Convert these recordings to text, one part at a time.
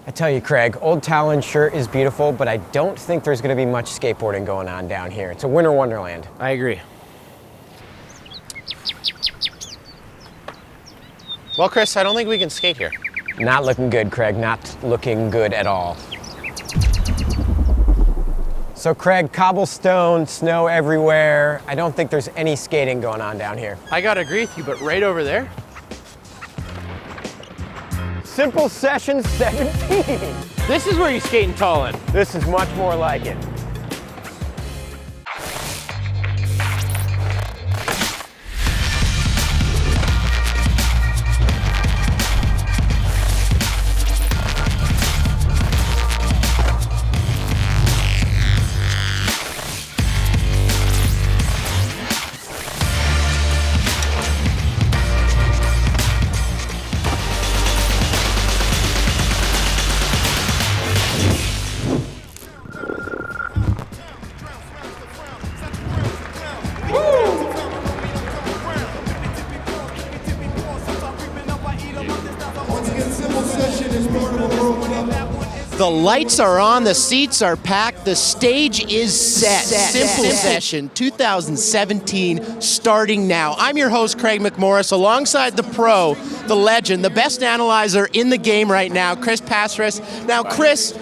I tell you, Craig, Old Talon sure is beautiful, but I don't think there's going to be much skateboarding going on down here. It's a winter wonderland. I agree. Well, Chris, I don't think we can skate here. Not looking good, Craig. Not looking good at all. So, Craig, cobblestone, snow everywhere. I don't think there's any skating going on down here. I gotta agree with you, but right over there? Simple Session 17. This is where you skate in Talon. This is much more like it. The lights are on, the seats are packed, the stage is set. Simple Session 2017 starting now. I'm your host, Craig McMorris, alongside the pro, the legend, the best analyzer in the game right now, Chris Pastras. Now, Chris,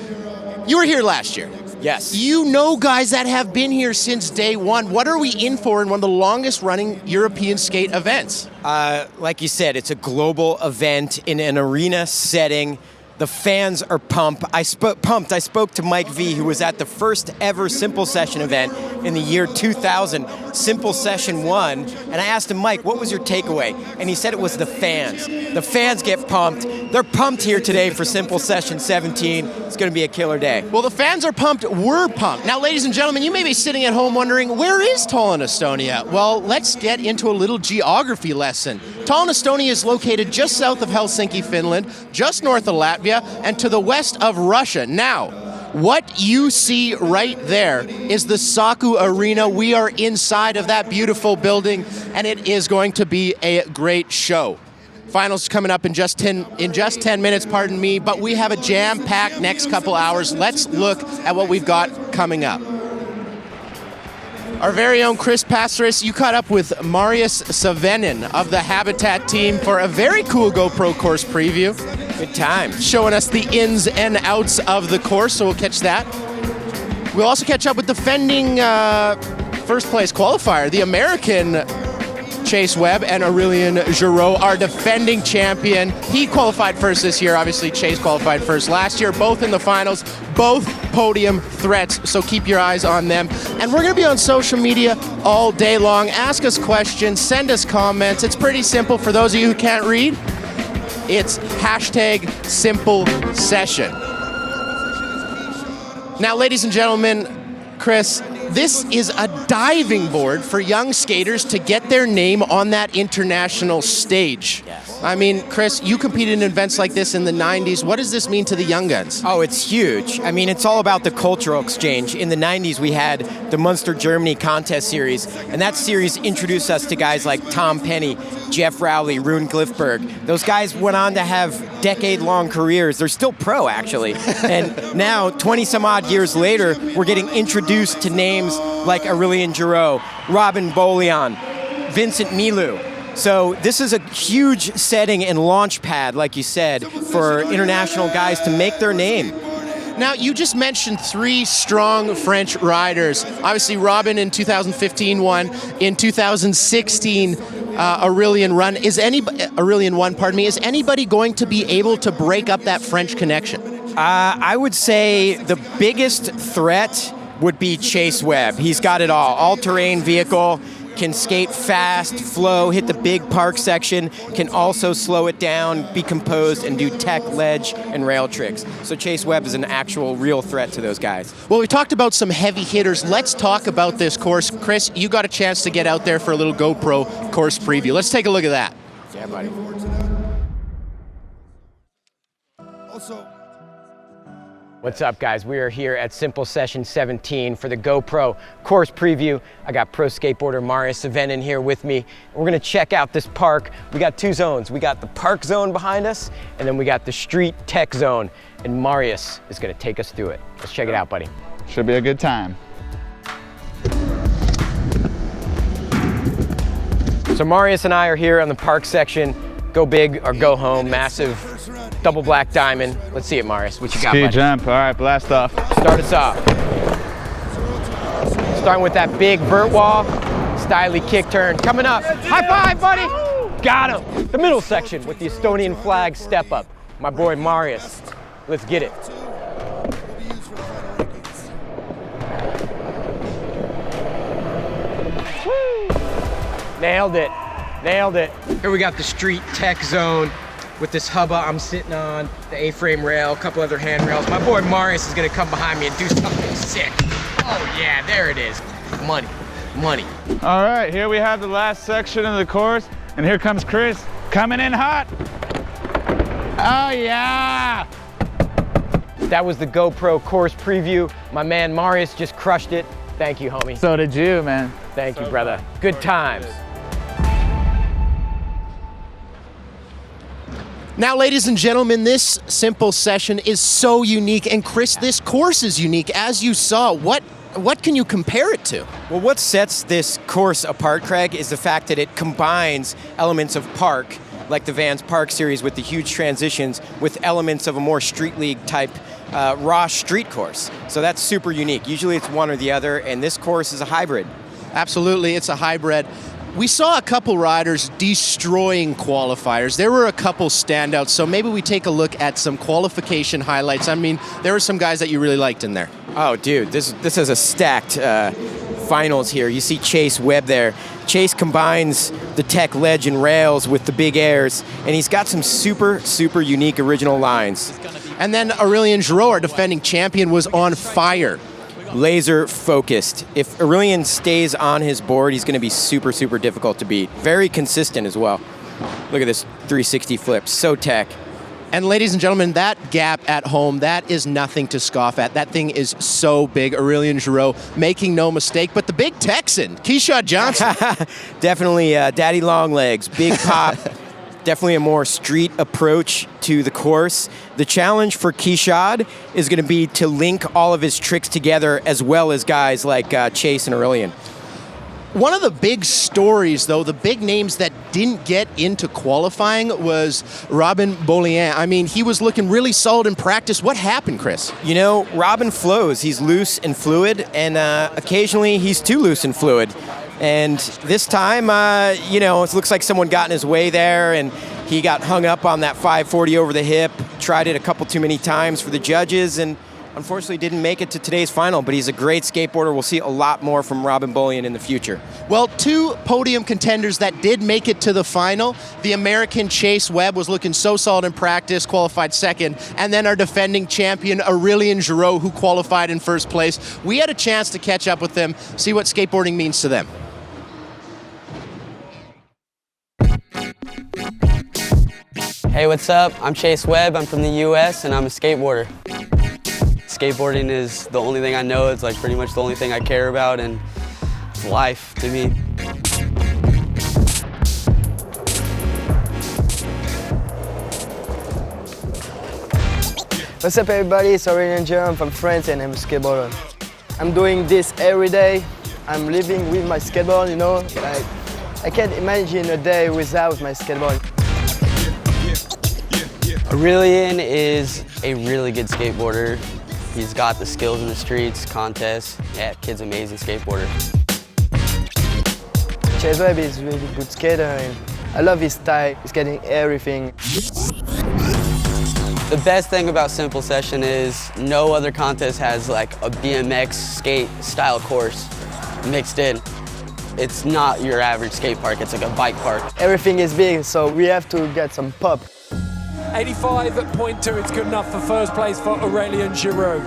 you were here last year. Yes. You know guys that have been here since day one. What are we in for in one of the longest running European skate events? Like you said, it's a global event in an arena setting. The fans are pumped. I spoke to Mike V, who was at the first ever Simple Session event in the year 2000, Simple Session 1, and I asked him, Mike, what was your takeaway? And he said it was the fans. The fans get pumped. They're pumped here today for Simple Session 17. It's going to be a killer day. Well, the fans are pumped. We're pumped. Now, ladies and gentlemen, you may be sitting at home wondering, where is Talon, Estonia? Well, let's get into a little geography lesson. Talon, Estonia is located just south of Helsinki, Finland, just north of Latvia, and to the west of Russia. Now, what you see right there is the Saku Arena. We are inside of that beautiful building, and it is going to be a great show. Finals coming up in just 10 minutes, pardon me, but we have a jam-packed next couple hours. Let's look at what we've got coming up. Our very own Chris Pastras, you caught up with Marius Syvanen of the Habitat team for a very cool GoPro course preview. Good time. Showing us the ins and outs of the course, so we'll catch that. We'll also catch up with defending first place qualifier, the American Chase Webb and Aurelien Giraud, our defending champion. He qualified first this year. Obviously, Chase qualified first last year. Both in the finals, both podium threats, so keep your eyes on them. And we're going to be on social media all day long. Ask us questions, send us comments. It's pretty simple. For those of you who can't read, it's hashtag Simple Session. Now, ladies and gentlemen, Chris, this is a diving board for young skaters to get their name on that international stage. Yes. I mean, Chris, you competed in events like this in the 90s. What does this mean to the young guns? Oh, it's huge. I mean, it's all about the cultural exchange. In the 90s, we had the Munster Germany contest series, and that series introduced us to guys like Tom Penny, Jeff Rowley, Rune Glifberg. Those guys went on to have decade-long careers. They're still pro, actually. And now, 20-some-odd years later, we're getting introduced to names like Aurelien Giraud, Robin Bolian, Vincent Milou. So this is a huge setting and launch pad, like you said, for international guys to make their name. Now, you just mentioned three strong French riders. Obviously, Robin in 2015 won. In 2016, Aurelien won. Is anybody going to be able to break up that French connection? I would say the biggest threat would be Chase Webb. He's got it all-terrain vehicle, can skate fast, flow, hit the big park section, can also slow it down, be composed, and do tech, ledge, and rail tricks. So Chase Webb is an actual real threat to those guys. Well, we talked about some heavy hitters. Let's talk about this course. Chris, you got a chance to get out there for a little GoPro course preview. Let's take a look at that. Yeah, buddy. What's up, guys? We are here at Simple Session 17 for the GoPro course preview. I got pro skateboarder Marius Syvanen here with me. We're gonna check out this park. We got two zones. We got the park zone behind us, and then we got the street tech zone. and Marius is gonna take us through it. Let's check it out, buddy. Should be a good time. So Marius and I are here on the park section. Go big or go home, massive double black diamond. Let's see it, Marius. What you got, buddy? Ski jump, all right, blast off. Start us off. Starting with that big vert wall, styly kick turn. Coming up, high five, buddy. Got him. The middle section with the Estonian flag step up. My boy Marius. Let's get it. Woo. Nailed it. Nailed it. Here we got the street tech zone with this hubba I'm sitting on, the A-frame rail, a couple other handrails. My boy Marius is gonna come behind me and do something sick. Oh yeah, there it is. Money, money. All right, here we have the last section of the course, and here comes Chris, coming in hot. Oh yeah! That was the GoPro course preview. My man Marius just crushed it. Thank you, homie. So did you, man. Thank you, brother. Good times. Now, ladies and gentlemen, this simple session is so unique, and Chris, this course is unique. As you saw, what can you compare it to? Well, what sets this course apart, Craig, is the fact that it combines elements of park, like the Vans Park Series with the huge transitions, with elements of a more street league type raw street course. So that's super unique. Usually it's one or the other, and this course is a hybrid. Absolutely, it's a hybrid. We saw a couple riders destroying qualifiers. There were a couple standouts, so maybe we take a look at some qualification highlights. I mean, there were some guys that you really liked in there. Oh, dude, this is a stacked finals here. You see Chase Webb there. Chase combines the tech ledge and rails with the big airs, and he's got some super, super unique original lines. And then Aurelien Giraud, our defending champion, was on fire. Laser focused. If Aurelien stays on his board, he's going to be super, super difficult to beat. Very consistent as well. Look at this 360 flip, so tech. And ladies and gentlemen, that gap at home, that is nothing to scoff at. That thing is so big. Aurelien Giraud making no mistake, but the big Texan, Keshad Johnson. Definitely daddy long legs, big pop. Definitely a more street approach to the course. The challenge for Keshad is going to be to link all of his tricks together, as well as guys like Chase and Aurelien. One of the big stories, though, the big names that didn't get into qualifying was Robin Bolian. I mean, he was looking really solid in practice. What happened, Chris? You know, Robin flows. He's loose and fluid, and occasionally he's too loose and fluid. And this time, you know, it looks like someone got in his way there, and he got hung up on that 540 over the hip, tried it a couple too many times for the judges, and unfortunately didn't make it to today's final, but he's a great skateboarder. We'll see a lot more from Robin Bolian in the future. Well, two podium contenders that did make it to the final. The American Chase Webb was looking so solid in practice, qualified second, and then our defending champion, Aurelien Giraud, who qualified in first place. We had a chance to catch up with them, see what skateboarding means to them. Hey, what's up? I'm Chase Webb. I'm from the US and I'm a skateboarder. Skateboarding is the only thing I know. It's like pretty much the only thing I care about, and it's life to me. What's up, everybody? It's Aurelien Giraud. I'm from France and I'm a skateboarder. I'm doing this every day. I'm living with my skateboard, you know. Like, I can't imagine a day without my skateboard. Aurelien is a really good skateboarder. He's got the skills in the streets, contests. Yeah, kid's an amazing skateboarder. Chase Webb is a really good skater and I love his style. He's getting everything. The best thing about Simple Session is no other contest has like a BMX skate style course mixed in. It's not your average skate park, it's like a bike park. Everything is big, so we have to get some pop. 85.2, it's good enough for first place for Aurelien Giraud.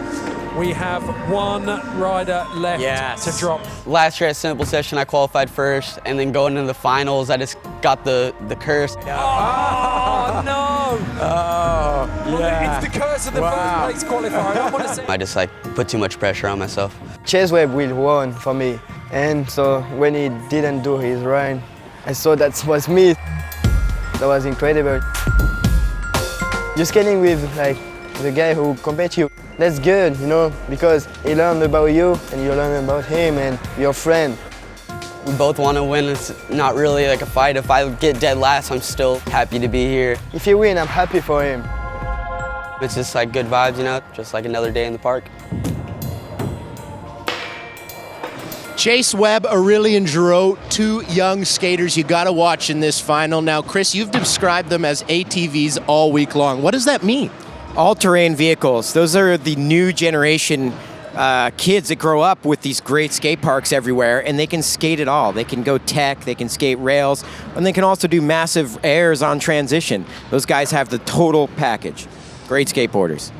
We have one rider left to drop. Last year at Simple Session, I qualified first, and then going into the finals, I just got the curse. Oh, no! Oh, yeah. It's the curse of the first place qualifier. I want to say. I just like put too much pressure on myself. Chase Webb will win for me. And so when he didn't do his run, I saw that was me. That was incredible. You're skating with like the guy who compares you. That's good, you know, because he learned about you and you learn about him and your friend. We both want to win. It's not really like a fight. If I get dead last, I'm still happy to be here. If he win, I'm happy for him. It's just like good vibes, you know, just like another day in the park. Chase Webb, Aurelien Giraud, two young skaters you got to watch in this final. Now, Chris, you've described them as ATVs all week long. What does that mean? All-terrain vehicles. Those are the new generation kids that grow up with these great skate parks everywhere, and they can skate it all. They can go tech, they can skate rails, and they can also do massive airs on transition. Those guys have the total package. Great skateboarders.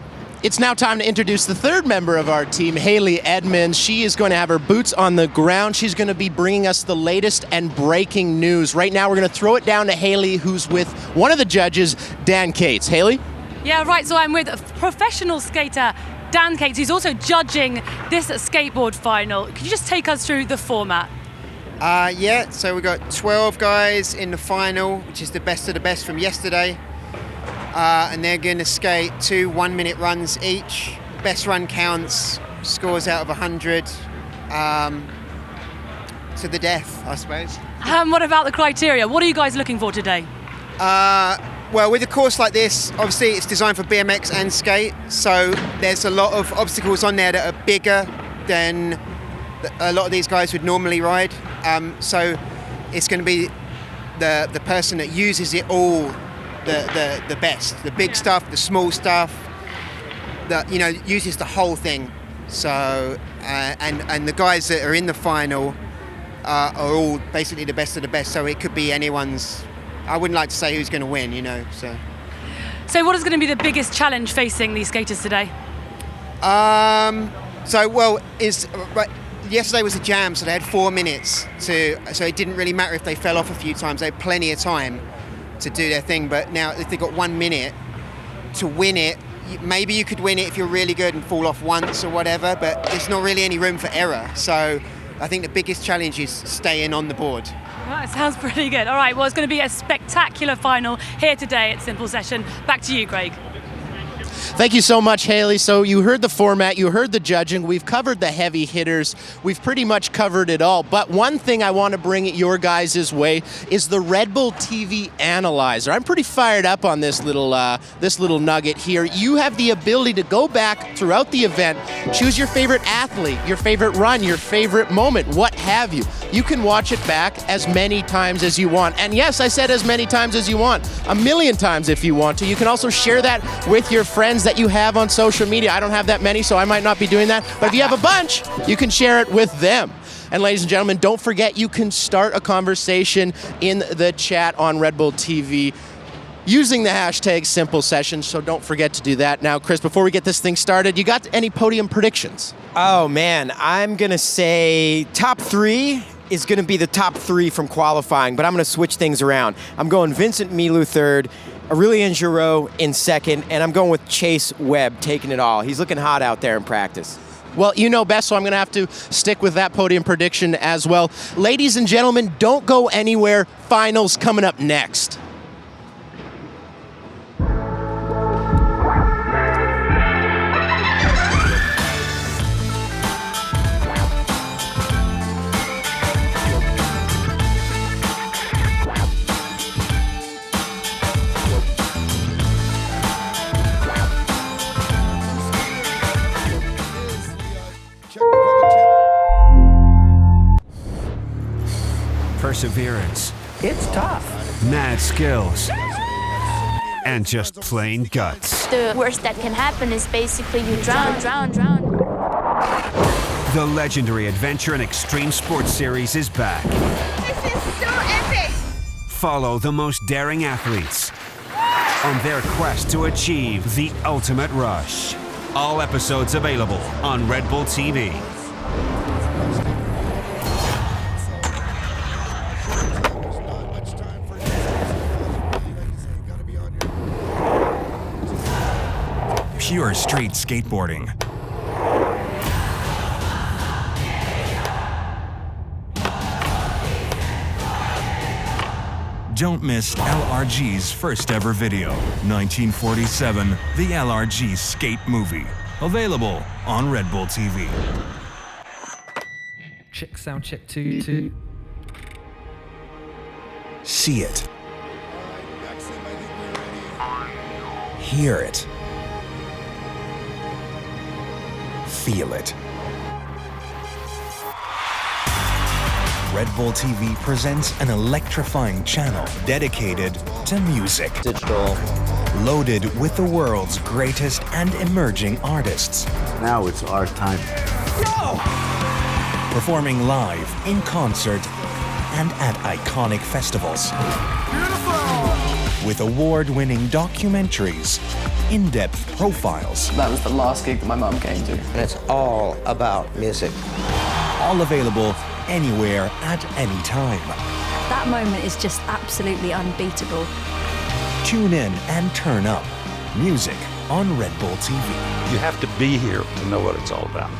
It's now time to introduce the third member of our team, Hayley Edmonds. She is going to have her boots on the ground. She's going to be bringing us the latest and breaking news. Right now, we're going to throw it down to Hayley, who's with one of the judges, Dan Cates. Hayley? Yeah, right. So I'm with a professional skater, Dan Cates, who's also judging this skateboard final. Could you just take us through the format? Yeah, so we've got 12 guys in the final, which is the best of the best from yesterday. And they're going to skate 2 one-minute runs each. Best run counts, scores out of 100 to the death, I suppose. What about the criteria? What are you guys looking for today? Well, with a course like this, obviously it's designed for BMX and skate, so there's a lot of obstacles on there that are bigger than a lot of these guys would normally ride. So it's going to be the person that uses it all the best, the big stuff, the small stuff, that, you know, uses the whole thing. So and the guys that are in the final are all basically the best of the best. So it could be anyone's. I wouldn't like to say who's going to win, you know. So what is going to be the biggest challenge facing these skaters today? Yesterday was a jam, so they had 4 minutes so it didn't really matter if they fell off a few times. They had plenty of time to do their thing, but now if they've got 1 minute to win it, maybe you could win it if you're really good and fall off once or whatever, but there's not really any room for error. So I think the biggest challenge is staying on the board. Well, it sounds pretty good. All right, well, it's going to be a spectacular final here today at Simple Session. Back to you, Greg. Thank you so much, Hayley. So you heard the format, you heard the judging, we've covered the heavy hitters, we've pretty much covered it all. But one thing I want to bring your guys' way is the Red Bull TV Analyzer. I'm pretty fired up on this little nugget here. You have the ability to go back throughout the event, choose your favorite athlete, your favorite run, your favorite moment, what have you. You can watch it back as many times as you want. And yes, I said as many times as you want, 1,000,000 times if you want to. You can also share that with your friends that you have on social media. I don't have that many, so I might not be doing that. But if you have a bunch, you can share it with them. And ladies and gentlemen, don't forget you can start a conversation in the chat on Red Bull TV using the hashtag Simple Session, so don't forget to do that. Now, Chris, before we get this thing started, you got any podium predictions? Oh man, I'm gonna say top 3 is gonna be the top 3 from qualifying, but I'm gonna switch things around. I'm going Vincent Milou third, Aurelien Giraud in second, and I'm going with Chase Webb taking it all. He's looking hot out there in practice. Well, you know best, so I'm going to have to stick with that podium prediction as well. Ladies and gentlemen, don't go anywhere. Finals coming up next. Perseverance. It's tough. Mad skills. And just plain guts. The worst that can happen is basically you drown. The legendary Adventure and Extreme Sports Series is back. This is so epic! Follow the most daring athletes on their quest to achieve the ultimate rush. All episodes available on Red Bull TV. Pure street skateboarding. Don't miss LRG's first ever video, 1947, the LRG Skate Movie. Available on Red Bull TV. Check, sound check, 2. See it. Hear it. Feel it. Red Bull TV presents an electrifying channel dedicated to music. Digital. Loaded with the world's greatest and emerging artists. Now it's our time. Go! Performing live, in concert, and at iconic festivals. Beautiful! With award-winning documentaries, in-depth profiles. That was the last gig that my mum came to. And it's all about music. All available anywhere at any time. That moment is just absolutely unbeatable. Tune in and turn up. Music on Red Bull TV. You have to be here to know what it's all about.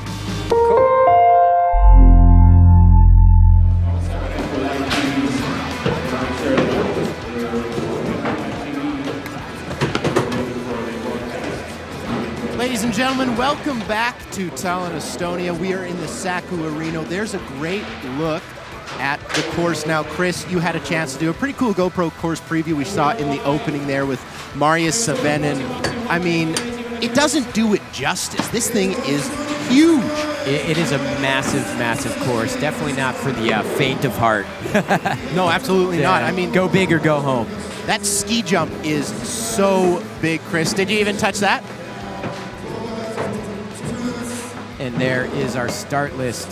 Ladies and gentlemen, welcome back to Tallinn, Estonia. We are in the Saku Arena. There's a great look at the course now. Chris, you had a chance to do a pretty cool GoPro course preview. We saw it in the opening there with Marius Syvanen. I mean, it doesn't do it justice. This thing is huge. It is a massive, massive course. Definitely not for the faint of heart. No, absolutely not. I mean, go big or go home. That ski jump is so big, Chris. Did you even touch that? And there is our start list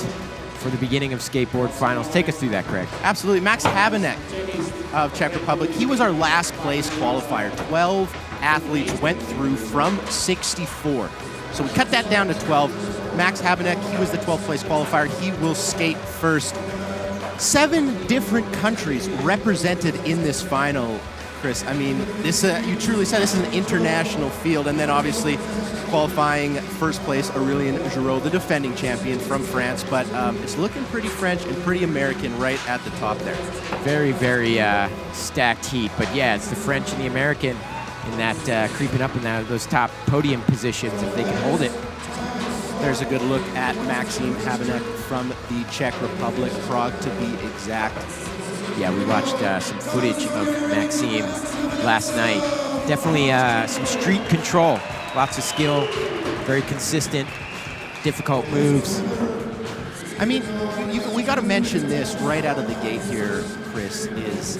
for the beginning of Skateboard Finals. Take us through that, Craig. Absolutely. Max Habanec of Czech Republic. He was our last place qualifier. 12 athletes went through from 64. So we cut that down to 12. Max Habanec, he was the 12th place qualifier. He will skate first. 7 different countries represented in this final, Chris. I mean, this you truly said this is an international field. And then obviously qualifying first place, Aurelien Giraud, the defending champion from France. But it's looking pretty French and pretty American right at the top there. Very, very stacked heat. But yeah, it's the French and the American in that creeping up in those top podium positions if they can hold it. There's a good look at Maxim Habanec from the Czech Republic, Prague to be exact. Yeah, we watched some footage of Maxim last night. Definitely some street control. Lots of skill, very consistent, difficult moves. I mean, we got to mention this right out of the gate here, Chris, is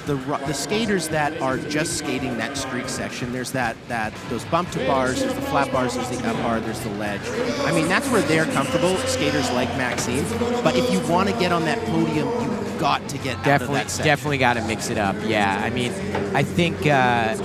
the skaters that are just skating that street section. There's those bump to bars, there's the flat bars, there's the up bar, there's the ledge. I mean, that's where they're comfortable, skaters like Maxime. But if you want to get on that podium, you've got to get out of that section. Definitely got to mix it up, yeah. I mean, I think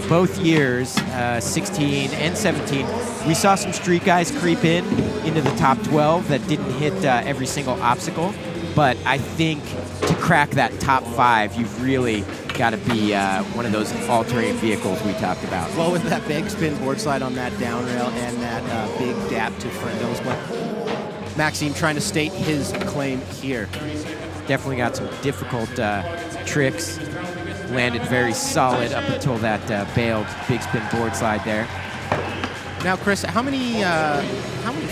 both years, 16 and 17, we saw some street guys creep into the top 12 that didn't hit every single obstacle. But I think to crack that top 5, you've really got to be one of those all-terrain vehicles we talked about. Well, with that big spin board slide on that down rail and that big gap to front nose, but Maxime trying to state his claim here. Definitely got some difficult tricks. Landed very solid up until that bailed big spin board slide there. Now, Chris, how many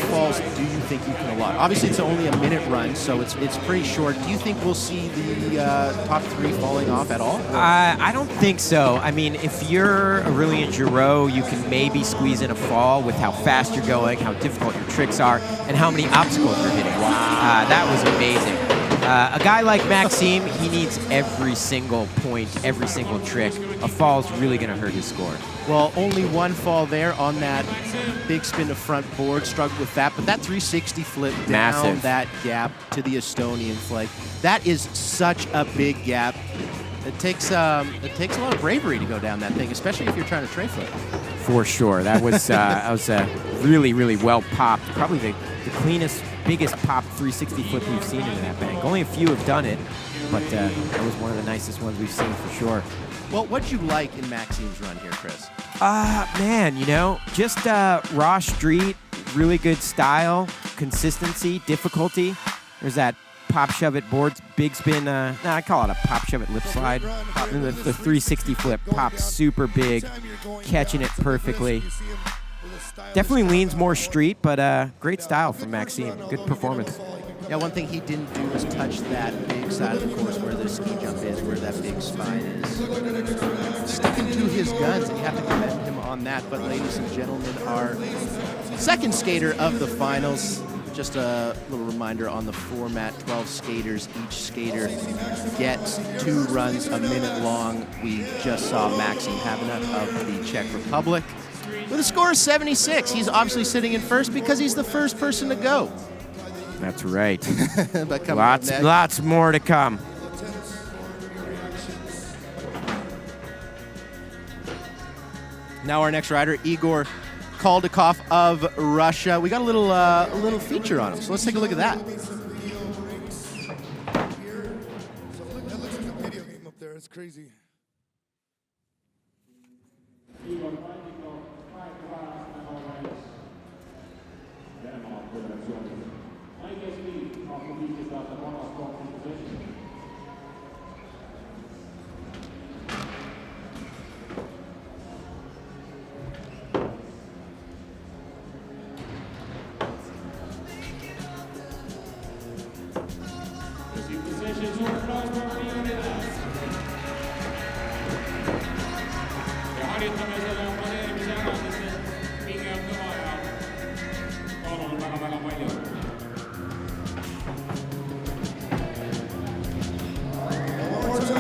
falls do you think you can allot? Obviously, it's only a minute run, so it's pretty short. Do you think we'll see the top 3 falling off at all? I don't think so. I mean, if you're Aurelien Giraud, you can maybe squeeze in a fall with how fast you're going, how difficult your tricks are, and how many obstacles you're hitting. Wow. That was amazing. A guy like Maxime, he needs every single point, every single trick. A fall's really going to hurt his score. Well, only one fall there on that big spin to front board. Struggled with that, but that 360 flip down that gap to the Estonian flag. That is such a big gap. It takes a lot of bravery to go down that thing, especially if you're trying to tray flip. For sure. That was really, really well popped. Probably the cleanest, biggest pop 360 flip we've seen into that bank. Only a few have done it, but that was one of the nicest ones we've seen for sure. Well, what'd you like in Maxime's run here, Chris? Man, just raw street, really good style, consistency, difficulty. There's that pop shove it boards, big spin. I call it a pop shove it lip slide. And the 360 flip pops super big, catching it perfectly. Definitely leans more street, but great style from Maxim. Good performance. Yeah, one thing he didn't do was touch that big side of the course where the ski jump is, where that big spine is. Sticking to his guns, and you have to commend him on that. But ladies and gentlemen, our second skater of the finals. Just a little reminder on the format, 12 skaters. Each skater gets 2 runs a minute long. We just saw Maxim Habanec of the Czech Republic with a score of 76. He's obviously sitting in first because he's the first person to go. That's right. But lots more to come. Now our next rider, Egor Kaldikov of Russia. We got a little feature on him, so let's take a look at that. Video game up there, it's crazy.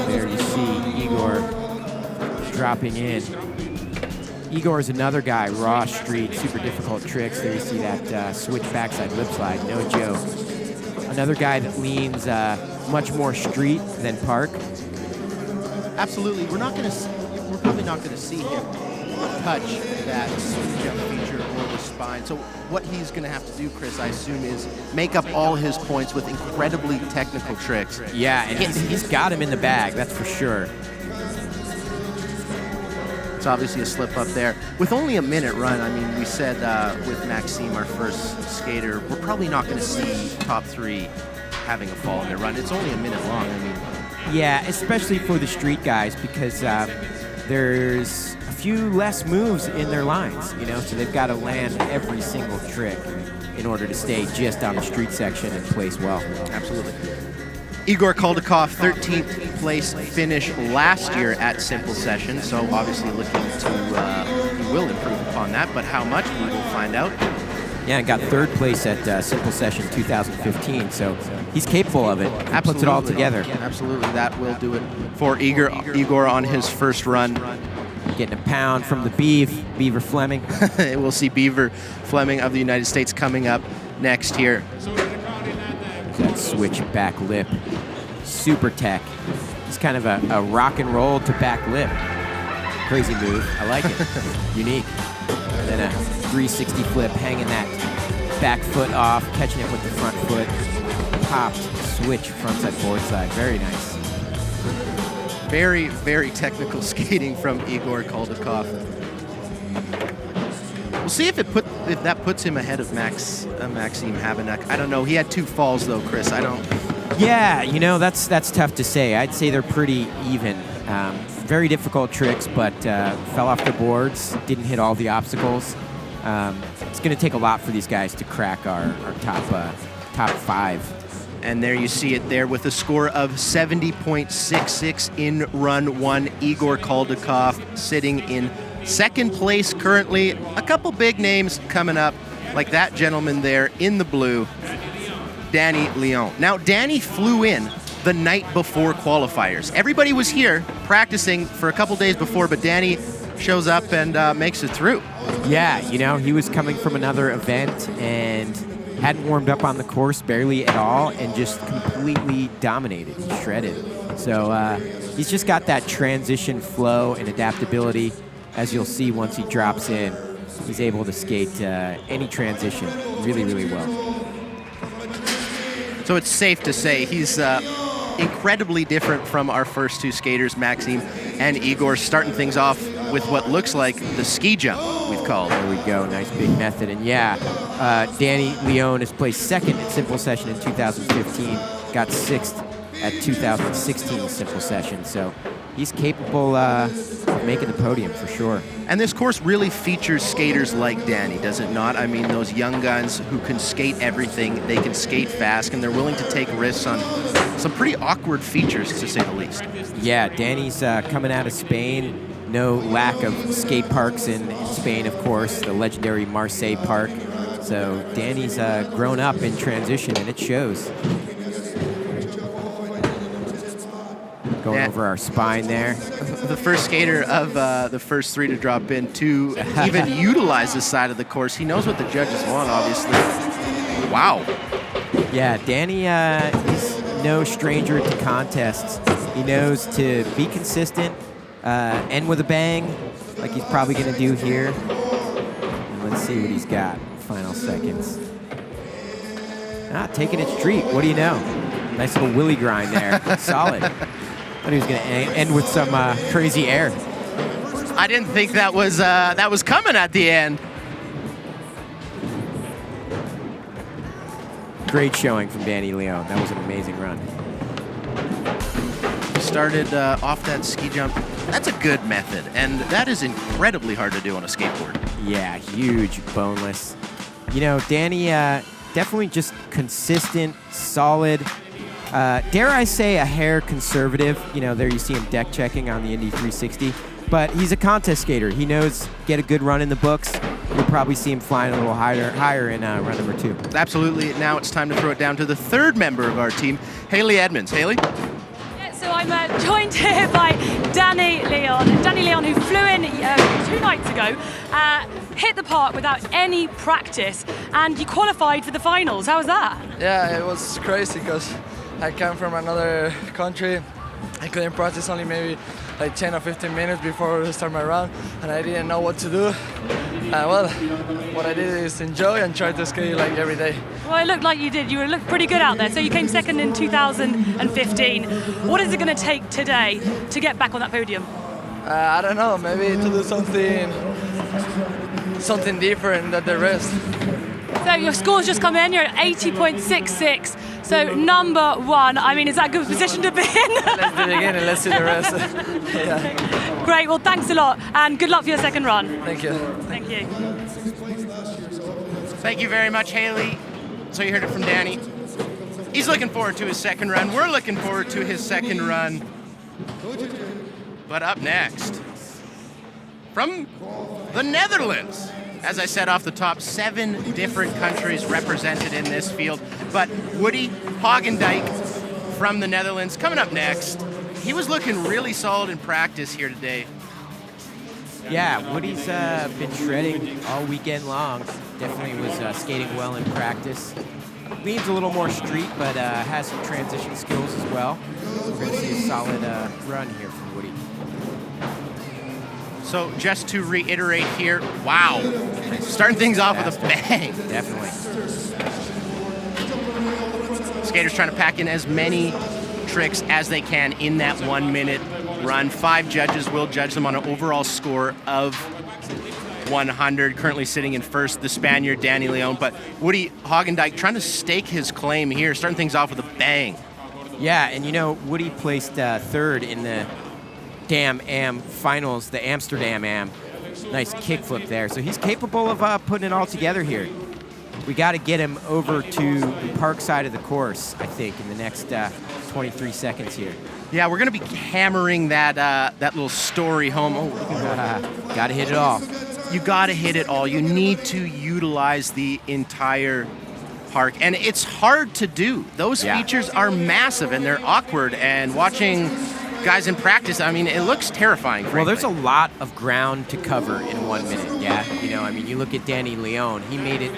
There you see Egor dropping in. Egor is another guy, raw street, super difficult tricks. There you see that switch backside lip slide, no joke. Another guy that leans much more street than park. Absolutely, we're probably not going to see him touch that jump feature or the spine. So what he's going to have to do, Chris, I assume, is make up all his points with incredibly technical tricks. Yeah, and he's got him in the bag, that's for sure. It's obviously a slip up there. With only a minute run, I mean, we said with Maxim, our first skater, we're probably not going to see top 3 having a fall in their run. It's only a minute long, I mean. Yeah, especially for the street guys, because there's a few less moves in their lines, you know, so they've got to land every single trick in order to stay just on the street section and place well. Absolutely. Egor Kaldikov, 13th place finish last year at Simple Session, so obviously looking to, he will improve upon that, but how much, we will find out. Yeah, and got 3rd place at Simple Session 2015, so he's capable of it. He puts it all together. Absolutely, that will do it for Egor on his first run. Getting a pound from the Beaver Fleming. We'll see Beaver Fleming of the United States coming up next here. That switch back lip, super tech. It's kind of a rock and roll to back lip. Crazy move, I like it. Unique. And then a 360 flip, hanging that back foot off, catching it with the front foot. Popped, switch, frontside, board side. Very nice. Very, very technical skating from Egor Kaldikov. We'll see if that puts him ahead of Maxim Habanec. I don't know. He had 2 falls though, Chris. Yeah, you know, that's tough to say. I'd say they're pretty even. Very difficult tricks, but fell off the boards, didn't hit all the obstacles. It's going to take a lot for these guys to crack our top 5. And there you see it there with a score of 70.66 in run 1. Egor Kaldikov sitting in 2nd place currently. A couple big names coming up, like that gentleman there in the blue, Danny León. Now, Danny flew in the night before qualifiers. Everybody was here practicing for a couple days before, but Danny shows up and makes it through. Yeah, you know, he was coming from another event and hadn't warmed up on the course barely at all and just completely dominated and shredded. So he's just got that transition flow and adaptability. As you'll see once he drops in, he's able to skate any transition really, really well. So it's safe to say he's incredibly different from our first 2 skaters, Maxim and Egor, starting things off with what looks like the ski jump we've called. There we go, nice big method. And yeah, Danny León has placed 2nd at Simple Session in 2015. got 6th at 2016 simple session. So he's capable of making the podium for sure. And this course really features skaters like Danny, does it not? I mean, those young guns who can skate everything, they can skate fast, and they're willing to take risks on some pretty awkward features, to say the least. Yeah, Danny's coming out of Spain. No lack of skate parks in Spain, of course, the legendary Marseille Park. So Danny's grown up in transition, and it shows. Going over our spine there. The first skater of the first 3 to drop in to even utilize this side of the course. He knows what the judges want, obviously. Wow. Yeah, Danny is no stranger to contests. He knows to be consistent, end with a bang, like he's probably going to do here. And let's see what he's got in the final seconds. Taking it street. What do you know? Nice little willy grind there. Solid. Thought he was going to end with some crazy air. I didn't think that was coming at the end. Great showing from Danny León. That was an amazing run. Started off that ski jump. That's a good method, and that is incredibly hard to do on a skateboard. Yeah, huge, boneless. You know, Danny definitely just consistent, solid. Dare I say a hair conservative. You know, there you see him deck checking on the Indy 360. But he's a contest skater. He knows get a good run in the books. You'll probably see him flying a little higher in run number 2. Absolutely. Now it's time to throw it down to the third member of our team, Hayley Edmonds. Hayley? So I'm joined here by Danny León. Danny León, who flew in 2 nights ago, hit the park without any practice, and you qualified for the finals. How was that? Yeah, it was crazy because I come from another country. I couldn't practice, only maybe like 10 or 15 minutes before I start my round, and I didn't know what to do. Well, what I did is enjoy and try to skate like every day. Well, it looked like you did. You looked pretty good out there. So you came second in 2015. What is it going to take today to get back on that podium? I don't know, maybe to do something different than the rest. So your score's just come in. You're at 80.66. So number 1. I mean, is that a good position to be in? Let's do it again and let's see the rest. Yeah. Great. Well, thanks a lot, and good luck for your second run. Thank you. Thank you. Thank you very much, Hayley. So you heard it from Danny. He's looking forward to his second run. We're looking forward to his second run. But up next, from the Netherlands, as I said off the top, 7 different countries represented in this field. But Woody Hoogendijk from the Netherlands coming up next. He was looking really solid in practice here today. Yeah, Woody's been shredding all weekend long. Definitely was skating well in practice. Leans a little more street, but has some transition skills as well. We're going to see a solid run here from Woody. So just to reiterate here, wow, starting things off with a bang. Definitely. Skaters trying to pack in as many tricks as they can in that 1 minute run. 5 judges will judge them on an overall score of 100. Currently sitting in first, the Spaniard, Danny León. But Woody Hoogendijk trying to stake his claim here, starting things off with a bang. Yeah, and you know, Woody placed 3rd in the Am Finals, the Amsterdam Am. Nice kickflip there. So he's capable of putting it all together here. We got to get him over to the park side of the course, I think, in the next 23 seconds here. Yeah, we're going to be hammering that little story home. Got to hit it all. You got to hit it all. You need to utilize the entire park, and it's hard to do. Those features are massive, and they're awkward, and watching guys in practice, I mean, it looks terrifying, frankly. Well, there's a lot of ground to cover in 1 minute, yeah? You know, I mean, you look at Danny León, he made it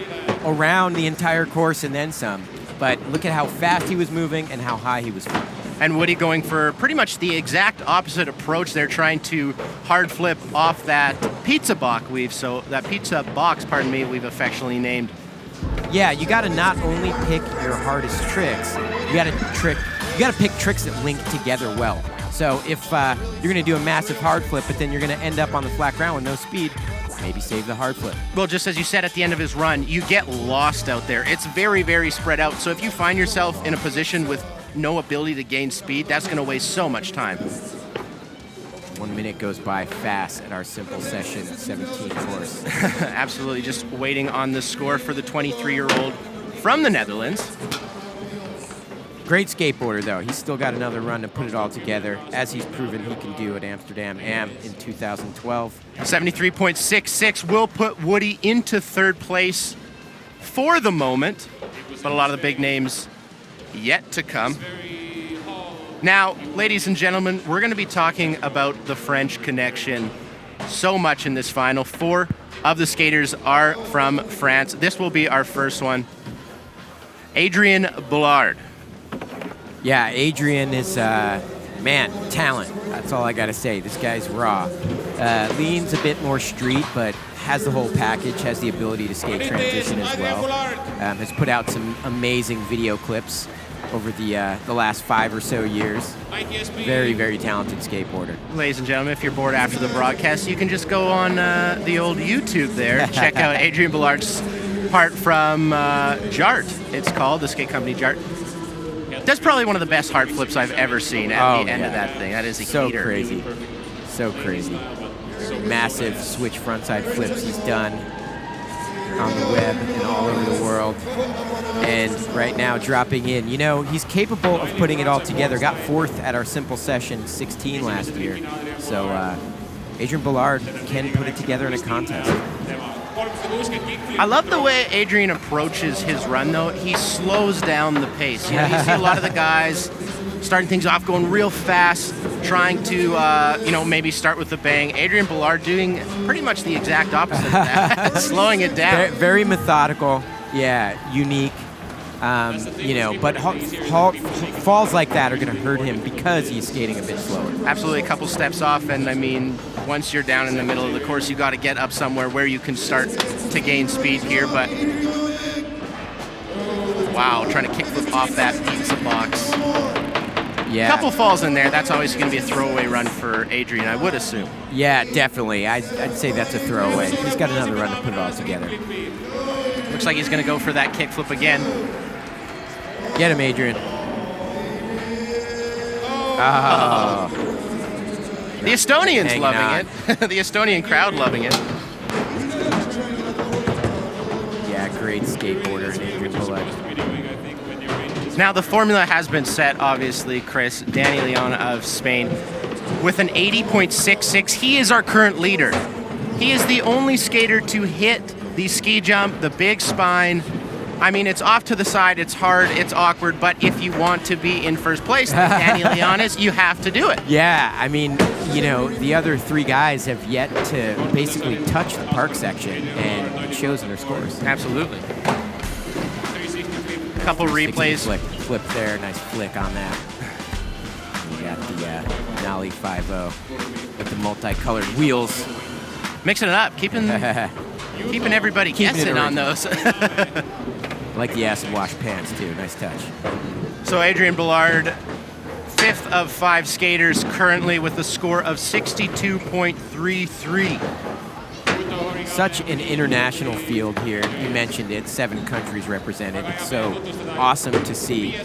around the entire course and then some, but look at how fast he was moving and how high he was flying. And Woody going for pretty much the exact opposite approach. They're trying to hard flip off that pizza box we've affectionately named. Yeah, you got to not only pick your hardest tricks, you got to pick tricks that link together well. So if you're going to do a massive hard flip, but then you're going to end up on the flat ground with no speed, maybe save the hard flip. Well, just as you said at the end of his run, you get lost out there. It's very, very spread out. So if you find yourself in a position with no ability to gain speed, that's going to waste so much time. 1 minute goes by fast at our simple session 17 course. Absolutely, just waiting on the score for the 23-year-old from the Netherlands. Great skateboarder, though. He's still got another run to put it all together, as he's proven he can do at Amsterdam Am in 2012. 73.66 will put Woody into third place for the moment, but a lot of the big names yet to come. Now, ladies and gentlemen, we're going to be talking about the French connection so much in this final. 4 of the skaters are from France. This will be our first one. Adrien Bulard. Yeah, Adrien is, man, talent. That's all I got to say. This guy's raw. Leans a bit more street, but has the whole package, has the ability to skate transition as well. Has put out some amazing video clips over the last 5 or so years. Very, very talented skateboarder. Ladies and gentlemen, if you're bored after the broadcast, you can just go on the old YouTube there. Check out Adrien Bullard's part from JART. It's called, the skate company JART. That's probably one of the best hard flips I've ever seen at the end of that thing. That is a heater. Crazy. So crazy. Massive switch frontside flips he's done on the web and all over the world. And right now dropping in. You know, he's capable of putting it all together. Got 4th at our simple session 16 last year. So Adrien Bulard can put it together in a contest. I love the way Adrien approaches his run, though. He slows down the pace. You know, you see a lot of the guys starting things off, going real fast, trying to, maybe start with a bang. Adrien Bulard doing pretty much the exact opposite of that, slowing it down. Very, very methodical, unique. But falls like that are going to hurt him because he's skating a bit slower. Absolutely, a couple steps off, and I mean, once you're down in the middle of the course, you got to get up somewhere where you can start to gain speed here. But wow, trying to kickflip off that pizza box. Yeah, couple falls in there. That's always going to be a throwaway run for Adrien, I would assume. Yeah, definitely. I'd say that's a throwaway. He's got another run to put it all together. Looks like he's going to go for that kickflip again. Get him, Adrien. Oh. The Estonians loving it. The Estonian crowd loving it. Yeah, great skateboarder, Adrien Bulard. Now the formula has been set, obviously, Chris. Danny León of Spain with an 80.66. He is our current leader. He is the only skater to hit the ski jump, the big spine. I mean, it's off to the side, it's hard, it's awkward, but if you want to be in first place, like Danny León is, you have to do it. Yeah, I mean, the other 3 guys have yet to basically touch the park section, and it shows in their scores. Absolutely. Couple replays. Flip there, nice flick on that. We got the Nollie 5-0 with the multicolored wheels. Mixing it up, keeping everybody guessing on those. Like the acid wash pants too, nice touch. So Adrien Bulard, 5th of 5 skaters currently with a score of 62.33. Such an international field here. You mentioned it, 7 countries represented. It's so awesome to see.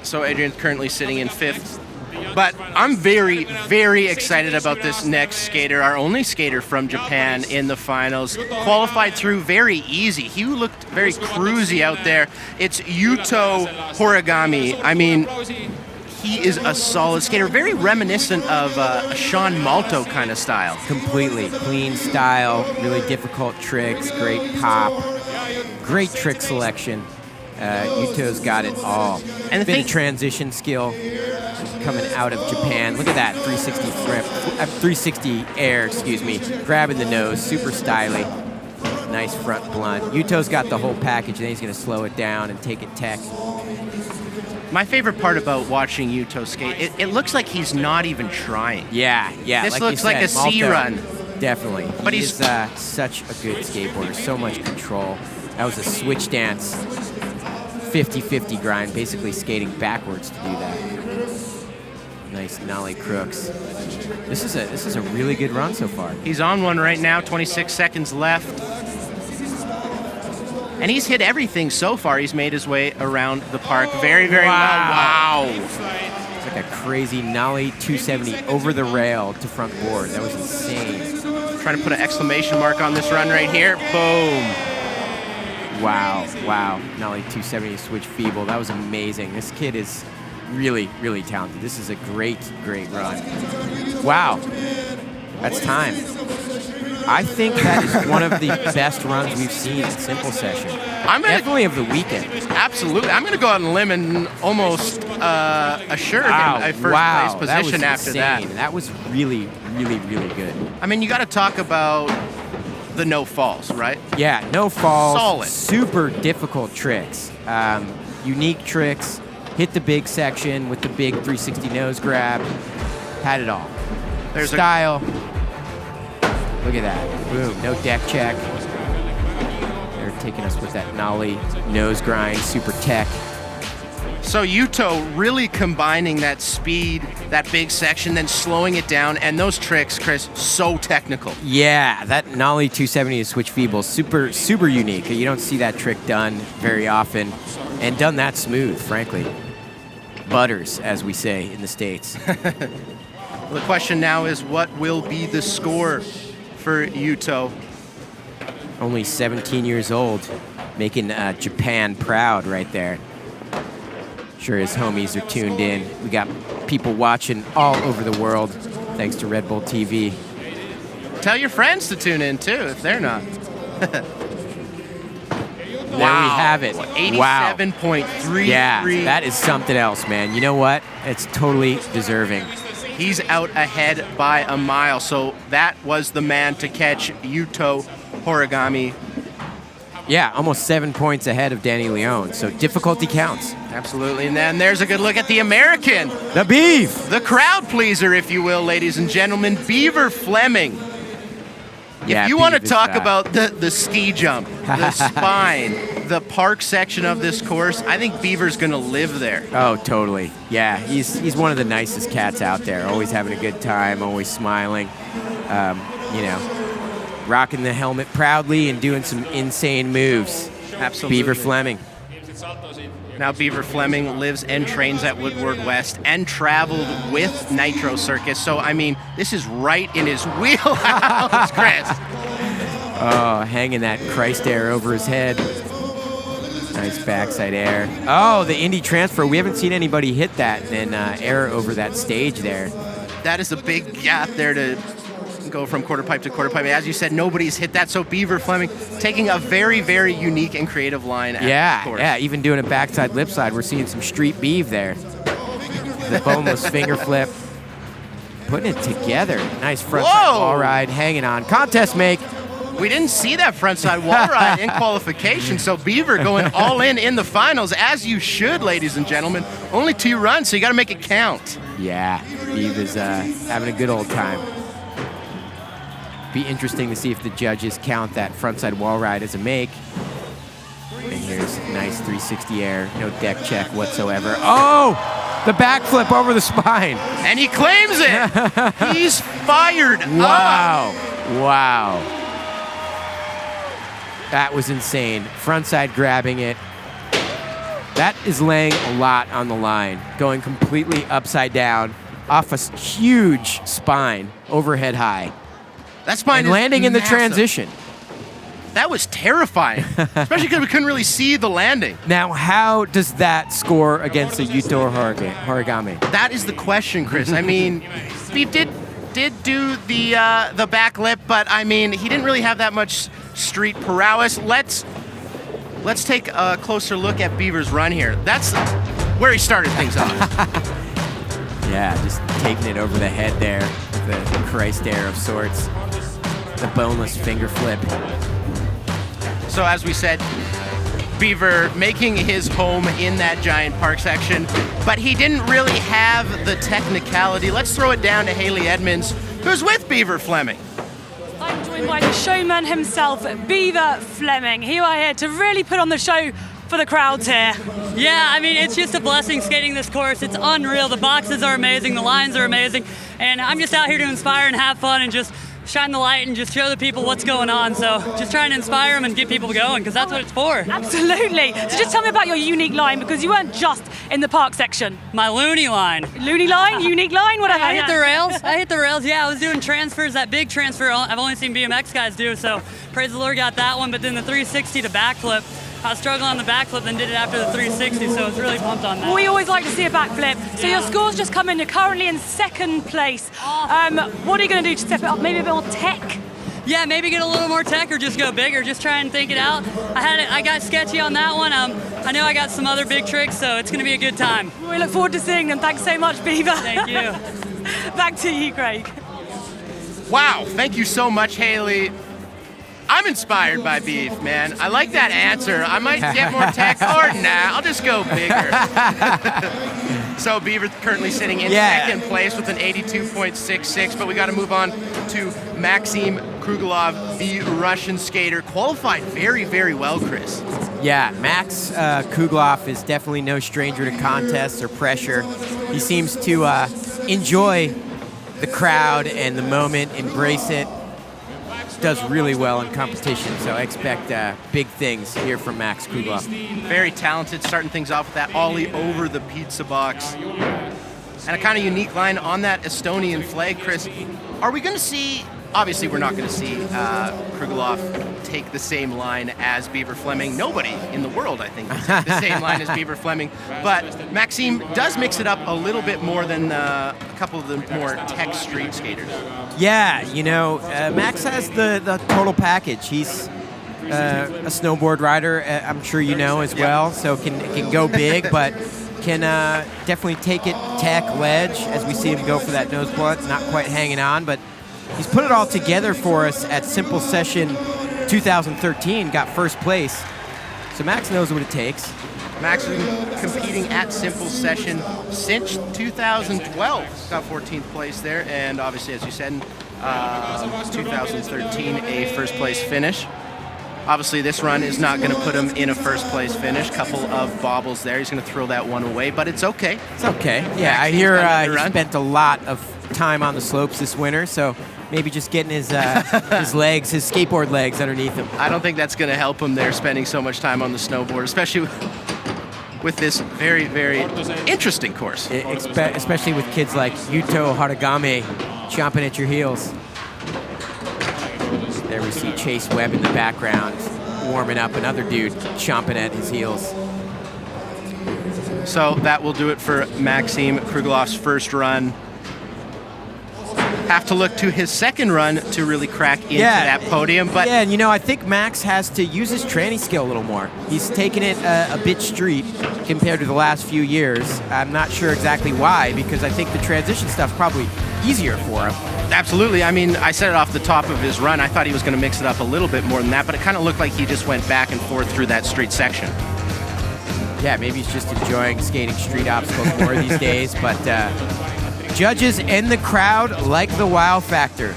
So Adrien's currently sitting in 5th. But I'm very, very excited about this next skater, our only skater from Japan in the finals. Qualified through very easy. He looked very cruisy out there. It's Yuto Horigome. I mean, he is a solid skater, very reminiscent of a Sean Malto kind of style. Completely. Clean style, really difficult tricks, great pop, great trick selection. Yuto's got it all. And bit of transition skill coming out of Japan. Look at that 360 flip, 360 air, grabbing the nose, super styly. Nice front blunt. Yuto's got the whole package, and he's going to slow it down and take it tech. My favorite part about watching Yuto skate, it looks like he's not even trying. Yeah. This looks like a C run. Definitely. But he's such a good skateboarder, so much control. That was a switch dance, 50-50 grind, basically skating backwards to do that. Nice nollie crooks. This is a really good run so far. He's on one right now, 26 seconds left. And he's hit everything so far. He's made his way around the park very, very well. Wow. It's like a crazy nollie 270 over the rail to front board. That was insane. Trying to put an exclamation mark on this run right here. Boom. Wow, wow. Nollie 270 switch feeble. That was amazing. This kid is really, really talented. This is a great, great run. Wow. That's time. I think that is one of the best runs we've seen in Simple Session. Definitely of the weekend. Absolutely. I'm going to go out on a limb and almost assure him a first place position after that. That was really, really, really good. I mean, you got to talk about the no falls, right? Yeah, no falls. Solid. Super difficult tricks. Unique tricks. Hit the big section with the big 360 nose grab. Had it all. There's style. Look at that. Boom. No deck check. They're taking us with that nollie nose grind, super tech. So Yuto really combining that speed, that big section, then slowing it down, and those tricks, Chris, so technical. Yeah, that nollie 270 to switch feeble, super, super unique. You don't see that trick done very often, and done that smooth, frankly. Butters, as we say in the States. Well, the question now is, what will be the score for Yuto? Only 17 years old, making Japan proud right there. Sure his homies are tuned in. We got people watching all over the world, thanks to Red Bull TV. Tell your friends to tune in too, if they're not. There we have it. 87.33. Yeah, that is something else, man. You know what? It's totally deserving. He's out ahead by a mile, so that was the man to catch, Yuto Horigome. Yeah, almost 7 points ahead of Danny León, so difficulty counts. Absolutely, and then there's a good look at the American. The Beef. The crowd pleaser, if you will, ladies and gentlemen, Beaver Fleming. Yeah, if you want to talk about the ski jump, the spine, the park section of this course, I think Beaver's going to live there. Oh, totally. Yeah, he's one of the nicest cats out there, always having a good time, always smiling. You know, rocking the helmet proudly and doing some insane moves. Absolutely. Beaver Fleming. Now Beaver Fleming lives and trains at Woodward West and traveled with Nitro Circus. So, I mean, this is right in his wheelhouse, Chris. Oh, hanging that Christ air over his head. Nice backside air. Oh, the Indy transfer. We haven't seen anybody hit that and air over that stage there. That is a big gap there to go from quarter pipe to quarter pipe. As you said, nobody's hit that. So Beaver Fleming taking a very, very unique and creative line at the course. Yeah, even doing a backside lip side. We're seeing some street beef there. The boneless finger flip. Putting it together. Nice front side wall ride, hanging on. Contest make. We didn't see that frontside wall ride in qualification, so Beaver going all in the finals, as you should, ladies and gentlemen. Only 2 runs, so you got to make it count. Yeah, Beaver's having a good old time. Be interesting to see if the judges count that frontside wall ride as a make. And here's nice 360 air, no deck check whatsoever. Oh, the backflip over the spine. And he claims it. He's fired Wow, wow. That was insane. Frontside grabbing it. That is laying a lot on the line. Going completely upside down off a huge spine, overhead high. That spine and is landing in the massive. transition. That was terrifying, especially because we couldn't really see the landing. Now, how does that score against a Yuto Horigome? That is the question, Chris. I mean, Beef did do the back lip, but I mean, he didn't really have that much street prowess. Let's take a closer look at Beaver's run here. That's where he started things off. Yeah, just taking it over the head there, the Christ air of sorts. The boneless finger flip. So as we said, Beaver making his home in that giant park section, but he didn't really have the technicality. Let's throw it down to Hayley Edmonds, who's with Beaver Fleming. I'm joined by the showman himself, Beaver Fleming. You are here to really put on the show for the crowds here. Yeah, I mean, it's just a blessing skating this course. It's unreal. The boxes are amazing. The lines are amazing. And I'm just out here to inspire and have fun and just shine the light and just show the people what's going on. So just trying to inspire them and get people going, because that's what it's for. Absolutely. So just tell me about your unique line, because you weren't just in the park section. My loony line. Loony line, unique line, whatever. I hit the rails. I hit the rails. Yeah, I was doing transfers, that big transfer I've only seen BMX guys do. So praise the Lord, got that one. But then the 360 to backflip, I was struggling on the backflip, then did it after the 360, so I was really pumped on that. We always like to see a backflip. So your score's just come in, you're currently in second place. What are you going to do to step it up? Maybe a bit more tech? Yeah, maybe get a little more tech or just go bigger, just try and think it out. I got sketchy on that one. I know I got some other big tricks, so it's going to be a good time. We look forward to seeing them. Thanks so much, Beaver. Thank you. Back to you, Craig. Wow, thank you so much, Hayley. I'm inspired by Beef, man. I like that answer. I might get more tech, or nah, I'll just go bigger. So Beaver currently sitting in second place with an 82.66, but we got to move on to Maxim Kruglov, the Russian skater. Qualified very, very well, Chris. Yeah, Max Kruglov is definitely no stranger to contests or pressure. He seems to enjoy the crowd and the moment, embrace it. Does really well in competition, so I expect big things here from Max Kruglov. Very talented, starting things off with that ollie over the pizza box. And a kind of unique line on that Estonian flag, Chris. Are we going to see, obviously we're not going to see Kruglov take the same line as Beaver Fleming. Nobody in the world, I think, will take the same line as Beaver Fleming. But Maxim does mix it up a little bit more than a couple of the more tech street skaters. Yeah, you know, Max has the total package. He's a snowboard rider, I'm sure you know as well, so can go big, but can definitely take it tech, ledge, as we see him go for that nose blunt, not quite hanging on, but he's put it all together for us at Simple Session 2013, got first place. So Max knows what it takes. Max has been competing at Simple Session since 2012. Got 14th place there, and obviously, as you said, 2013, a first place finish. Obviously, this run is not going to put him in a first place finish. Couple of bobbles there. He's going to throw that one away, but it's okay. It's okay. Yeah, I hear he spent a lot of time on the slopes this winter, so maybe just getting his legs, his skateboard legs underneath him. I don't think that's going to help him there, spending so much time on the snowboard, especially with this very, very interesting course. Especially with kids like Yuto Horigome chomping at your heels. There we see Chase Webb in the background, warming up another dude chomping at his heels. So that will do it for Maxim Kruglov's first run. Have to look to his second run to really crack into that podium. But yeah, and you know, I think Max has to use his tranny skill a little more. He's taken it a bit street compared to the last few years. I'm not sure exactly why, because I think the transition stuff's probably easier for him. Absolutely. I mean, I said it off the top of his run. I thought he was going to mix it up a little bit more than that, but it kind of looked like he just went back and forth through that street section. Yeah, maybe he's just enjoying skating street obstacles more these days, but judges and the crowd like the wow factor.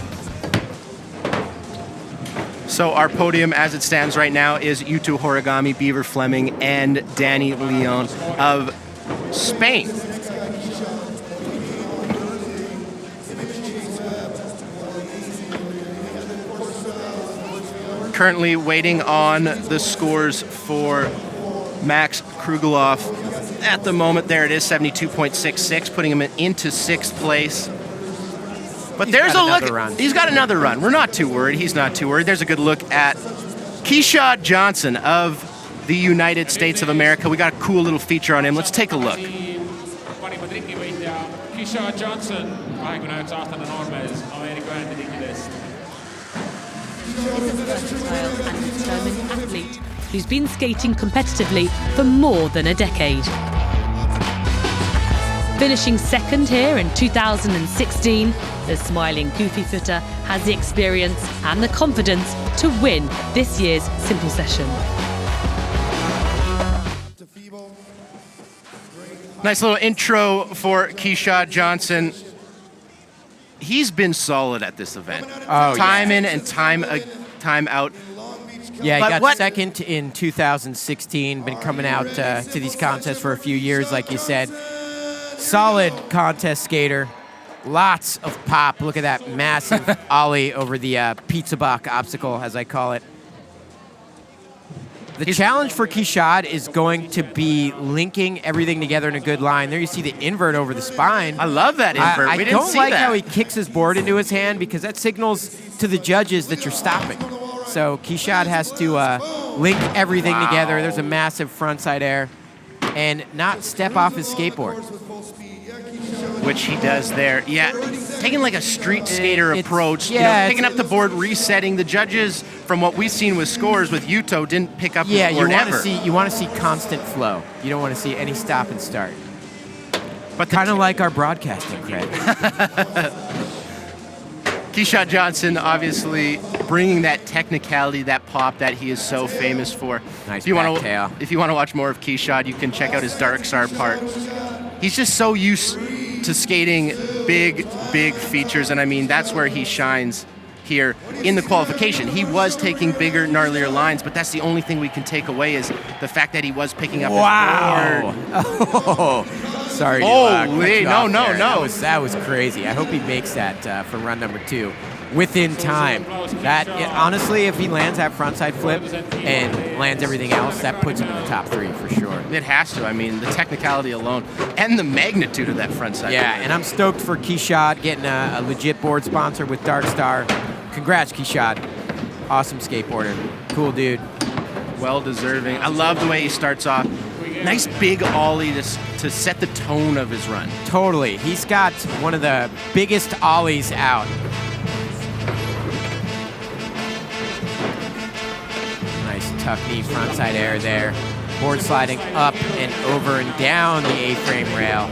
So our podium as it stands right now is Yuto Horigome, Beaver Fleming, and Danny León of Spain. Currently waiting on the scores for Max Kruglov. At the moment, there it is, 72.66, putting him into sixth place. But there's a look. He's got another run. We're not too worried. He's not too worried. There's a good look at Keyshawn Johnson of the United States of America. We got a cool little feature on him. Let's take a look. Keyshawn Johnson, 29-aastane noormees, Ameerika Ühendriikidest. Is a versatile and determined athlete who's been skating competitively for more than a decade. Finishing second here in 2016, the smiling goofy footer has the experience and the confidence to win this year's Simple Session. Nice little intro for Keyshawn Johnson. He's been solid at this event. Time in and time out. Yeah, he got second in 2016, been coming out to these contests for a few years, like you said. Solid contest skater. Lots of pop. Look at that massive ollie over the pizza box obstacle, as I call it. The challenge for Kishad is going to be linking everything together in a good line. There you see the invert over the spine. I love that invert. I We didn't don't see like that. how he kicks his board into his hand because that signals to the judges that you're stopping. So Kishad has to link everything together. There's a massive frontside air and not step off his skateboard. Which he does there. Yeah, taking like a street skater approach. yeah, Picking up the board, resetting. The judges, from what we've seen with scores with Yuto, didn't pick up Yeah, his board ever. you want to see constant flow. You don't want to see any stop and start. But kind of like our broadcasting, Craig. Kishad Johnson obviously bringing that technicality, that pop that he is so famous for. Nice if you back want tail. If you want to watch more of Kishad, you can check out his Dark Star part. He's just so used to skating big features, and I mean, that's where he shines here in the qualification. He was taking bigger, gnarlier lines, but that's the only thing we can take away is the fact that he was picking up his board. Oh, sorry. Holy, no. That was crazy. I hope he makes that for run number 2 within time. Honestly, if he lands that frontside flip and lands everything else, that puts him in the top 3 for sure. It has to. I mean, the technicality alone and the magnitude of that frontside. Yeah, and I'm stoked for Kishad getting a legit board sponsor with Dark Star. Congrats, Kishad. Awesome skateboarder. Cool dude. Well deserving. I love the way he starts off. Nice big ollie to set the tone of his run. Totally. He's got one of the biggest ollies out. Nice tuck knee frontside air there. Board sliding up and over and down the A-frame rail.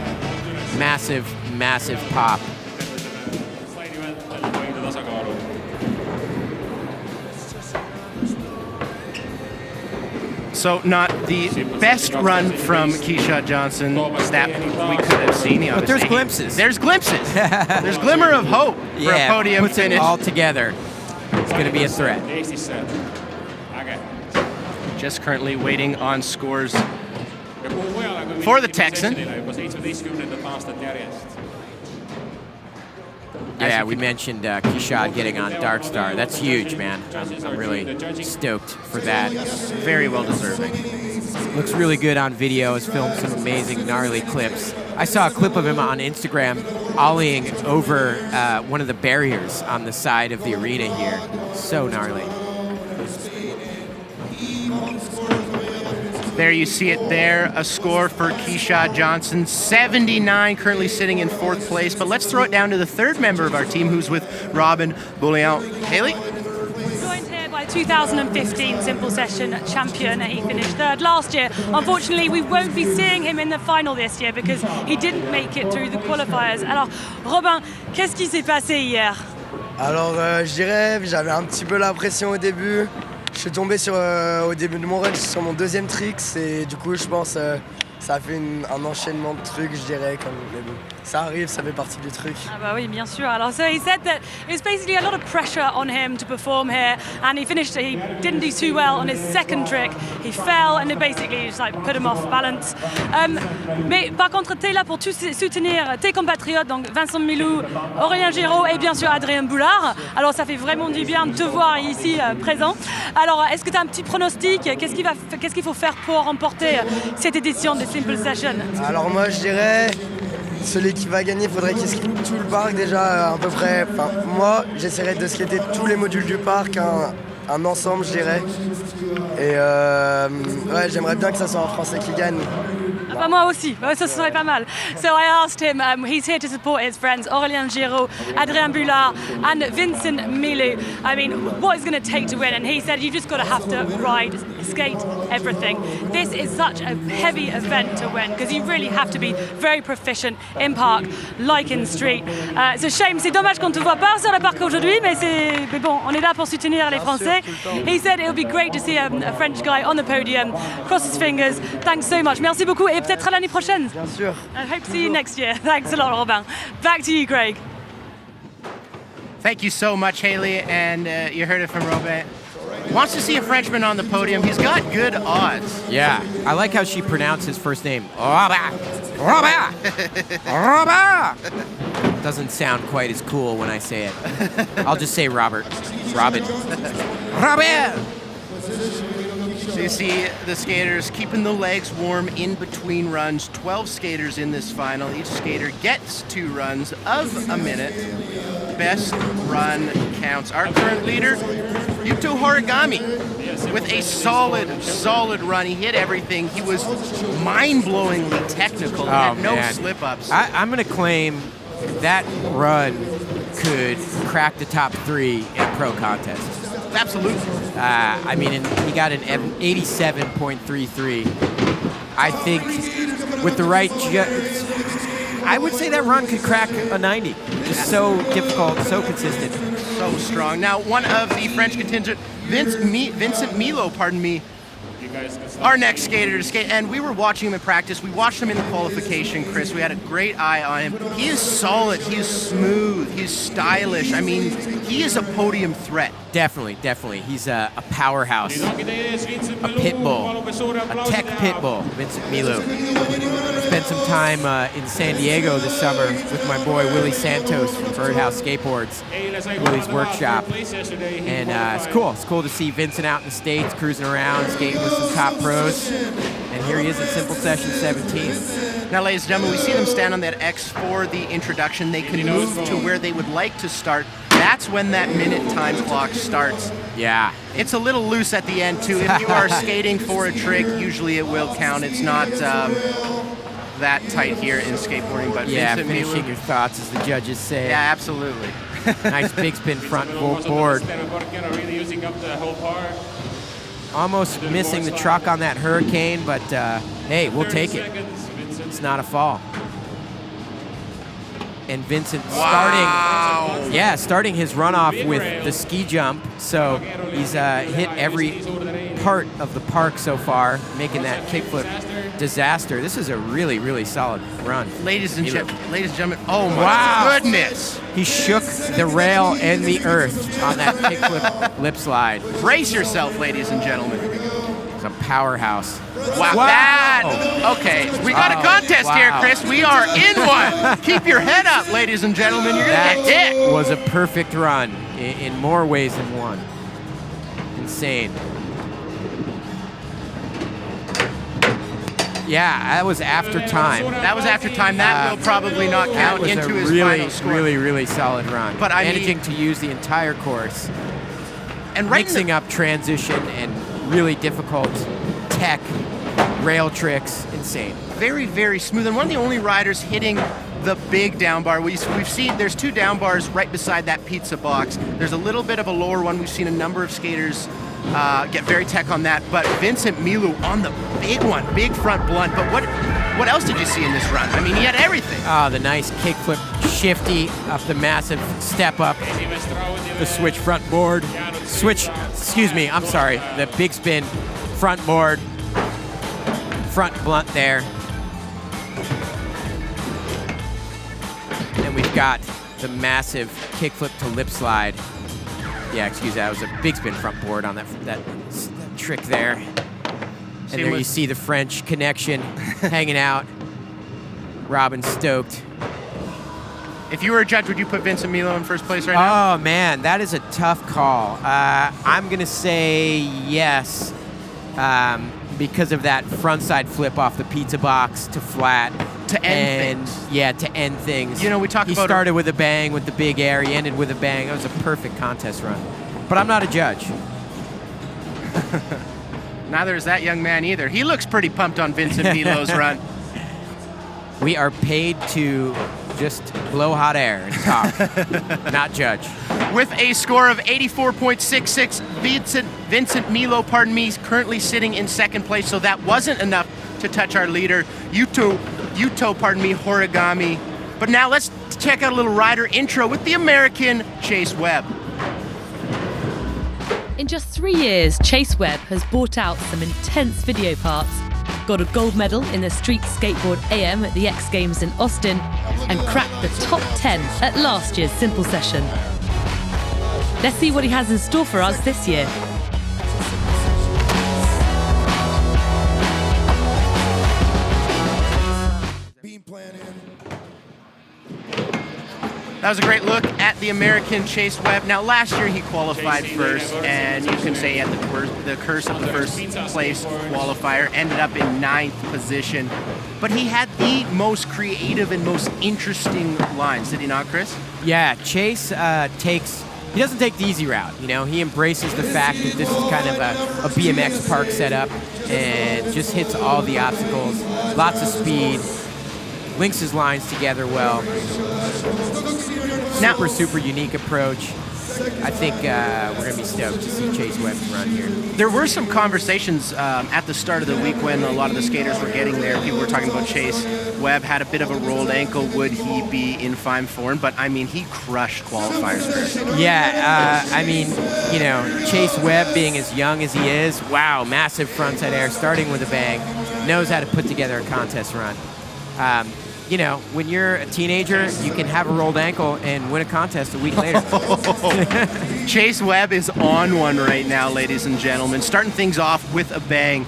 Massive, massive pop. So not the best run from Kishad Johnson that we could have seen. But there's glimpses. There's glimpses. There's glimmer of hope for a podium puts finish. It all together. It's going to be a threat. Just currently waiting on scores for the Texan. Yeah, we mentioned Kishad getting on Dark Star. That's huge, man. I'm really stoked for that. Very well deserving. Looks really good on video. Has filmed some amazing, gnarly clips. I saw a clip of him on Instagram ollieing over one of the barriers on the side of the arena here. So gnarly. There you see it there, a score for Kishad Johnson, 79, currently sitting in 4th place. But let's throw it down to the 3rd member of our team, who's with Robin Bolian. Hayley? Joined here by 2015 Simple Session champion. He finished 3rd last year. Unfortunately, we won't be seeing him in the final this year because he didn't make it through the qualifiers. Alors, Robin, qu'est-ce qui s'est passé hier? Alors, je dirais, j'avais un petit peu la pression au début. Je suis tombé au début de mon run sur mon 2e trick et du coup je pense ça a fait un enchaînement de trucs, je dirais, mais bon, ça arrive, ça fait partie du truc. Ah bah oui, bien sûr. Alors, so he said that it was basically a lot of pressure on him to perform here, and he didn't do too well on his 2nd trick. He fell, and it basically just like put him off balance. Mais par contre, t'es là pour soutenir tes compatriotes, donc Vincent Milou, Aurelien Giraud et bien sûr Adrien Bulard. Alors, ça fait vraiment du bien de te voir ici présent. Alors, est-ce que tu as un petit pronostic? Qu'est-ce qu'il faut faire pour remporter cette édition de Simple Session? Alors moi je dirais, celui qui va gagner, il faudrait qu'il skate tout le parc déjà à peu près. Enfin, moi j'essaierai de skater tous les modules du parc, un ensemble je dirais. Et ouais, j'aimerais bien que ça soit un Français qui gagne. Bah, moi aussi, ça serait pas mal. So I asked him, he's here to support his friends Aurelien Giraud, Adrien Bulard and Vincent Milou. I mean, what is going to take to win? And he said, you just got to have to ride, skate, everything. This is such a heavy event to win because you really have to be very proficient in park, like in street. It's a shame, c'est dommage qu'on ne te voit pas sur le parc aujourd'hui, mais bon, on est là pour soutenir les Français. He said it would be great to see a French guy on the podium. Cross his fingers. Thanks so much. Merci beaucoup et peut-être à l'année prochaine. Bien sûr. I hope to see you next year. Thanks a lot, Robin. Back to you, Craig. Thank you so much, Hayley, and you heard it from Robin. Wants to see a Frenchman on the podium. He's got good odds. Yeah, I like how she pronounced his first name. Robin! Robin! Robin! Doesn't sound quite as cool when I say it. I'll just say Robert. Robin. Robert! So you see the skaters keeping the legs warm in between runs. 12 skaters in this final. Each skater gets 2 runs of a minute. Best run counts. Our current leader, Yuto Horigome, with a solid run. He hit everything. He was mind-blowingly technical. He had no slip-ups. I'm going to claim that run could crack the top 3 in a pro contest. Absolutely. I mean, he got an 87.33. I think with the right I would say that run could crack a 90. Just so difficult, so consistent. So strong. Now, one of the French contingent, Vincent Milou, our next skater to skate, and we were watching him in practice. We watched him in the qualification, Chris. We had a great eye on him. He is solid. He is smooth. He's stylish. I mean, he is a podium threat. Definitely. He's a powerhouse, a pit bull, a tech pit bull, Vincent Milou. Spent some time in San Diego this summer with my boy Willie Santos from Birdhouse Skateboards, Willie's workshop. And it's cool. It's cool to see Vincent out in the States, cruising around, skating with some top pros. And here he is at Simple Session 17. Now, ladies and gentlemen, we see them stand on that X for the introduction. They can move to where they would like to start. That's when that minute time clock starts. Yeah. It's a little loose at the end, too. If you are skating for a trick, usually it will count. It's not that tight here in skateboarding. But yeah, Vincent finishing Milou, your thoughts, as the judges say. Yeah, absolutely. Nice big spin front board. Almost missing the truck on that Hurricane, but hey, we'll take it. It's not a fall. And Vincent starting his runoff with the ski jump. So he's hit every part of the park so far, making that kickflip disaster. This is a really solid run. Ladies and gentlemen, oh my goodness. He shook the rail and the earth on that kickflip lip slide. Brace yourself, ladies and gentlemen. It's a powerhouse. Wow. Okay, we got a contest here, Chris. We are in one. Keep your head up, ladies and gentlemen. You're going to get hit. That was a perfect run in more ways than one. Insane. Yeah, that was after time. That was after time. That will probably not count into his final score. Really solid run. But managing to use the entire course. And mixing up transition and really difficult tech, rail tricks, insane. Very smooth, and one of the only riders hitting the big down bar. We've seen there's 2 down bars right beside that pizza box. There's a little bit of a lower one. We've seen a number of skaters get very tech on that, but Vincent Milou on the big one, big front blunt. But what else did you see in this run? I mean, he had everything. Oh, the nice kickflip shifty up the massive step up, the switch front board, I'm sorry, the big spin front board, front blunt there. And we've got the massive kickflip to lip slide. Yeah, excuse that, it was a big spin front board on that trick there. And there you see the French connection hanging out. Robin stoked. If you were a judge, would you put Vincent Milou in first place right now? Oh man, that is a tough call. I'm gonna say yes, because of that frontside flip off the pizza box to flat. To end things. Yeah, to end things. You know, we talked about... He started with a bang with the big air. He ended with a bang. It was a perfect contest run. But I'm not a judge. Neither is that young man either. He looks pretty pumped on Vincent Milou's run. We are paid to just blow hot air and talk, not judge. With a score of 84.66, Vincent Milou, is currently sitting in second place, so that wasn't enough to touch our leader, Yuto Horigome. But now let's check out a little rider intro with the American Chase Webb. In just 3 years, Chase Webb has brought out some intense video parts, got a gold medal in the Street Skateboard AM at the X Games in Austin, and cracked the top 10 at last year's Simple Session. Let's see what he has in store for us this year. That was a great look at the American Chase Webb. Now, last year he qualified first, and you can say he had the curse of the first place qualifier, ended up in 9th position. But he had the most creative and most interesting lines, did he not, Chris? Yeah, Chase he doesn't take the easy route. You know, he embraces the fact that this is kind of a BMX park setup and just hits all the obstacles, lots of speed, links his lines together well. Super unique approach. I think we're going to be stoked to see Chase Webb run here. There were some conversations at the start of the week when a lot of the skaters were getting there. People were talking about Chase Webb had a bit of a rolled ankle. Would he be in fine form? But, I mean, he crushed qualifiers, Chris. Yeah, I mean, you know, Chase Webb being as young as he is, wow, massive frontside air, starting with a bang, knows how to put together a contest run. You know, when you're a teenager, you can have a rolled ankle and win a contest a week later. Chase Webb is on one right now, ladies and gentlemen, starting things off with a bang.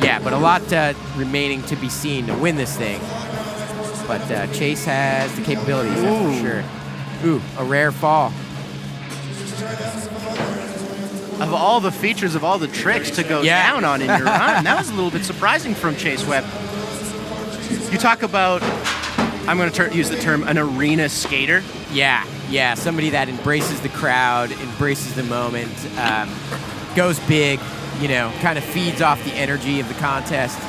Yeah, but a lot remaining to be seen to win this thing. But Chase has the capabilities, that's for sure. Ooh, a rare fall. Of all the features, of all the tricks to go down on in your run, that was a little bit surprising from Chase Webb. You talk about, I'm going to use the term, an arena skater. Yeah, somebody that embraces the crowd, embraces the moment, goes big, you know, kind of feeds off the energy of the contest.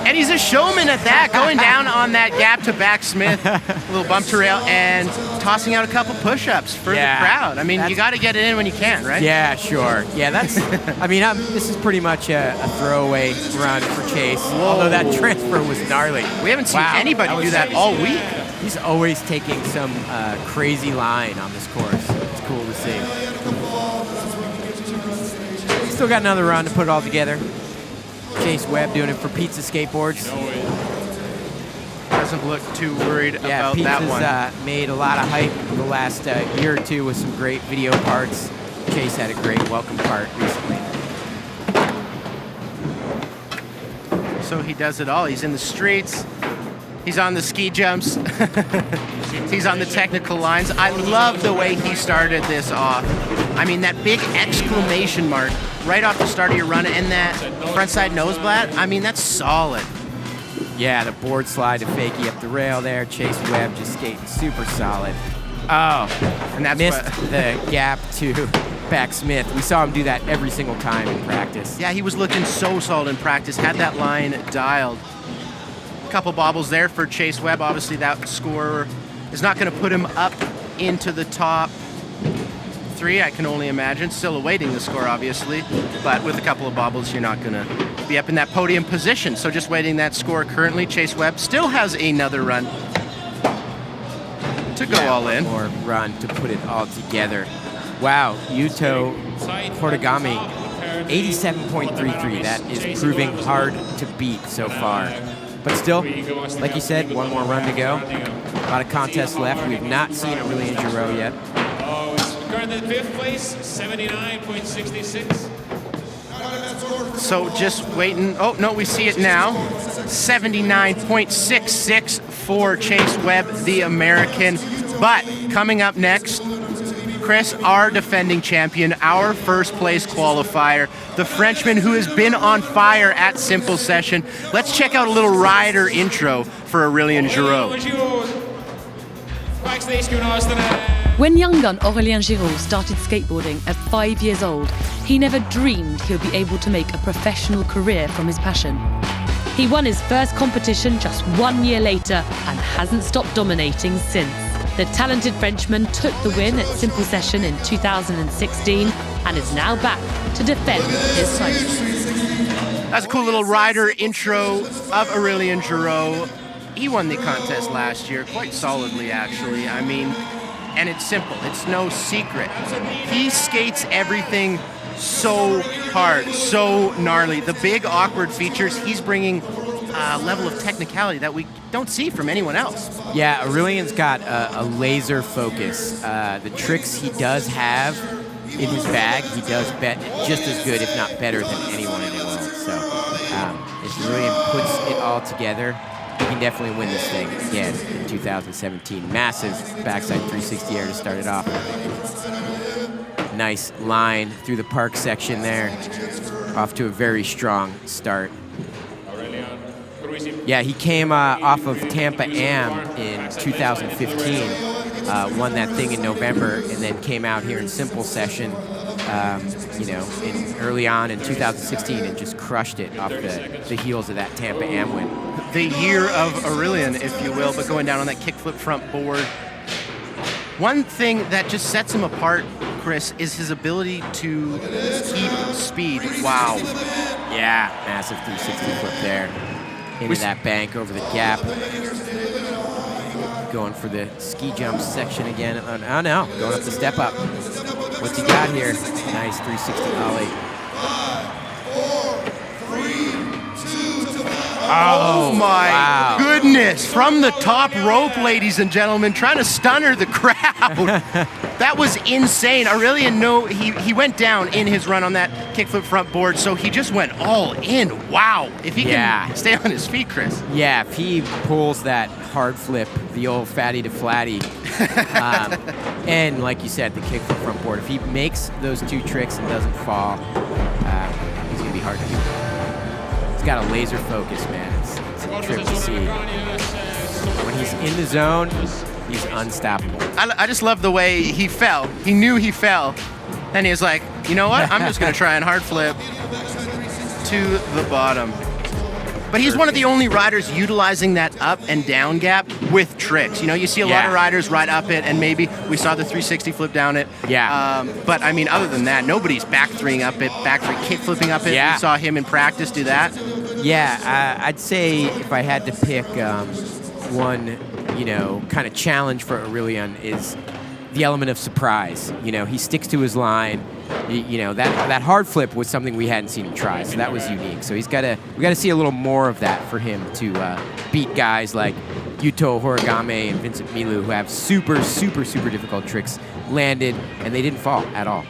And he's a showman at that, going down on that gap to back Smith, a little bump to rail, and tossing out a couple push-ups for the crowd. I mean, you got to get it in when you can, right? Yeah, sure. Yeah, that's, I mean, this is pretty much a throwaway run for Chase, although that transfer was gnarly. We haven't seen anybody do that all week. He's always taking some crazy line on this course. It's cool to see. Still got another run to put it all together. Chase Webb doing it for Pizza Skateboards. Doesn't look too worried about that one. Pizza's made a lot of hype the last year or two with some great video parts. Chase had a great welcome part recently. So he does it all. He's in the streets. He's on the ski jumps. He's on the technical lines. I love the way he started this off. I mean, that big exclamation mark right off the start of your run and that frontside nose blat, I mean, that's solid. Yeah, the board slide to fakie up the rail there. Chase Webb just skating super solid. Oh, and that missed the gap to back Smith. We saw him do that every single time in practice. Yeah, he was looking so solid in practice, had that line dialed. A couple bobbles there for Chase Webb. Obviously, that score is not going to put him up into the top 3, I can only imagine. Still awaiting the score, obviously, but with a couple of bobbles, you're not going to be up in that podium position. So just waiting that score currently. Chase Webb still has another run to go all in. Or run to put it all together. Wow, Yuto Horigome, 87.33. That is proving hard to beat so far. But still, like you said, one more run to go. A lot of contests left. We've not seen Aurelien Giraud yet. Currently 5th place, 79.66. So just waiting. Oh, no, we see it now. 79.66 for Chase Webb, the American. But coming up next, Chris, our defending champion, our first place qualifier, the Frenchman who has been on fire at Simple Session. Let's check out a little rider intro for Aurelien Giraud. When young gun Aurelien Giraud started skateboarding at 5 years old, he never dreamed he'll be able to make a professional career from his passion. He won his first competition just 1 year later and hasn't stopped dominating since. The talented Frenchman took the win at Simple Session in 2016 and is now back to defend his title. That's a cool little rider intro of Aurelien Giraud. He won the contest last year quite solidly, actually. I mean, and it's simple. It's no secret. He skates everything so hard, so gnarly. The big awkward features, he's bringing a level of technicality that we don't see from anyone else. Yeah, Aurelien's got a laser focus. The tricks he does have in his bag, he does bet just as good, if not better, than anyone in the world. So if Aurelien puts it all together, can definitely win this thing again in 2017. Massive backside 360 air to start it off. Nice line through the park section there. Off to a very strong start. Yeah, he came off of Tampa Am in 2015, won that thing in November, and then came out here in simple session, early on in 2016 and just crushed it off the heels of that Tampa Am win. The year of Aurelien, if you will, but going down on that kickflip front board. One thing that just sets him apart, Chris, is his ability to keep speed. Wow. Yeah, massive 360 flip there. Into that bank over the gap. Going for the ski jump section again. Oh no, going up the step up. What's he got here? Nice 360 ollie. Oh my goodness. From the top rope, ladies and gentlemen, trying to stunner the crowd. That was insane. Aurelien, he went down in his run on that kickflip front board, so he just went all in. Wow. If he can stay on his feet, Chris. Yeah, if he pulls that hard flip, the old fatty to flatty, and like you said, the kickflip front board, if he makes those two tricks and doesn't fall, he's going to be hard to beat. He's got a laser focus, man. It's a trip to see. When he's in the zone, he's unstoppable. I just love the way he fell. He knew he fell. And he was like, you know what? I'm just going to try and hard flip to the bottom. But he's one of the only riders utilizing that up and down gap with tricks. You see a lot of riders ride up it, and maybe we saw the 360 flip down it. Yeah. But I mean, other than that, nobody's back threeing up it, back three kick flipping up it. Yeah. We saw him in practice do that. Yeah, I'd say if I had to pick one, kind of challenge for Aurelien is the element of surprise. He sticks to his line. That hard flip was something we hadn't seen him try, so that was unique. So we got to see a little more of that for him to beat guys like Yuto Horigome and Vincent Milou, who have super, super, super difficult tricks landed, and they didn't fall at all.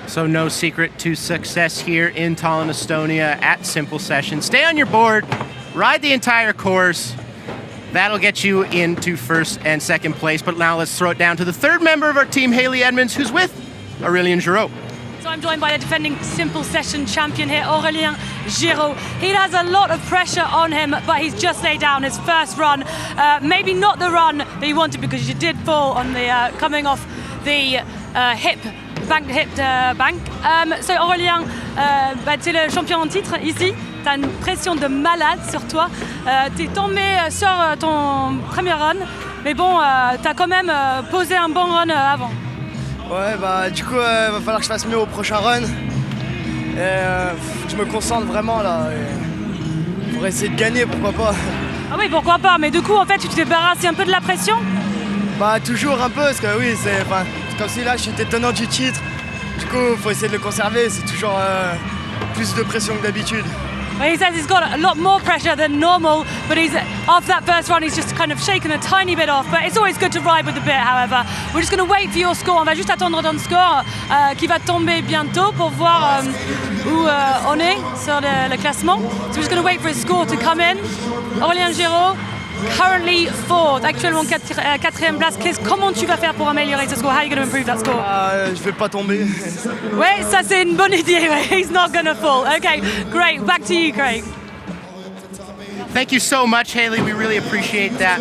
So no secret to success here in Tallinn, Estonia at Simple Session. Stay on your board, ride the entire course. That'll get you into first and second place. But now let's throw it down to the third member of our team, Hayley Edmonds, who's with Aurelien Giraud. So I'm joined by the defending Simple Session champion here, Aurelien Giraud. He has a lot of pressure on him, but he's just laid down his first run. Maybe not the run that he wanted, because you did fall on the coming off the hip bank. So Aurelien, tu es le champion en titre ici. Tu as une pression de malade sur toi. Tu es tombé sur ton premier run, mais bon, tu as quand même posé un bon run avant. Ouais, du coup, il va falloir que je fasse mieux au prochain run. Je me concentre vraiment là, pour essayer de gagner, pourquoi pas. Ah oui, pourquoi pas, mais du coup, en fait, tu te débarrasses un peu de la pression? Toujours un peu, parce que oui, c'est comme si là, je suis tenant du titre. Du coup, il faut essayer de le conserver, c'est toujours plus de pression que d'habitude. Well, he says he's got a lot more pressure than normal, but after that first run, he's just kind of shaken a tiny bit off. But it's always good to ride with a bit, however. We're just going to wait for your score. On va juste attendre ton score qui va tomber bientôt pour voir où on est sur le classement. So we're just going to wait for his score to come in. Aurelien Giraud, currently fourth, actuellement quatrième place. Comment tu vas faire pour améliorer ce score? How are you going to improve that score? Je vais pas tomber. Ouais, ça c'est une bonne idée. He's not going to fall. Okay, great. Back to you, Craig. Thank you so much, Hayley. We really appreciate that.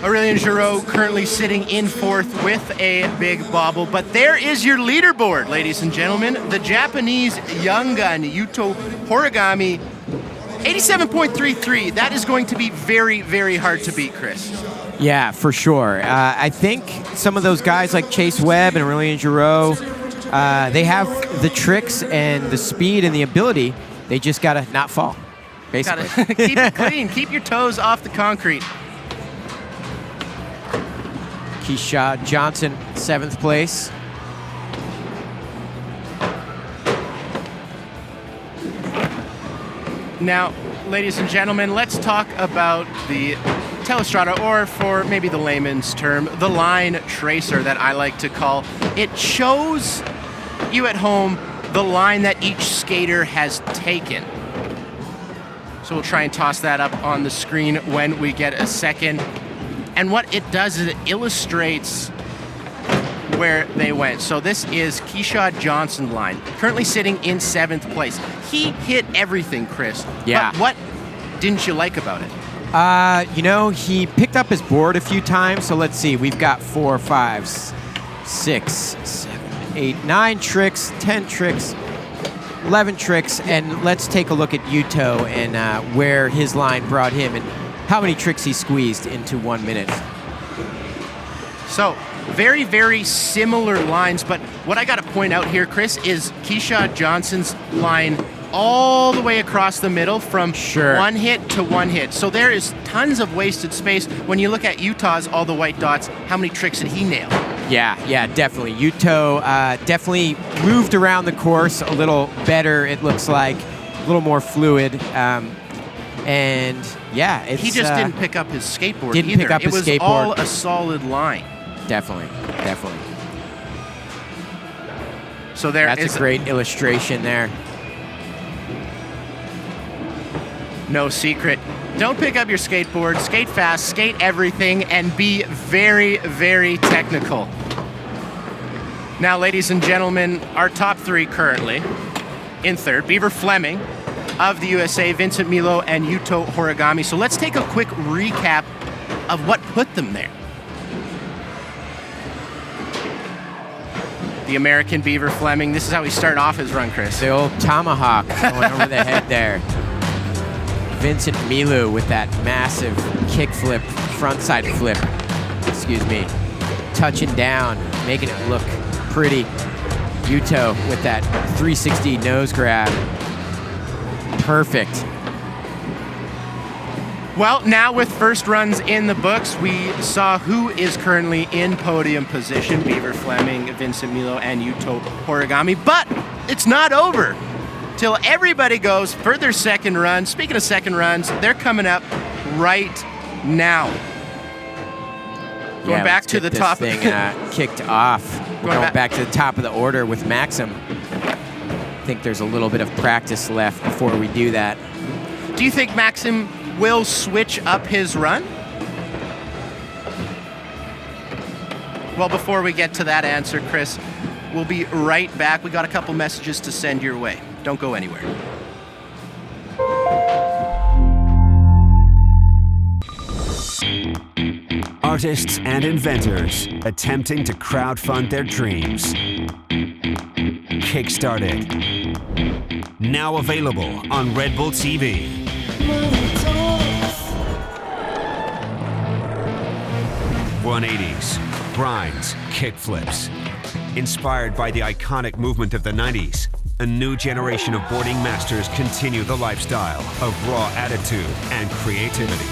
Aurelien Giraud currently sitting in fourth with a big bobble. But there is your leaderboard, ladies and gentlemen. The Japanese young gun, Yuto Horigome, 87.33. That is going to be very, very hard to beat, Chris. Yeah, for sure. I think some of those guys like Chase Webb and Aurelien Giraud, they have the tricks and the speed and the ability. They just got to not fall, basically. Gotta keep it clean. Keep your toes off the concrete. Keyshawn Johnson, 7th place. Now, ladies and gentlemen, let's talk about the Telestrada, or for maybe the layman's term, the line tracer that I like to call. It shows you at home the line that each skater has taken. So we'll try and toss that up on the screen when we get a second. And what it does is it illustrates where they went. So this is Keyshawn Johnson line, currently sitting in 7th place. He hit everything, Chris. Yeah. But what didn't you like about it? You know, he picked up his board a few times. So let's see. We've got 4, 5, 6, 7, 8, 9 tricks, 10 tricks, 11 tricks. And let's take a look at Yuto and where his line brought him and how many tricks he squeezed into 1 minute. So, very, very similar lines, but what I got to point out here, Chris, is Keyshawn Johnson's line all the way across the middle from one hit to one hit. So there is tons of wasted space. When you look at Utah's all the white dots, how many tricks did he nail? Yeah, definitely. Yuto definitely moved around the course a little better, it looks like, a little more fluid. And yeah, he just didn't pick up his skateboard didn't either. Pick up it his was skateboard. all a solid line. Definitely. So that's a great illustration there. No secret. Don't pick up your skateboard, skate fast, skate everything, and be very, very technical. Now, ladies and gentlemen, our top 3 currently. In 3rd, Beaver Fleming of the USA, Vincent Milou and Yuto Horigome. So let's take a quick recap of what put them there. The American Beaver Fleming. This is how he started off his run, Chris. The old tomahawk going over the head there. Vincent Milou with that massive kickflip, frontside flip, excuse me. Touching down, making it look pretty. Yuto with that 360 nose grab. Perfect. Well, now with first runs in the books, we saw who is currently in podium position, Beaver Fleming, Vincent Milou, and Yuto Horigome. But it's not over till everybody goes for their second run. Speaking of second runs, they're coming up right now. Going back to the top. Thing kicked off. We're going back to the top of the order with Maxim. I think there's a little bit of practice left before we do that. Do you think Maxim will switch up his run? Well, before we get to that answer, Chris, we'll be right back. We got a couple messages to send your way. Don't go anywhere. Artists and inventors attempting to crowdfund their dreams. Kickstarted. Now available on Red Bull TV. 180s, grinds, kickflips. Inspired by the iconic movement of the 90s, a new generation of boarding masters continue the lifestyle of raw attitude and creativity.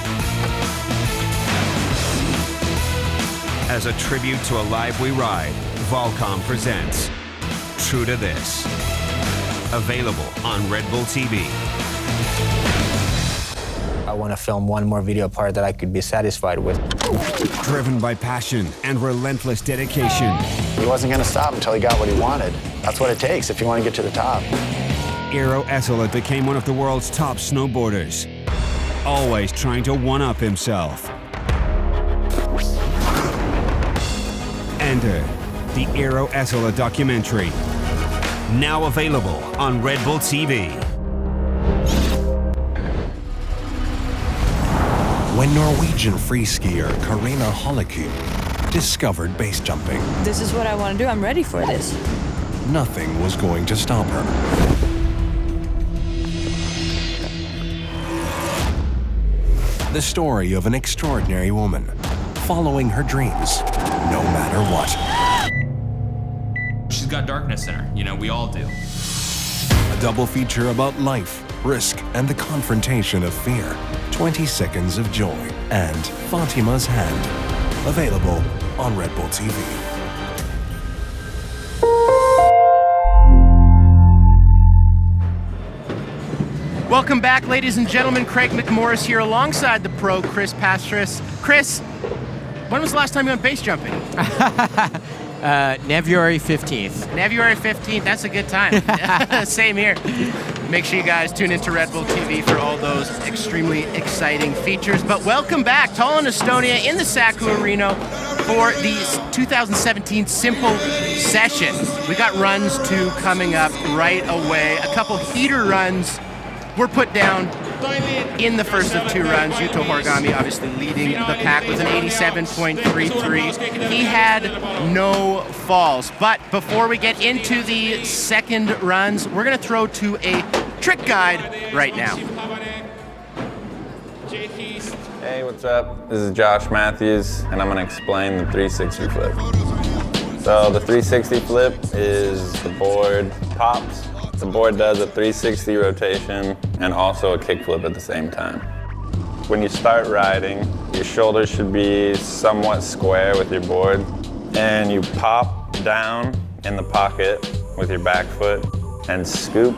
As a tribute to A Live We Ride, Volcom presents True to This. Available on Red Bull TV. I want to film one more video part that I could be satisfied with. Driven by passion and relentless dedication. He wasn't going to stop until he got what he wanted. That's what it takes if you want to get to the top. Eero Essela became one of the world's top snowboarders, always trying to one-up himself. Enter the Eero Essela documentary, now available on Red Bull TV. When Norwegian free skier Karina Hollekey discovered base jumping, This is what I want to do. I'm ready for this. nothing was going to stop her. The story of an extraordinary woman following her dreams, no matter what. She's got darkness in her. You know, we all do. A double feature about life, risk, and the confrontation of fear. 20 Seconds of Joy and Fatima's Hand. Available on Red Bull TV. Welcome back, ladies and gentlemen. Craig McMorris here alongside the pro, Chris Pastras. Chris, when was the last time you went base jumping? February 15th. February 15th, that's a good time. Same here. Make sure you guys tune into Red Bull TV for all those extremely exciting features. But welcome back, Tallinn, Estonia in the Saku Arena for the 2017 Simple Session. We got runs 2 coming up right away. A couple heater runs were put down in the first of 2 runs. Yuto Horigome obviously leading the pack with an 87.33. He had no falls. But before we get into the second runs, we're going to throw to a trick guide right now. Hey, what's up? This is Josh Matthews, and I'm going to explain the 360 flip. So the 360 flip is the board pops. The board does a 360 rotation and also a kickflip at the same time. When you start riding, your shoulders should be somewhat square with your board, and you pop down in the pocket with your back foot and scoop.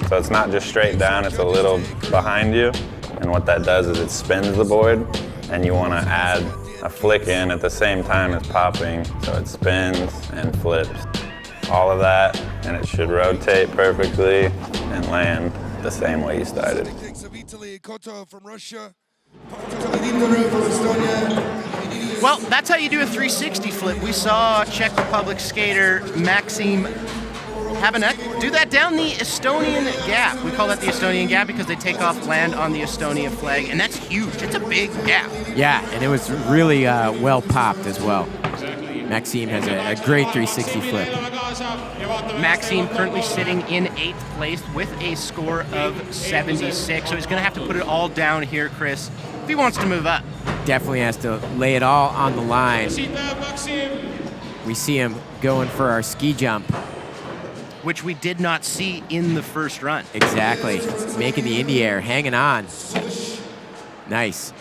So it's not just straight down, it's a little behind you. And what that does is it spins the board, and you want to add a flick in at the same time as popping, so it spins and flips. All of that, and it should rotate perfectly and land the same way you started. Well, that's how you do a 360 flip. We saw Czech Republic skater Maxim Habanec do that down the Estonian gap. We call that the Estonian gap because they take off, land on the Estonia flag, and that's huge. It's a big gap. Yeah, and it was really well popped as well. Maxim has a great 360 flip. Maxim currently sitting in 8th place with a score of 76, so he's going to have to put it all down here, Chris, if he wants to move up. Definitely has to lay it all on the line. We see him going for our ski jump, which we did not see in the first run. Exactly. Making the Indy air, hanging on. Nice.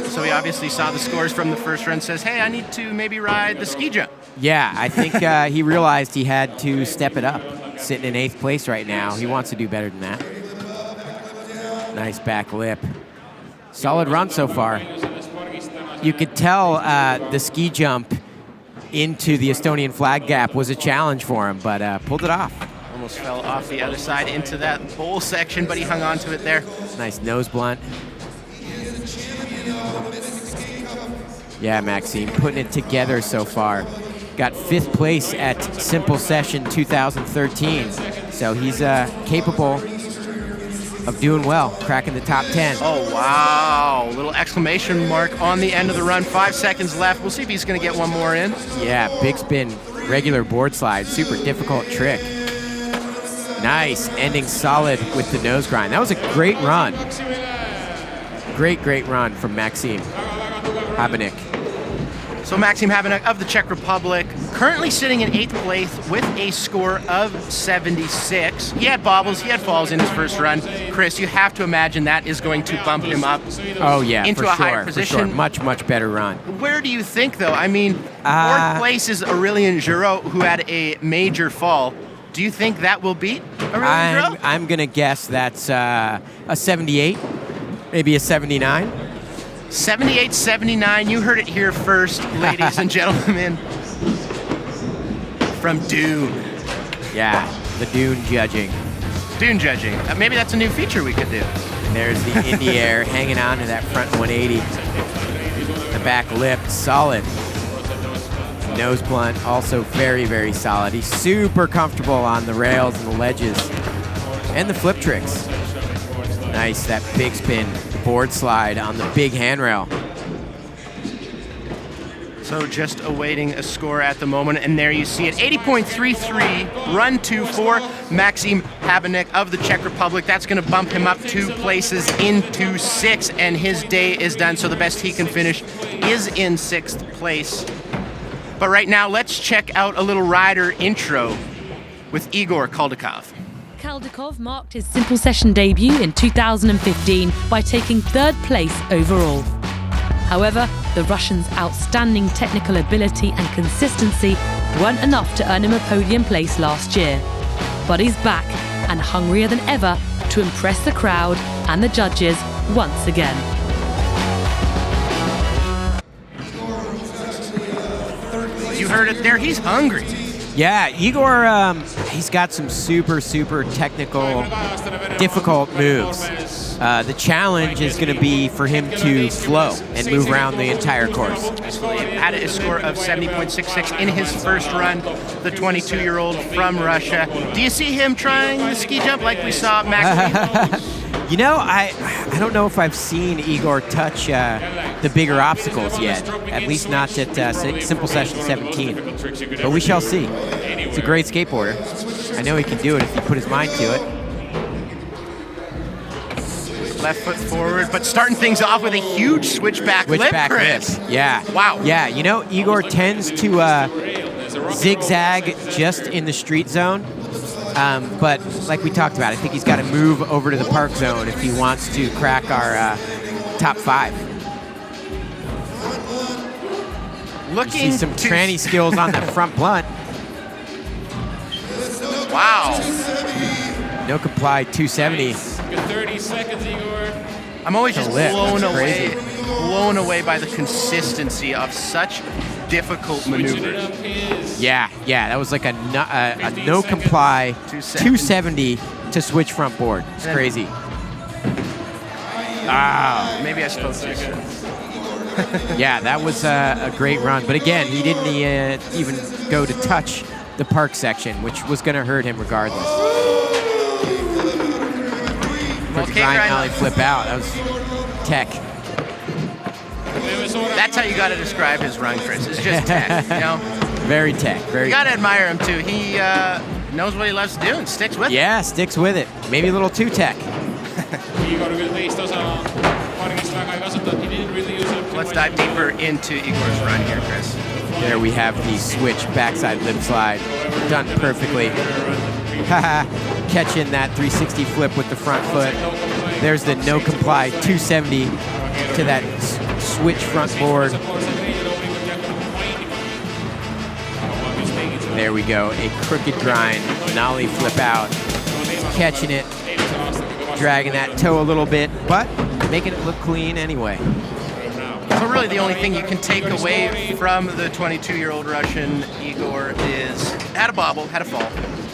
So he obviously saw the scores from the first run, says, hey, I need to maybe ride the ski jump. Yeah, I think he realized he had to step it up. Sitting in 8th place right now. He wants to do better than that. Nice back lip. Solid run so far. You could tell the ski jump into the Estonian flag gap was a challenge for him, but pulled it off. Almost fell off the other side into that bowl section, but he hung on to it there. Nice nose blunt. Yeah, Maxime, putting it together so far. Got 5th place at Simple Session 2013, so he's capable of doing well, cracking the top 10. Oh, wow. Little exclamation mark on the end of the run. 5 seconds left. We'll see if he's going to get one more in. Yeah, big spin, regular board slide, super difficult trick. Nice, ending solid with the nose grind. That was a great run. Great run from Maxim Habanec. So Maxim Habanec of the Czech Republic, currently sitting in 8th place with a score of 76. He had bobbles, he had falls in his first run. Chris, you have to imagine that is going to bump him up into a higher position. For sure. Much better run. Where do you think, though? I mean, 4th place is Aurelien Giraud, who had a major fall. Do you think that will beat Aurelien Giraud? I'm going to guess that's a 78, maybe a 79. 78-79, you heard it here first, ladies and gentlemen. From Dune. Yeah, the Dune judging. Dune judging. Maybe that's a new feature we could do. And there's the Indy air hanging on to that front 180. The back lip, solid. Nose blunt, also very solid. He's super comfortable on the rails and the ledges. And the flip tricks. Nice, that big spin. Board slide on the big handrail. So just awaiting a score at the moment, and there you see it, 80.33, run 2 for Maxim Habanec of the Czech Republic. That's going to bump him up 2 places into 6, and his day is done, so the best he can finish is in 6th place. But right now, let's check out a little rider intro with Egor Kaldikov. Kaldikov marked his Simple Session debut in 2015 by taking 3rd place overall. However, the Russian's outstanding technical ability and consistency weren't enough to earn him a podium place last year. But he's back and hungrier than ever to impress the crowd and the judges once again. You heard it there, he's hungry. Yeah, Egor, he's got some super, super technical, difficult moves. The challenge is going to be for him to flow and move around the entire course. Absolutely. Added a score of 70.66 in his first run, the 22-year-old from Russia. Do you see him trying the ski jump like we saw Maxim? You know, I don't know if I've seen Egor touch the bigger obstacles yet, at least not at Simple Session 17, but we shall see. He's a great skateboarder. I know he can do it if he put his mind to it. Left foot forward, but starting things off with a huge switchback lip, Chris. Yeah. Wow. Yeah, you know, Egor tends to zigzag just in the street zone. But like we talked about, I think he's got to move over to the park zone if he wants to crack our top 5. Looking see some tranny skills on the front blunt. Wow. No comply 270. 30 seconds, Egor. I'm always just blown away by the consistency of such difficult maneuvers. Yeah, that was like a no comply 270 to switch front board. It's crazy. Maybe I spoke too soon. Yeah, that was a great run. But again, he didn't even go to touch the park section, which was going to hurt him regardless. Quick grind ollie flip out. That was tech. That's how you got to describe his run, Chris. It's just tech, you know? Very tech. You got to admire him, too. He knows what he loves to do and sticks with it. Yeah, sticks with it. Maybe a little too tech. Let's dive deeper into Egor's run here, Chris. There we have the switch backside lip slide. Done perfectly. Catching that 360 flip with the front foot. There's the no comply 270 to that switch front board. There we go, a crooked grind, nollie flip out. Catching it, dragging that toe a little bit, but making it look clean anyway. So really the only thing you can take away from the 22-year-old Russian Egor is had a bobble, had a fall.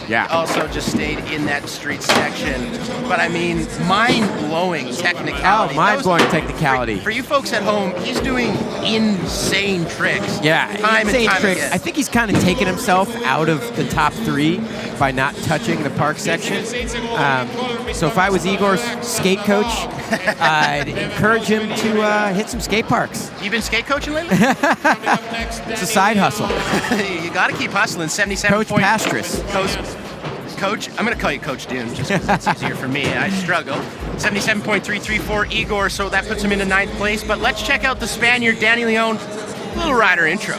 Yeah. Also just stayed in that street section. But I mean, mind-blowing technicality. Oh, mind-blowing technicality. For you folks at home, he's doing insane tricks. Yeah, insane tricks. Again. I think he's kind of taken himself out of the top 3 by not touching the park section. So if I was Egor's skate coach, I'd encourage him to hit some skate parks. You been skate coaching lately? It's a side hustle. You got to keep hustling. 77 Coach Pastras. Coach, I'm going to call you Coach Dune just because it's easier for me. I struggle. 77.334 Egor, so that puts him into 9th place. But let's check out the Spaniard, Danny León. Little rider intro.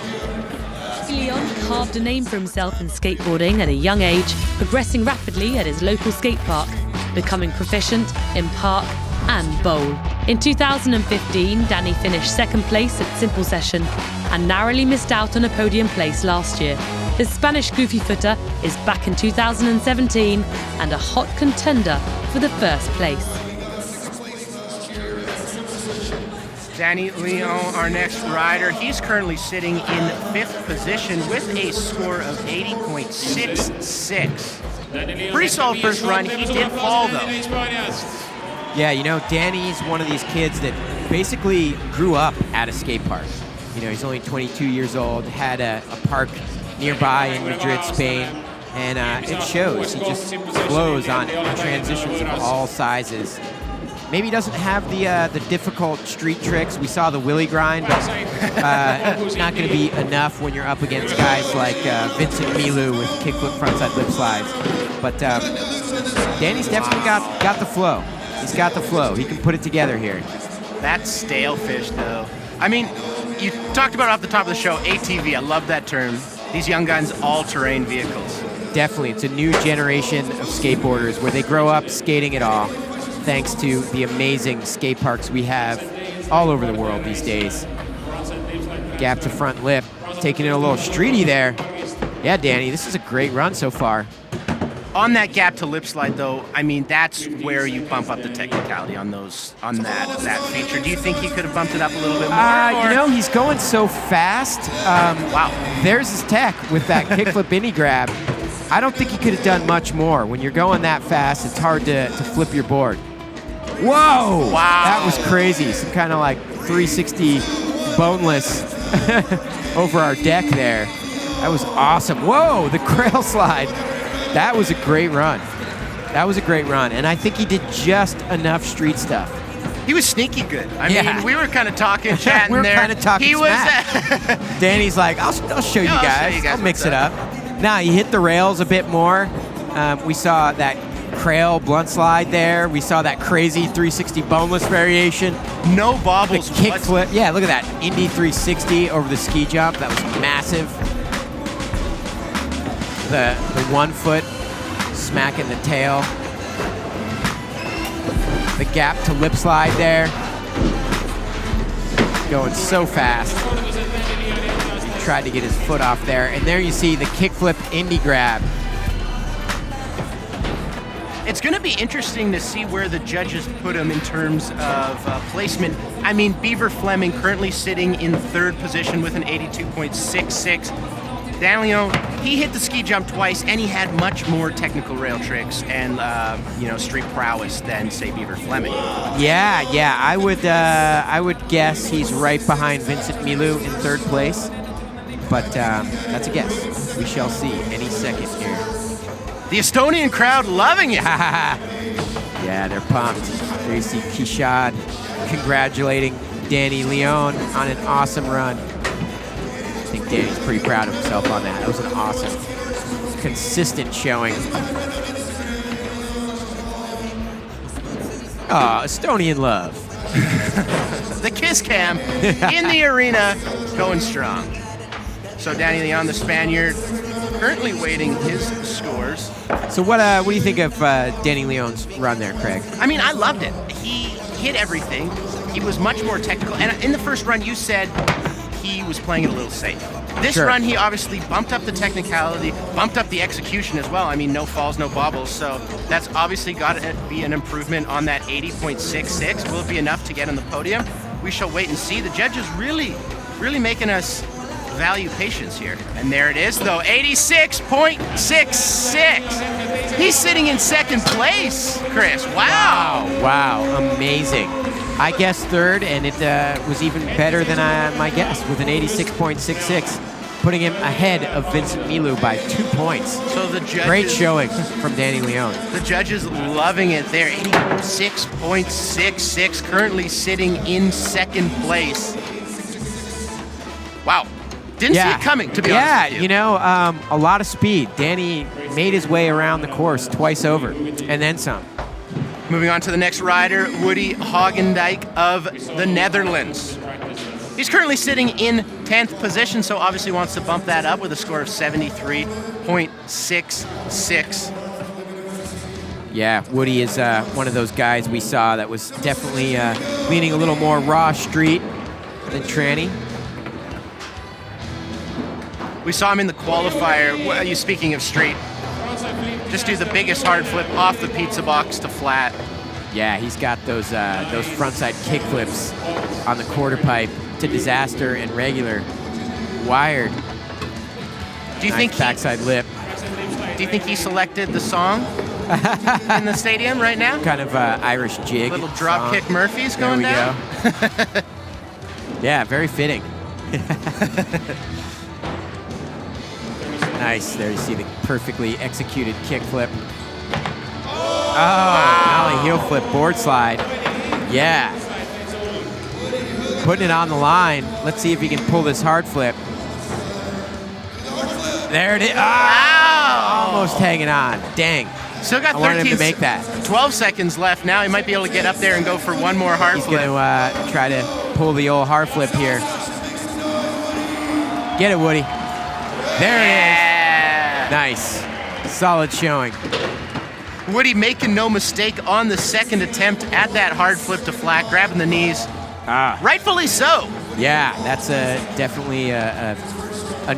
León carved a name for himself in skateboarding at a young age, progressing rapidly at his local skate park, becoming proficient in park and bowl. In 2015, Danny finished 2nd place at Simple Session and narrowly missed out on a podium place last year. The Spanish goofy footer is back in 2017 and a hot contender for the 1st place. Danny León, our next rider, he's currently sitting in 5th position with a score of 80.66. Pretty solid first run. He did fall, though. Yeah, you know, Danny's one of these kids that basically grew up at a skate park. You know, he's only 22 years old, had a park nearby in Madrid, Spain, and it shows. He just flows on transitions of all sizes. Maybe he doesn't have the difficult street tricks. We saw the Willy grind, but it's not going to be enough when you're up against guys like Vincent Milou with kickflip frontside lip slides. But Danny's definitely got the flow. He's got the flow. He can put it together here. That's stale fish, though. I mean, you talked about it off the top of the show, ATV. I love that term. These young guns, all-terrain vehicles. Definitely. It's a new generation of skateboarders where they grow up skating it all, thanks to the amazing skate parks we have all over the world these days. Gap to front lip, taking it a little streety there. Yeah, Danny, this is a great run so far. On that gap to lip slide, though, I mean, that's where you bump up the technicality on that feature. Do you think he could have bumped it up a little bit more? You know, he's going so fast. Wow. There's his tech with that kickflip indie grab. I don't think he could have done much more. When you're going that fast, it's hard to flip your board. Whoa! Wow. That was crazy. Some kind of like 360 boneless over our deck there. That was awesome. Whoa, the crail slide. That was a great run. That was a great run. And I think he did just enough street stuff. He was sneaky good. I mean, we were kind of talking, chatting we were there. kind of talking smack. Danny's like, I'll show you guys. I'll mix it up. Now, he hit the rails a bit more. We saw that crail blunt slide there. We saw that crazy 360 boneless variation. No bobbles. The kickflip. Yeah, look at that. Indy 360 over the ski jump. That was massive. The 1 foot smack in the tail. The gap to lip slide there. Going so fast. He tried to get his foot off there. And there you see the kickflip indie grab. It's going to be interesting to see where the judges put him in terms of placement. I mean, Beaver Fleming currently sitting in 3rd position with an 82.66. Dan León, he hit the ski jump twice, and he had much more technical rail tricks and street prowess than, say, Beaver Fleming. Yeah, I would guess he's right behind Vincent Milou in 3rd place, but that's a guess. We shall see any second here. The Estonian crowd loving it. Yeah, they're pumped. There you see Kishad congratulating Danny León on an awesome run. I think Danny's pretty proud of himself on that. That was an awesome, consistent showing. Oh, Estonian love. The kiss cam in the arena, going strong. So Danny León, the Spaniard, currently waiting his scores. So what do you think of Danny León's run there, Craig? I mean, I loved it. He hit everything. He was much more technical. And in the first run, you said he was playing it a little safe. This run, he obviously bumped up the technicality, bumped up the execution as well. I mean, no falls, no bobbles. So that's obviously got to be an improvement on that 80.66. Will it be enough to get on the podium? We shall wait and see. The judges really making us value patience here. And there it is, though, 86.66. He's sitting in 2nd place, Chris. Wow, amazing. I guessed 3rd, and it was even better than my guess with an 86.66, putting him ahead of Vincent Milou by 2 points. So the judges, great showing from Danny León. The judges loving it there. 86.66, currently sitting in 2nd place. Wow. Didn't see it coming, to be honest with you. A lot of speed. Danny made his way around the course twice over, and then some. Moving on to the next rider, Woody Hoogendijk of the Netherlands. He's currently sitting in 10th position, so obviously wants to bump that up with a score of 73.66. Yeah, Woody is one of those guys we saw that was definitely leaning a little more raw street than tranny. We saw him in the qualifier. You speaking of street, just do the biggest hard flip off the pizza box to flat. Yeah, he's got those frontside kick flips on the quarter pipe to disaster and regular, wired. Do you think backside lip? Do you think he selected the song in the stadium right now? Kind of Irish jig. Little drop kick Murphys going down. Go. Yeah, very fitting. Nice. There you see the perfectly executed kickflip. Oh, ollie heel flip board slide. Yeah. Putting it on the line. Let's see if he can pull this hard flip. There it is. Oh, almost hanging on. Dang. Still got 13 I wanted him to make that. 12 seconds left now. He might be able to get up there and go for one more hard flip. He's going to try to pull the old hard flip here. Get it, Woody. There it is. Nice. Solid showing. Woody making no mistake on the 2nd attempt at that hard flip to flat, grabbing the knees. Rightfully so. Yeah, that's definitely a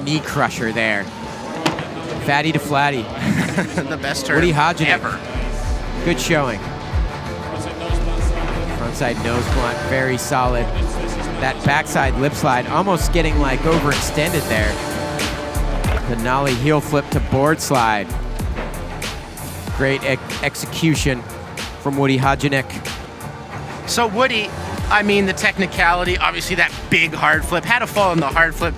knee crusher there. Fatty to flatty. The best turn Woody Habanec ever. Good showing. Frontside nose blunt, very solid. That backside lip slide almost getting like overextended there. The nollie heel flip to board slide. Great execution from Woody Habanec. So Woody, I mean, the technicality, obviously that big hard flip, had to fall in the hard flip,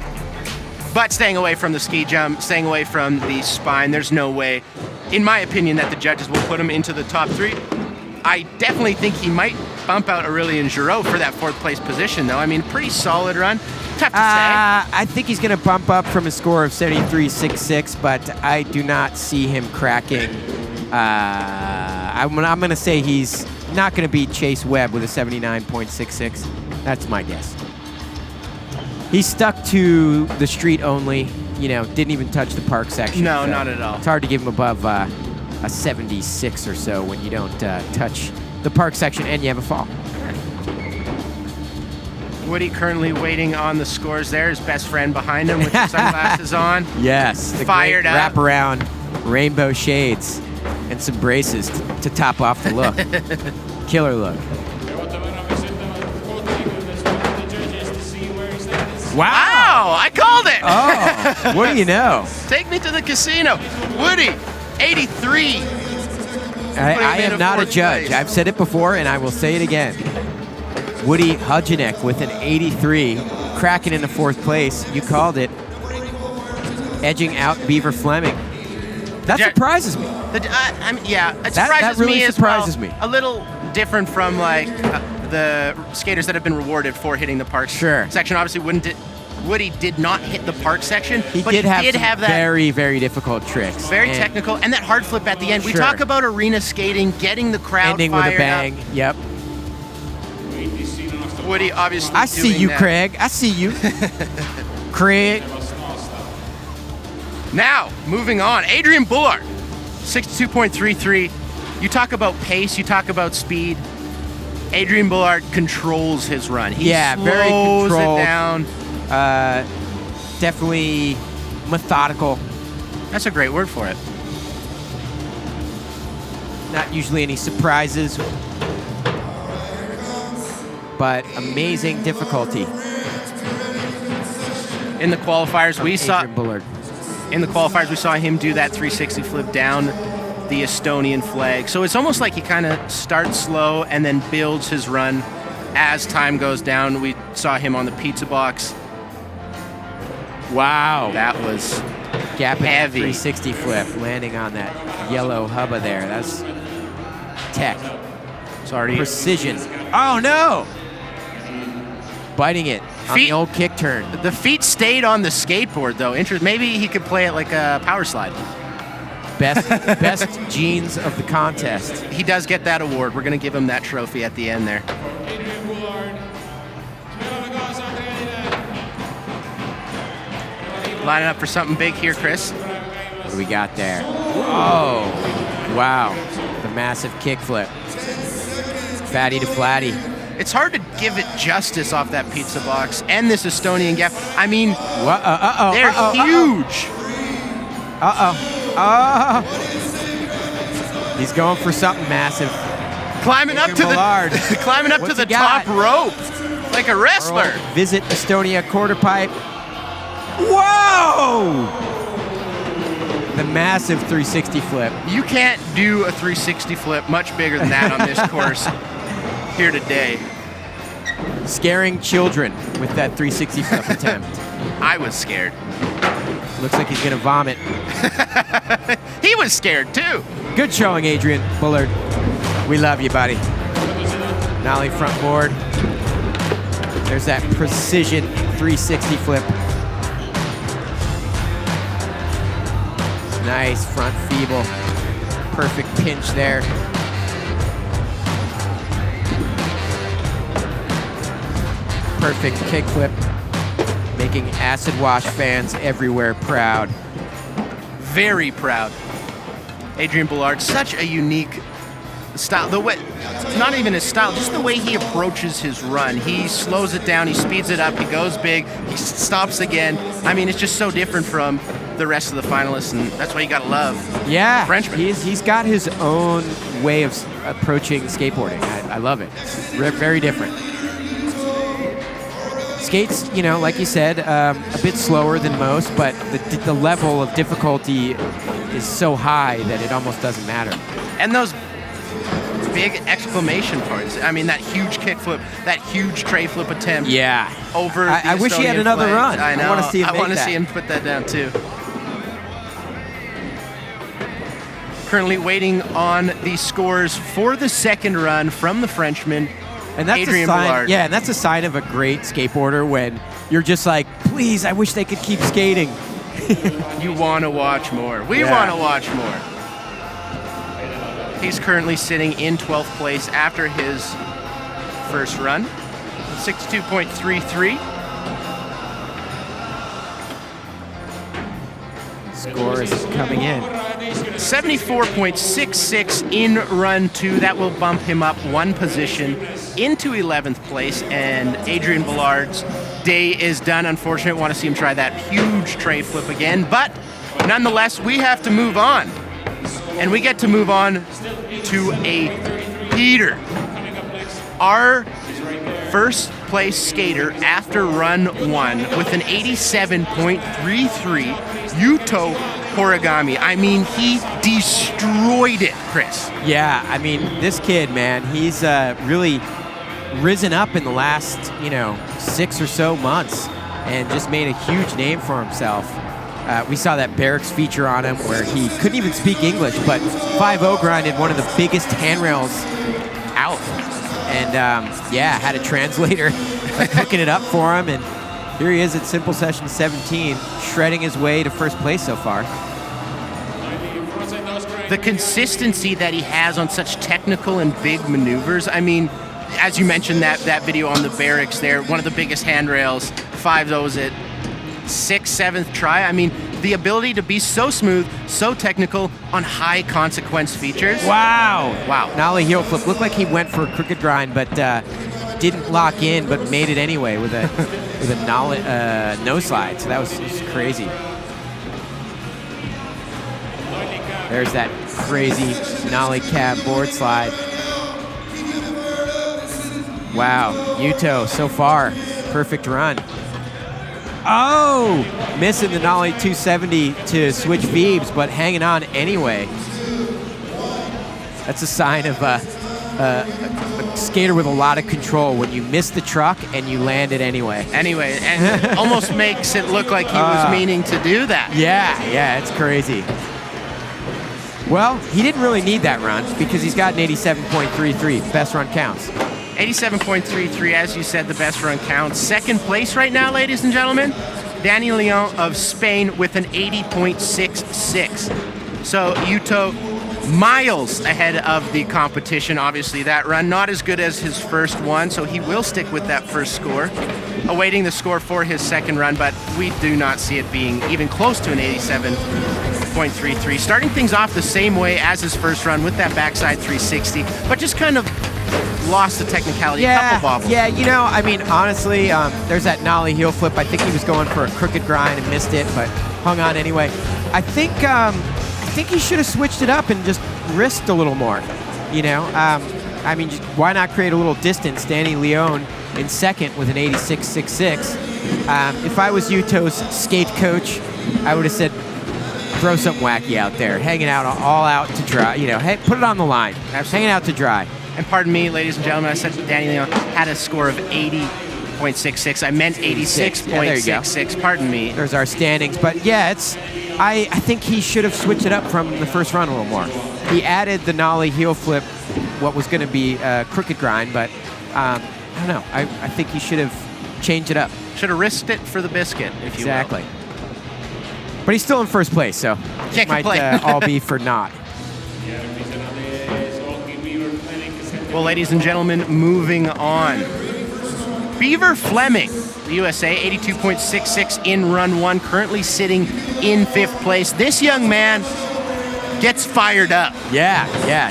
but staying away from the ski jump, staying away from the spine. There's no way, in my opinion, that the judges will put him into the top 3. I definitely think he might bump out Aurelien Giraud for that 4th place position, though. I mean, pretty solid run. Tough to say. I think he's going to bump up from a score of 73.66, but I do not see him cracking. I'm going to say he's not going to beat Chase Webb with a 79.66. That's my guess. He stuck to the street only, you know, didn't even touch the park section. No, so not at all. It's hard to give him above a 76 or so when you don't touch the park section and you have a fall. Woody currently waiting on the scores there. His best friend behind him with the sunglasses on. Yes. The Fired great up. wraparound rainbow shades and some braces to top off the look. Killer look. Wow, I called it. Oh, what do you know? Take me to the casino. Woody, 83. I am not a judge. I've said it before and I will say it again. Woody Habanec with an 83, cracking into 4th place. You called it. Edging out Beaver Fleming. That surprises me. Yeah, it surprises really me as surprises well. me. A little different from like the skaters that have been rewarded for hitting the park section. Obviously, Woody did not hit the park section, but he did have that very, very difficult tricks. Very technical, and that hard flip at the end. We talk about arena skating, getting the crowd ending with a bang. Up. Yep. Woody obviously I see you, that. Craig. I see you. Craig. Now, moving on. Adrien Bulard, 62.33. You talk about pace, you talk about speed. Adrien Bulard controls his run. He very slows controlled. it down. Definitely methodical. That's a great word for it. Not usually any surprises, but amazing difficulty. In the qualifiers, we saw Bullard. In the qualifiers, we saw him do that 360 flip down the Estonian flag. So it's almost like he kind of starts slow and then builds his run as time goes down. We saw him on the pizza box. Wow. That was Gapping heavy. 360 flip, landing on that yellow hubba there. That's tech. Sorry. Precision. Oh, no! Biting it on the old kick turn. The feet stayed on the skateboard, though. Maybe he could play it like a power slide. Best jeans of the contest. He does get that award. We're going to give him that trophy at the end there. Lining up for something big here, Chris. What do we got there? Oh, wow. The massive kick flip. Fatty to flatty. It's hard to give it justice off that pizza box and this Estonian gap. I mean, they're huge. He's going for something massive. Climbing up to the climbing up to the top rope like a wrestler. Visit Estonia quarter pipe. Whoa! The massive 360 flip. You can't do a 360 flip much bigger than that on this course here today. Scaring children with that 360 flip attempt. I was scared. Looks like he's gonna vomit. He was scared too. Good showing, Adrien Bulard. We love you, buddy. Nollie front board. There's that precision 360 flip. Nice front feeble. Perfect pinch there. Perfect kickflip. Making acid wash fans everywhere proud. Very proud. Adrien Bulard, such a unique style. The way, not even his style, just the way he approaches his run. He slows it down, he speeds it up, he goes big, he stops again. I mean, it's just so different from the rest of the finalists, and that's why you gotta love Frenchman. He's got his own way of approaching skateboarding. I love it. It's very different. Skates, you know, like you said, a bit slower than most, but the level of difficulty is so high that it almost doesn't matter. And those big exclamation points. I mean, that huge kickflip, that huge tray flip attempt. Yeah. Over I wish he had another run. I know. I want to see him I want to see him put that down too. Currently waiting on the scores for the second run from the Frenchman, and that's Adrien a sign, Bulard. Yeah, and that's a sign of a great skateboarder when you're just like, please, I wish they could keep skating. You want to watch more. We want to watch more. He's currently sitting in 12th place after his first run, 62.33. Score is coming in. 74.66 in run 2. That will bump him up one position into 11th place, and Adrien Bullard's day is done. Unfortunately, want to see him try that huge tray flip again, but nonetheless, we have to move on. And we get to move on to a heater. Our first place skater after run 1 with an 87.33, Yuto Horigome. I mean, he destroyed it, Chris. Yeah, I mean, this kid, man, he's really risen up in the last, 6 or so months and just made a huge name for himself. We saw that Barracks feature on him where he couldn't even speak English, but 5-0 grinded one of the biggest handrails out. And had a translator hooking it up for him. And here he is at Simple Session 17, shredding his way to first place so far. The consistency that he has on such technical and big maneuvers. I mean, as you mentioned, that video on the Barracks there, one of the biggest handrails, 5-0s at 6th, 7th try. I mean, the ability to be so smooth, so technical on high consequence features. Wow. Wow. Nollie heel flip. Looked like he went for a crooked grind, but didn't lock in, but made it anyway with a no slide. So that was crazy. There's that crazy nollie cab board slide. Wow, Yuto so far, perfect run. Oh, missing the nollie 270 to switch Veebs, but hanging on anyway. That's a sign of a skater with a lot of control when you miss the truck and you land it anyway. And it almost makes it look like he was meaning to do that. Yeah, it's crazy. Well, he didn't really need that run because he's got an 87.33. Best run counts. 87.33, as you said, the best run counts. Second place right now, ladies and gentlemen, Danny León of Spain with an 80.66. So Yuto miles ahead of the competition. Obviously, that run not as good as his first one, so he will stick with that first score. Awaiting the score for his second run, but we do not see it being even close to an 87.33. Starting things off the same way as his first run with that backside 360, but just kind of lost the technicality, a couple bobbles. Yeah, I mean, honestly, there's that nollie heel flip. I think he was going for a crooked grind and missed it, but hung on anyway. I think he should have switched it up and just risked a little more. I mean, why not create a little distance? Danny León in second with an 86.66. If I was Yuto's skate coach, I would have said, throw something wacky out there, hanging out all out to dry. Hey, put it on the line. Absolutely. Hanging out to dry. And pardon me, ladies and gentlemen, I said Danny León had a score of 80.66. I meant 86.66. Pardon me. There's our standings. But yeah, I think he should have switched it up from the first run a little more. He added the nollie heel flip, what was going to be a crooked grind, but I don't know. I think he should have changed it up. Should have risked it for the biscuit, if you will. Exactly. But he's still in first place, so it might all be for naught. Well, ladies and gentlemen, moving on. Beaver Fleming USA, 82.66 in run 1, currently sitting in 5th place. This young man gets fired up. Yeah,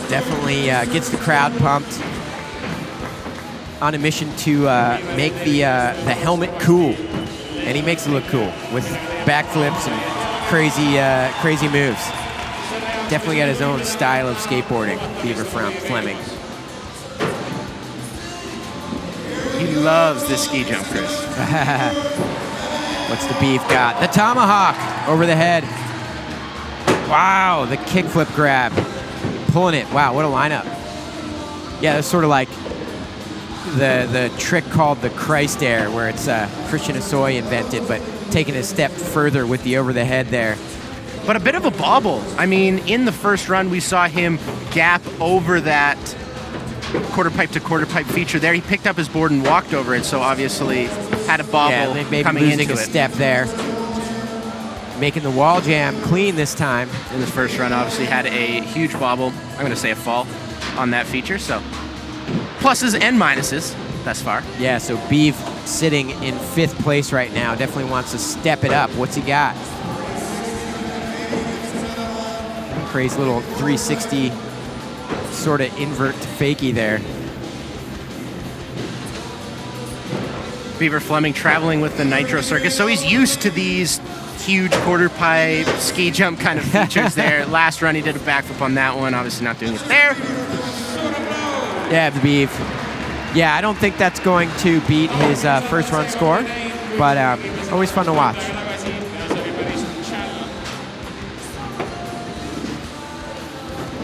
definitely gets the crowd pumped. On a mission to make the helmet cool. And he makes it look cool with backflips and crazy, crazy moves. Definitely got his own style of skateboarding, Beaver Fleming. He loves this ski jump, Chris. What's the Beef got? The tomahawk over the head. Wow, the kickflip grab. Pulling it. Wow, what a lineup. Yeah, that's sort of like the trick called the Christ Air, where it's Christian Hosoi invented, but taking a step further with the over the head there. But a bit of a bobble. I mean, in the first run, we saw him gap over that quarter pipe to quarter pipe feature there. He picked up his board and walked over it, so obviously had a bobble maybe coming losing into a it. step there. Making the wall jam clean this time. In the first run, obviously had a huge bobble. I'm going to say a fall on that feature, so pluses and minuses thus far. Yeah, so Beav sitting in 5th place right now. Definitely wants to step it up. What's he got? Crazy little 360 sort of invert to fakie there. Beaver Fleming traveling with the Nitro Circus, so he's used to these huge quarter pipe ski jump kind of features there. Last run he did a backflip on that one, obviously not doing it there. Yeah, the Beef. Yeah, I don't think that's going to beat his first run score, but always fun to watch.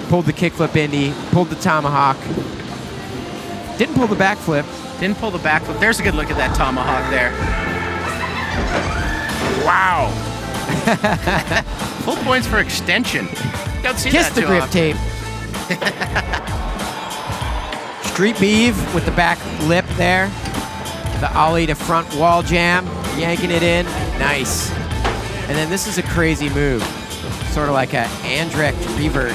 Pulled the kickflip Indy, pulled the tomahawk. Didn't pull the backflip. Didn't pull the backflip. There's a good look at that tomahawk there. Wow. Full points for extension. Don't see Kiss that the too grip often. tape. Street Beav with the back lip there. The ollie to front wall jam, yanking it in. Nice. And then this is a crazy move. Sort of like a Andrecht revert.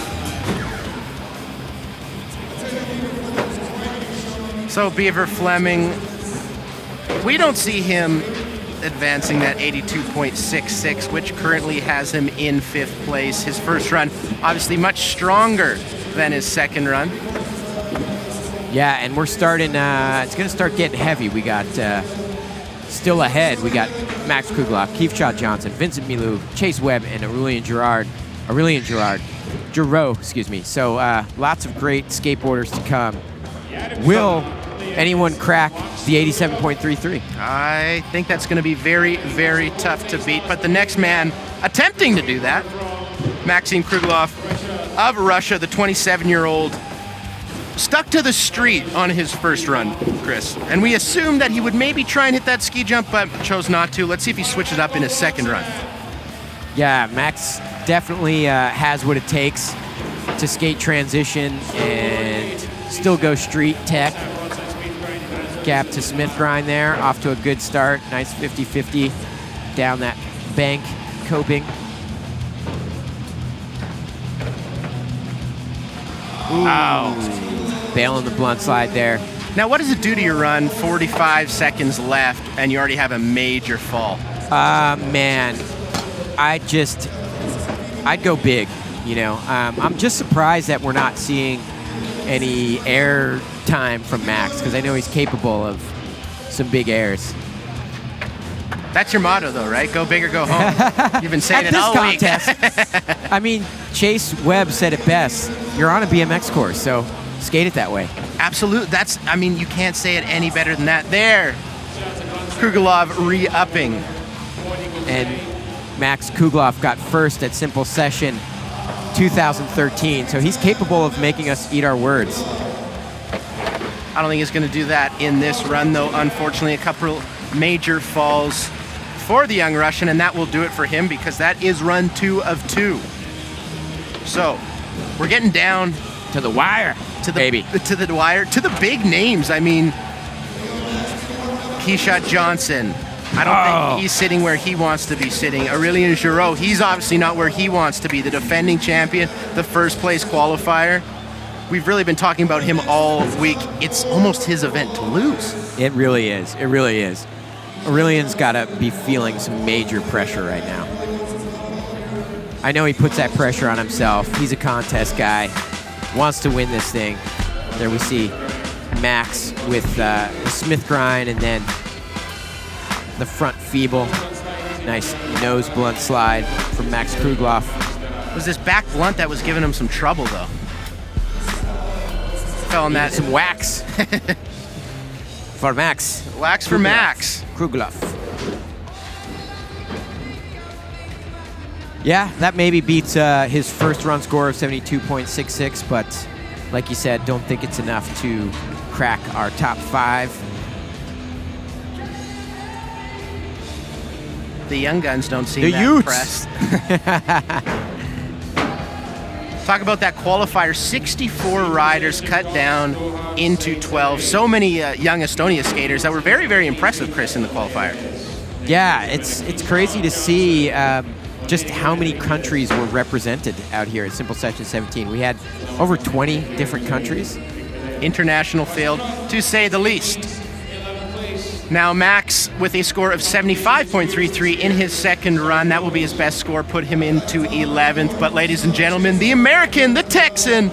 So Beaver Fleming, we don't see him advancing that 82.66, which currently has him in 5th place. His first run, obviously much stronger than his second run. Yeah, and we're starting, it's going to start getting heavy. We got, still ahead, we got Max Kruglov, Keith Shaw Johnson, Vincent Milou, Chase Webb, and Aurelien Giraud, excuse me. So lots of great skateboarders to come. Will anyone crack the 87.33? I think that's going to be very, very tough to beat. But the next man attempting to do that, Maxim Kruglov of Russia, the 27-year-old, stuck to the street on his first run, Chris. And we assumed that he would maybe try and hit that ski jump, but chose not to. Let's see if he switches up in his second run. Yeah, Max definitely has what it takes to skate transition and still go street tech. Gap to Smith grind there, off to a good start. Nice 50-50 down that bank, coping. Wow. Bailing the blunt slide there. Now, what does it do to your run? 45 seconds left, and you already have a major fall. Man, I'd go big, you know. I'm just surprised that we're not seeing any air time from Max, because I know he's capable of some big airs. That's your motto, though, right? Go big or go home. You've been saying it all week. I mean, Chase Webb said it best. You're on a BMX course, so skate it that way. Absolutely. I mean, you can't say it any better than that. There, Kruglov re-upping. And Max Kruglov got first at Simple Session 2013, so he's capable of making us eat our words. I don't think he's going to do that in this run, though. Unfortunately, a couple major falls for the young Russian, and that will do it for him because that is run 2 of 2. So we're getting down to the wire, to the wire, to the big names. I mean, Keyshawn Johnson. I don't think he's sitting where he wants to be sitting. Aurelien Giraud, he's obviously not where he wants to be. The defending champion, the first place qualifier. We've really been talking about him all week. It's almost his event to lose. It really is. It really is. Aurelien's got to be feeling some major pressure right now. I know he puts that pressure on himself. He's a contest guy, wants to win this thing. There we see Max with the Smith grind and then the front feeble. Nice nose blunt slide from Max Kruglov. It was this back blunt that was giving him some trouble, though. Fell on that. Some wax. For Max. Wax for Max. Kruglov. Yeah, that maybe beats his first run score of 72.66, but like you said, don't think it's enough to crack our top 5. The young guns don't seem the that Utes. impressed. Talk about that qualifier. 64 riders cut down into 12. So many young Estonia skaters that were very, very impressive, Chris, in the qualifier. Yeah, it's crazy to see just how many countries were represented out here at Simple Session 17. We had over 20 different countries. International field, to say the least. Now Max with a score of 75.33 in his second run. That will be his best score, put him into 11th. But ladies and gentlemen, the American, the Texan,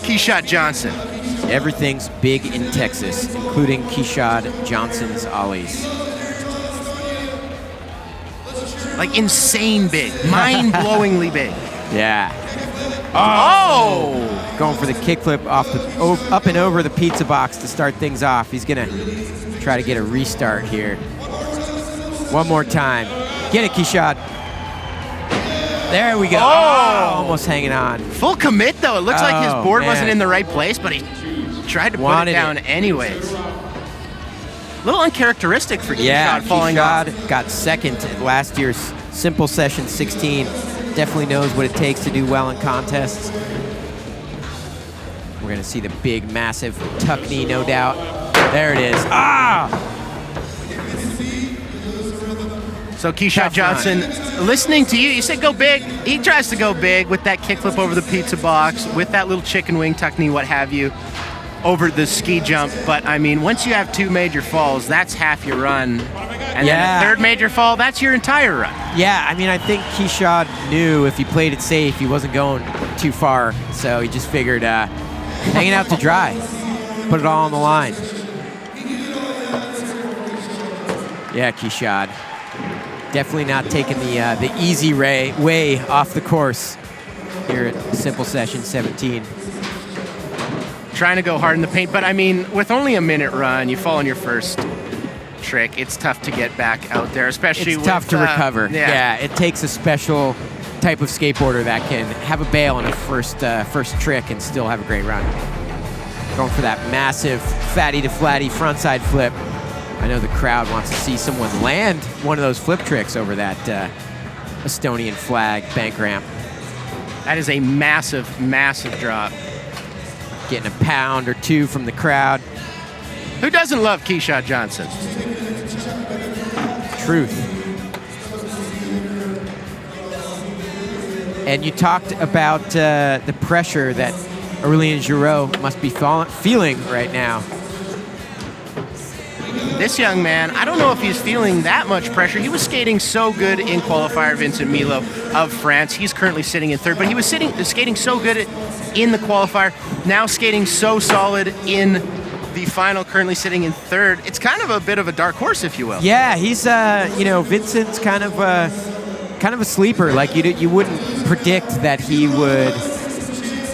Keshad Johnson. Everything's big in Texas, including Keshad Johnson's ollies. Like insane big, mind-blowingly big. Yeah. Oh! Going for the kickflip off the up and over the pizza box to start things off. He's gonna try to get a restart here. One more time. Get it, Keshad. There we go. Oh, almost hanging on. Full commit though. It looks like his board wasn't in the right place, but he tried to put it down anyways. A little uncharacteristic for Keshad falling off. Keshad got second at last year's Simple Session 16. Definitely knows what it takes to do well in contests. We're gonna see the big, massive tuck knee, no doubt. There it is. Ah! So Keshad Johnson, listening to you, you said go big. He tries to go big with that kickflip over the pizza box, with that little chicken wing tuck knee, what have you, over the ski jump. But I mean, once you have 2 major falls, that's half your run. And then a third major fall, that's your entire run. Yeah, I mean, I think Keshad knew if he played it safe, he wasn't going too far. So he just figured hanging out to dry, put it all on the line. Yeah, Keshad. Definitely not taking the easy way off the course here at Simple Session 17. Trying to go hard in the paint, but I mean, with only a minute run, you fall on your first trick. It's tough to get back out there, especially it's tough to recover. Yeah, it takes a special type of skateboarder that can have a bail on a first trick and still have a great run. Going for that massive fatty to flatty frontside flip. I know the crowd wants to see someone land one of those flip tricks over that Estonian flag bank ramp. That is a massive, massive drop. Getting a pound or two from the crowd. Who doesn't love Keshad Johnson? Truth. And you talked about the pressure that Aurelien Giraud must be feeling right now. This young man, I don't know if he's feeling that much pressure. He was skating so good in qualifier, Vincent Milou of France. He's currently sitting in third, but he was skating so good in the qualifier, now skating so solid in the final, currently sitting in third. It's kind of a bit of a dark horse, if you will. Yeah, he's, Vincent's kind of a sleeper. Like, you wouldn't predict that he would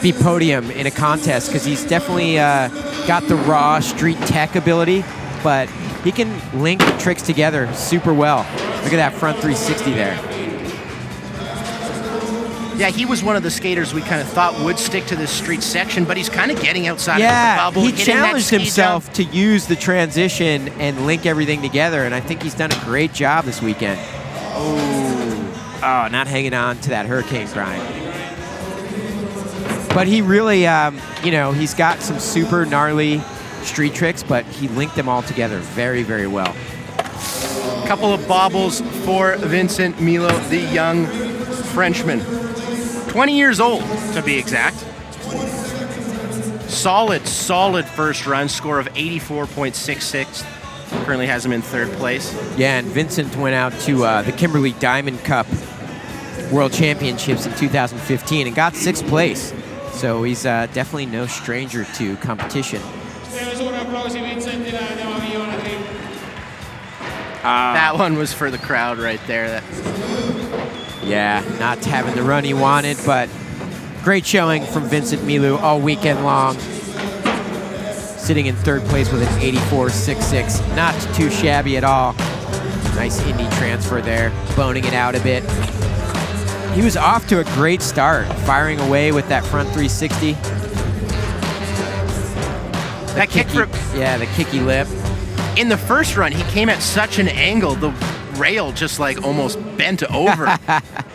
be podium in a contest, because he's definitely got the raw street tech ability, but he can link tricks together super well. Look at that front 360 there. Yeah, he was one of the skaters we kind of thought would stick to this street section, but he's kind of getting outside of the bubble. He challenged himself to use the transition and link everything together, and I think he's done a great job this weekend. Oh, not hanging on to that hurricane grind. But he really, he's got some super gnarly street tricks, but he linked them all together very, very well. Couple of bobbles for Vincent Milou, the young Frenchman. 20 years old, to be exact. Solid first run, score of 84.66. Currently has him in third place. Yeah, and Vincent went out to the Kimberley Diamond Cup World Championships in 2015 and got 6th place. So he's definitely no stranger to competition. That one was for the crowd right there. Yeah, not having the run he wanted, but great showing from Vincent Milou all weekend long. Sitting in third place with an 84.66. Not too shabby at all. Nice Indy transfer there, boning it out a bit. He was off to a great start, firing away with that front 360. That kick flip. Yeah, the kicky lip. In the first run, he came at such an angle, the rail just like almost bent over.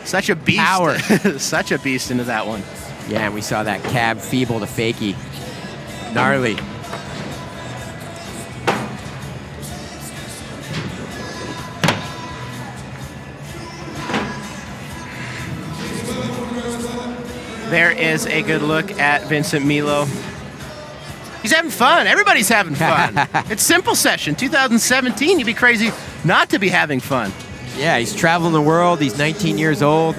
Such a beast. Power. Such a beast into that one. Yeah, and we saw that cab feeble to fakie. Gnarly. There is a good look at Vincent Milou. He's having fun. Everybody's having fun. It's Simple Session 2017. You'd be crazy not to be having fun. Yeah, he's traveling the world. He's 19 years old,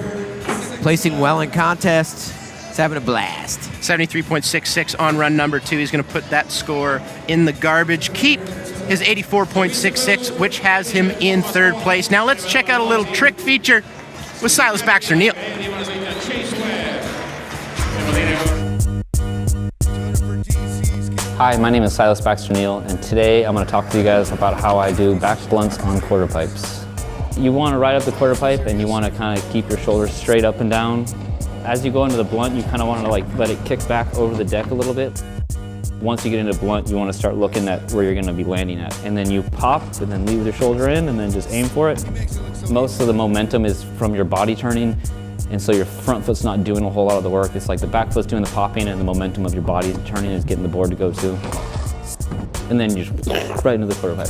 placing well in contests. He's having a blast. 73.66 on run number 2. He's going to put that score in the garbage. Keep his 84.66, which has him in third place. Now let's check out a little trick feature with Silas Baxter-Neal. Hi, my name is Silas Baxter-Neal, and today I'm going to talk to you guys about how I do back blunts on quarter pipes. You want to ride up the quarter pipe and you want to kind of keep your shoulders straight up and down. As you go into the blunt, you kind of want to let it kick back over the deck a little bit. Once you get into blunt, you want to start looking at where you're going to be landing at. And then you pop and then leave your shoulder in and then just aim for it. Most of the momentum is from your body turning, and so your front foot's not doing a whole lot of the work. It's like the back foot's doing the popping and the momentum of your body turning is getting the board to go to. And then you just right into the quarter pipe.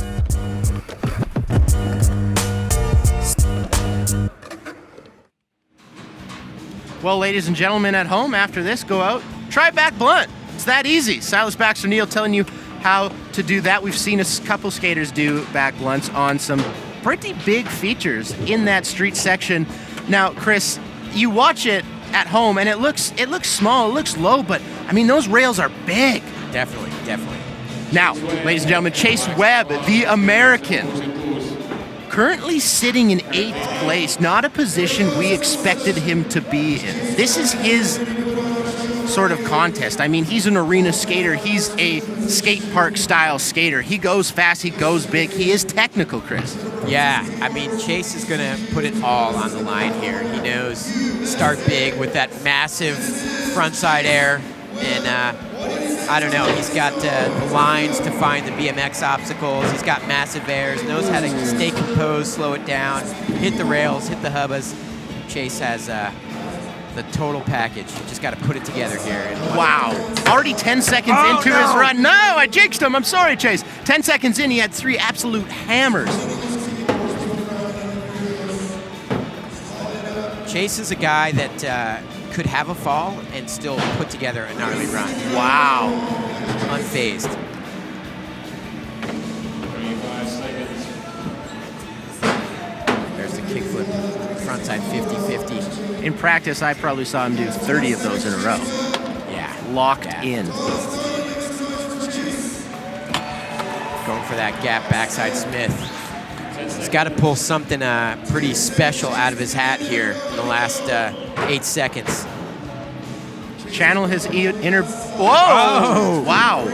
Well, ladies and gentlemen at home, after this, go out, try back blunt. It's that easy. Silas Baxter-Neal telling you how to do that. We've seen a couple skaters do back blunts on some pretty big features in that street section. Now, Chris, you watch it at home and it looks small, it looks low, but I mean, those rails are big. Definitely, definitely. Now, ladies and gentlemen, Chase Webb, the American, currently sitting in 8th place, not a position we expected him to be in. This is his sort of contest. I mean, he's an arena skater. He's a skate park style skater. He goes fast, he goes big. He is technical, Chris. Yeah, I mean, Chase is going to put it all on the line here. He knows start big with that massive frontside air. And I don't know, he's got the lines to find the BMX obstacles. He's got massive airs, knows how to stay composed, slow it down, hit the rails, hit the hubbas. Chase has the total package. You just got to put it together here. Wow. Already 10 seconds into his run. No, I jinxed him. I'm sorry, Chase. 10 seconds in, he had 3 absolute hammers. Chase is a guy that could have a fall and still put together a gnarly run. Wow. Unfazed. There's the kickflip, frontside 50-50. In practice, I probably saw him do 30 of those in a row. Yeah. Locked in. Going for that gap backside Smith. He's got to pull something pretty special out of his hat here in the last 8 seconds. Channel his inner... Whoa! Oh. Wow.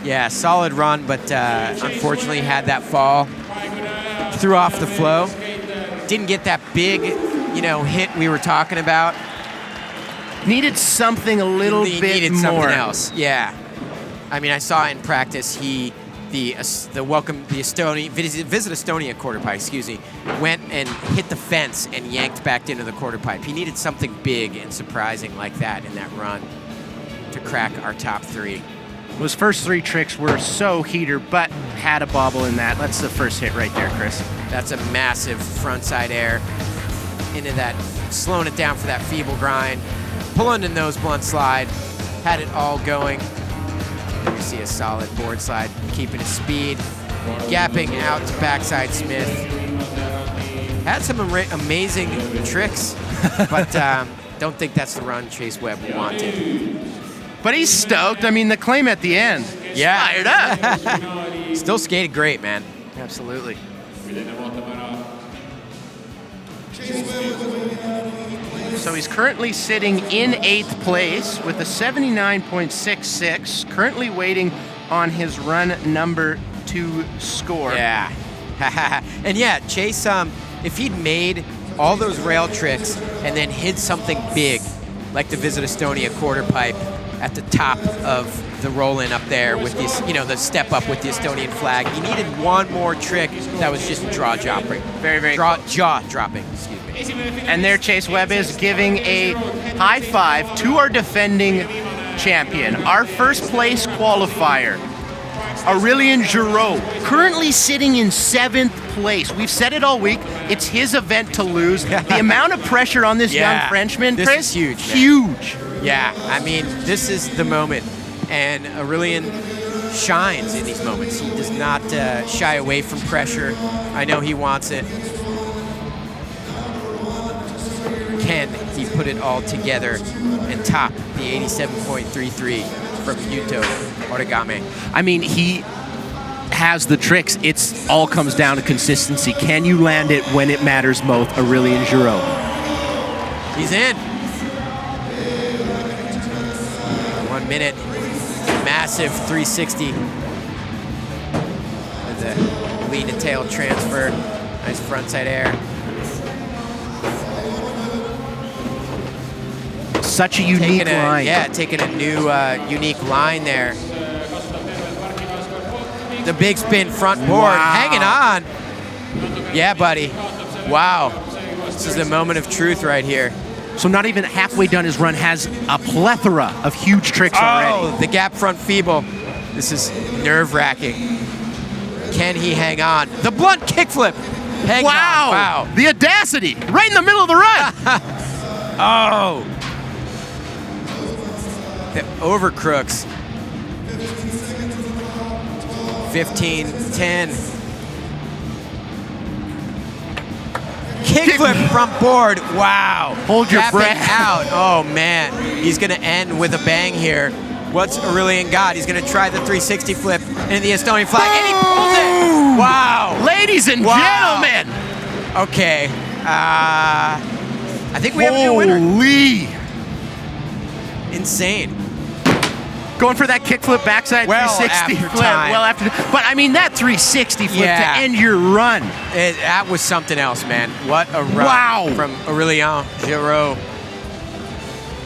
Yeah, solid run, but unfortunately had that fall. Threw off the flow. Didn't get that big, hit we were talking about. Needed something a little bit needed more. Something else, yeah. I mean, I saw in practice Visit Estonia quarter pipe, went and hit the fence and yanked back into the quarter pipe. He needed something big and surprising like that in that run to crack our top 3. Those first 3 tricks were so heater, but had a bobble in that. That's the first hit right there, Chris. That's a massive frontside air into that, slowing it down for that feeble grind. Pulling the nose blunt slide, had it all going. You see a solid board slide, keeping his speed, gapping out to backside Smith. Had some amazing tricks, but don't think that's the run Chase Webb wanted. But he's stoked. I mean, the claim at the end. Yeah. Fired up. Still skated great, man. Absolutely. So he's currently sitting in 8th place with a 79.66, currently waiting on his run number 2 score. Yeah. And yeah, Chase, if he'd made all those rail tricks and then hit something big, like the Visit Estonia quarter pipe at the top of the roll-in up there with this, the step up with the Estonian flag, he needed one more trick that was just jaw-dropping. Very jaw-dropping, excuse me. And there Chase Webb is giving a high five to our defending champion, our first place qualifier, Aurelien Giraud, currently sitting in 7th place. We've said it all week. It's his event to lose. The amount of pressure on this young Frenchman, this Chris, is huge. Huge. Yeah, I mean, this is the moment. And Aurelien shines in these moments. He does not shy away from pressure. I know he wants it. Can he put it all together and top the 87.33 from Yuto Horigome? I mean, he has the tricks. It's all comes down to consistency. Can you land it when it matters most, Aurelien Giraud? He's in. 1 minute. Massive 360. With a lean to tail transfer. Nice frontside air. Such a unique line. Yeah, taking a new unique line there. The big spin front board, hanging on. Yeah, buddy. Wow. This is the moment of truth right here. So not even halfway done his run, has a plethora of huge tricks already. Oh, the gap front feeble. This is nerve-wracking. Can he hang on? The blunt kickflip. Hang on. Wow. The audacity, right in the middle of the run. Oh. The overcrooks. 15-10. Kickflip front board. Wow. Hold your Tapping breath. out. Oh, man. He's going to end with a bang here. What's Aurelien got? He's going to try the 360 flip into the Estonian flag, and he pulls it. Wow. Ladies and gentlemen. Okay. I think we have a new winner. Holy. Insane. Going for that kickflip backside 360 flip. Well after, but I mean that 360 flip to end your run. That was something else, man. What a run from Aurelien Giraud.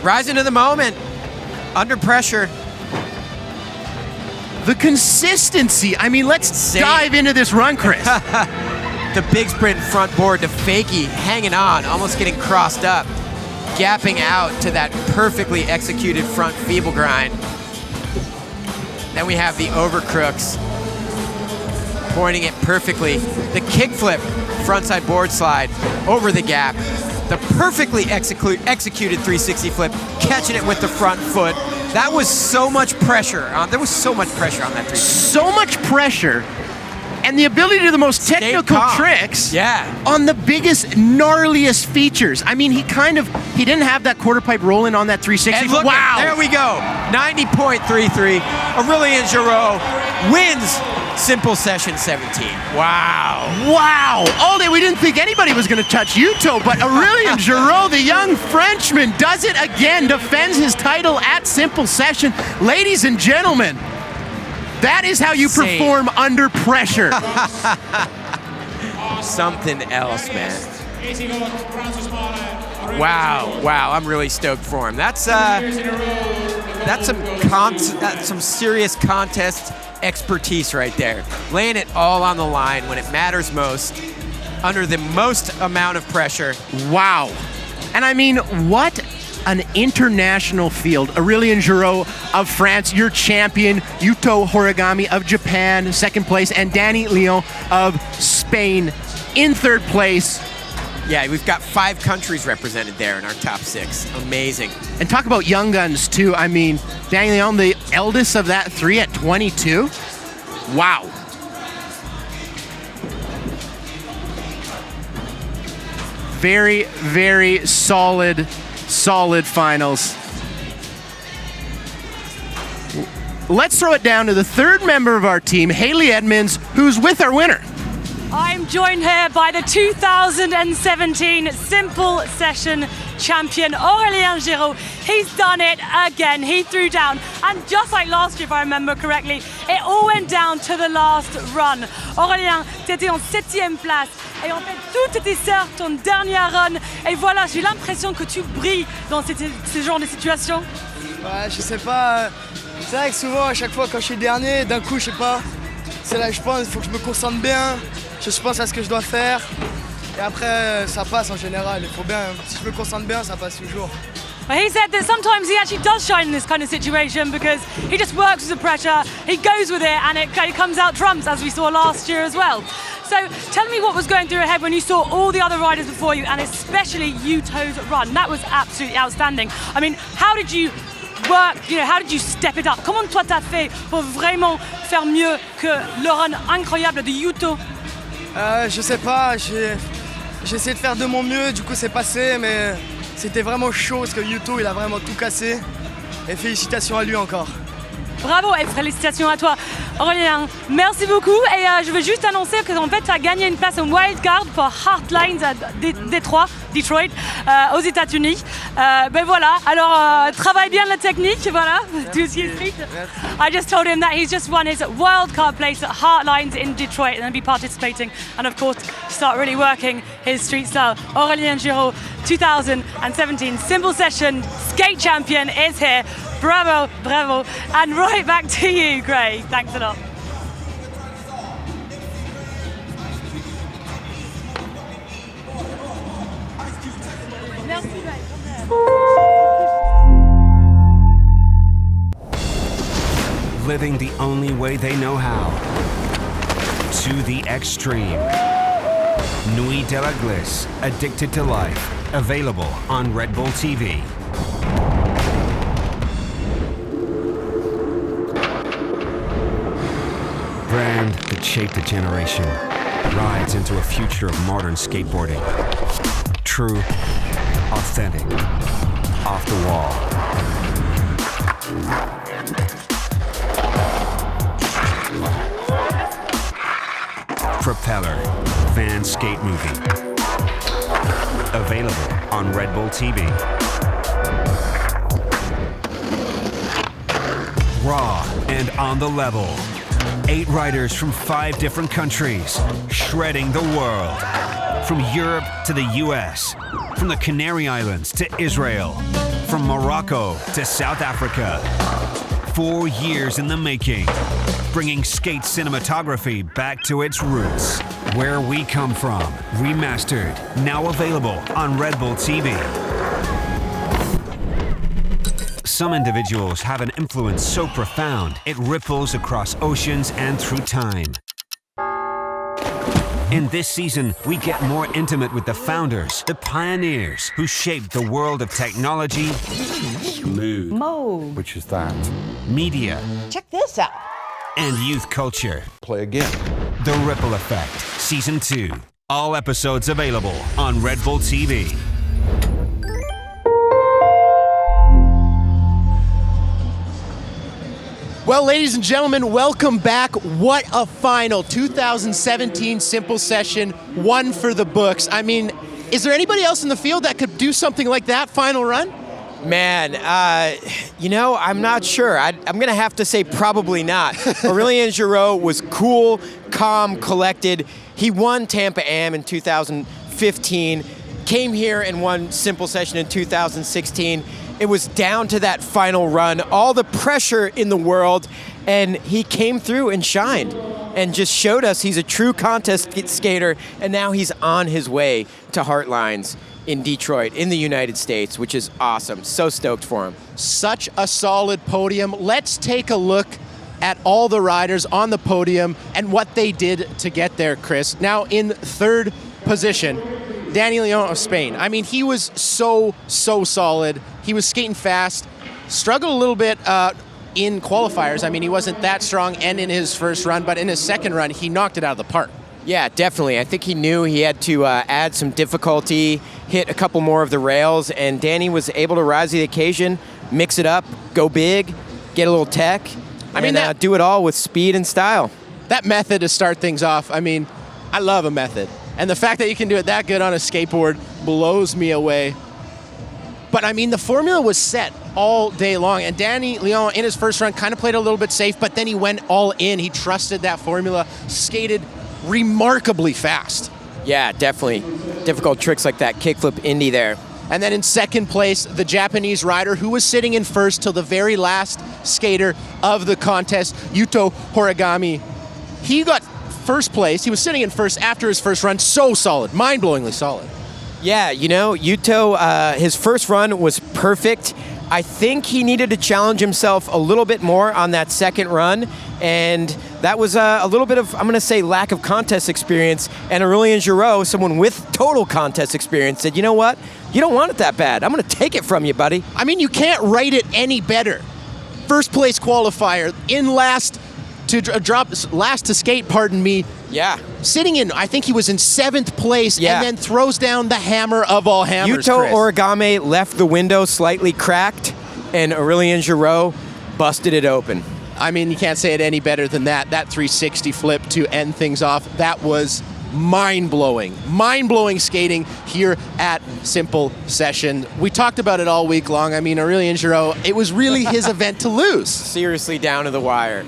Rising to the moment, under pressure. The consistency. I mean, let's dive into this run, Chris. The big sprint front board to fakie, hanging on, almost getting crossed up, gapping out to that perfectly executed front feeble grind. Then we have the overcrooks, pointing it perfectly. The kickflip, frontside board slide over the gap. The perfectly executed 360 flip, catching it with the front foot. That was so much pressure. There was so much pressure on that 360. So much pressure. And the ability to do the most technical tricks on the biggest, gnarliest features. I mean, he didn't have that quarter pipe rolling on that 360. And look, there we go. 90.33. Aurelien Giraud wins Simple Session 17. Wow. Wow. All day we didn't think anybody was going to touch Yuto, but Aurelien Giraud, the young Frenchman, does it again, defends his title at Simple Session. Ladies and gentlemen, that is how you perform under pressure. Something else, man. Wow, I'm really stoked for him. That's some serious contest expertise right there. Laying it all on the line when it matters most, under the most amount of pressure. Wow. And I mean, what an international field. Aurelien Giraud of France, your champion. Yuto Horigome of Japan, 2nd place. And Danny León of Spain in 3rd place. Yeah, we've got 5 countries represented there in our top 6. Amazing. And talk about young guns, too. I mean, Danny León, the eldest of that 3 at 22. Wow. Very, very solid finals. let's throw it down to the third member of our team, Hayley Edmonds, who's with our winner. I'm joined here by the 2017 Simple Session champion, Aurelien Giraud. He's done it again. He threw down. And just like last year, if I remember correctly, it all went down to the last run. Aurelien, tu étais en 7e place. Et en fait, tout était sur ton dernier run. Et voilà, j'ai l'impression que tu brilles dans ce genre de situation. Ouais, je sais pas. C'est vrai que souvent, à chaque fois, quand je suis dernier, d'un coup, je sais pas. C'est là que je pense, il faut que je me concentre bien. Je pense à ce que je dois faire. Et après, ça passe en général. Il faut bien. Si je me concentre bien, ça passe toujours. Well, he said that sometimes he actually does shine in this kind of situation because he just works with the pressure, he goes with it, and it comes out trumps, as we saw last year as well. So tell me what was going through your head when you saw all the other riders before you, and especially Yuto's run. That was absolutely outstanding. I mean, how did you work, how did you step it up? Comment toi t'as fait pour vraiment faire mieux que le run incroyable de Yuto? Je sais pas, j'ai essayé de faire de mon mieux, du coup c'est passé, mais c'était vraiment chaud parce que Yuto il a vraiment tout cassé. Et félicitations à lui encore. Bravo et félicitations à toi. Aurelien, merci beaucoup. Et je veux juste annoncer que en fait, tu as gagné une place en wildcard pour Heartlines à Detroit, aux États-Unis. Ben voilà, alors travaille bien la technique, voilà, tout ce qui est street. I just told him that he's just won his wildcard place at Heartlines in Detroit and then be participating and of course start really working his street style. Aurelien Giraud, 2017 Simple Session skate champion is here. Bravo, bravo. And right back to you, Craig. Thanks a lot. Merci, Craig. Living the only way they know how. To the extreme. Nuit de la Glisse, Addicted to Life. Available on Red Bull TV. Brand that shaped a generation rides into a future of modern skateboarding. True, authentic, off the wall. Propeller, fan skate movie. Available on Red Bull TV. Raw and on the level. 8 riders from 5 different countries, shredding the world. From Europe to the US, from the Canary Islands to Israel, from Morocco to South Africa. 4 years in the making, bringing skate cinematography back to its roots. Where We Come From, remastered, now available on Red Bull TV. Some individuals have an influence so profound, it ripples across oceans and through time. In this season, we get more intimate with the founders, the pioneers, who shaped the world of technology, Mode. Which is that? Media. Check this out. And youth culture. Play again. The Ripple Effect, Season 2. All episodes available on Red Bull TV. Well, ladies and gentlemen, welcome back. What a final. 2017 Simple Session, one for the books. I mean, is there anybody else in the field that could do something like that final run? Man, I'm not sure. I'm going to have to say probably not. Aurelien Giraud was cool, calm, collected. He won Tampa Am in 2015, came here and won Simple Session in 2016. It was down to that final run, all the pressure in the world, and he came through and shined and just showed us he's a true contest skater, and now he's on his way to Heartlines in Detroit, in the United States, which is awesome. So stoked for him. Such a solid podium. Let's take a look at all the riders on the podium and what they did to get there, Chris. Now in third position, Danny León of Spain. I mean, he was so solid. He was skating fast, struggled a little bit in qualifiers. I mean, he wasn't that strong and in his first run, but in his second run, he knocked it out of the park. Yeah, definitely. I think he knew he had to add some difficulty, hit a couple more of the rails, and Danny was able to rise to the occasion, mix it up, go big, get a little tech, I mean, do it all with speed and style. That method to start things off, I mean, I love a method. And the fact that you can do it that good on a skateboard blows me away. But I mean, the formula was set all day long. And Danny León in his first run kind of played a little bit safe, but then he went all in. He trusted that formula, skated remarkably fast. Yeah, definitely. Difficult tricks like that kickflip indie there. And then in second place, the Japanese rider who was sitting in first till the very last skater of the contest, Yuto Horigome. He got first place. He was sitting in first after his first run. So solid, mind-blowingly solid. Yeah, you know, Yuto, his first run was perfect. I think he needed to challenge himself a little bit more on that second run, and that was a little bit of, I'm going to say, lack of contest experience. And Aurelien Giraud, someone with total contest experience, said, you know what? You don't want it that bad. I'm going to take it from you, buddy. I mean, you can't write it any better. First place qualifier, in last to skate, pardon me. Yeah. Sitting in, I think he was in 7th place, and then throws down the hammer of all hammers, Yuto Horigome left the window slightly cracked, and Aurelien Giraud busted it open. I mean, you can't say it any better than that. That 360 flip to end things off, that was mind-blowing. Mind-blowing skating here at Simple Session. We talked about it all week long. I mean, Aurelien Giraud, it was really his event to lose. Seriously down to the wire.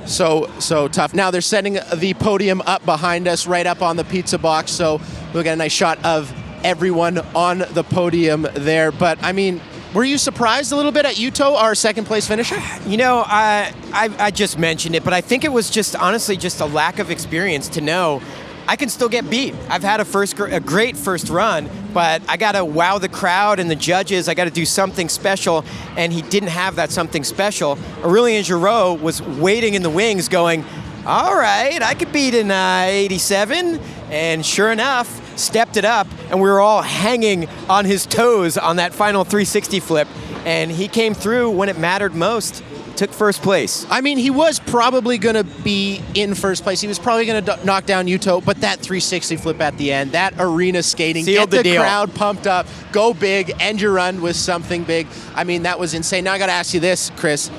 So tough. Now they're setting the podium up behind us, right up on the pizza box, so we'll get a nice shot of everyone on the podium there. But, I mean, were you surprised a little bit at Yuto, our second place finisher? You know, I just mentioned it, but I think it was just, honestly, just a lack of experience to know I can still get beat. I've had a great first run, but I got to wow the crowd and the judges. I got to do something special, and he didn't have that something special. Aurelien Giraud was waiting in the wings going, all right, I could beat an 87, and sure enough, stepped it up, and we were all hanging on his toes on that final 360 flip, and he came through when it mattered most. Took first place. I mean, he was probably going to be in first place. He was probably going to knock down Yuto, but that 360 flip at the end, that arena skating, sealed get the deal. Crowd pumped up, go big, end your run with something big. I mean, that was insane. Now I got to ask you this, Chris.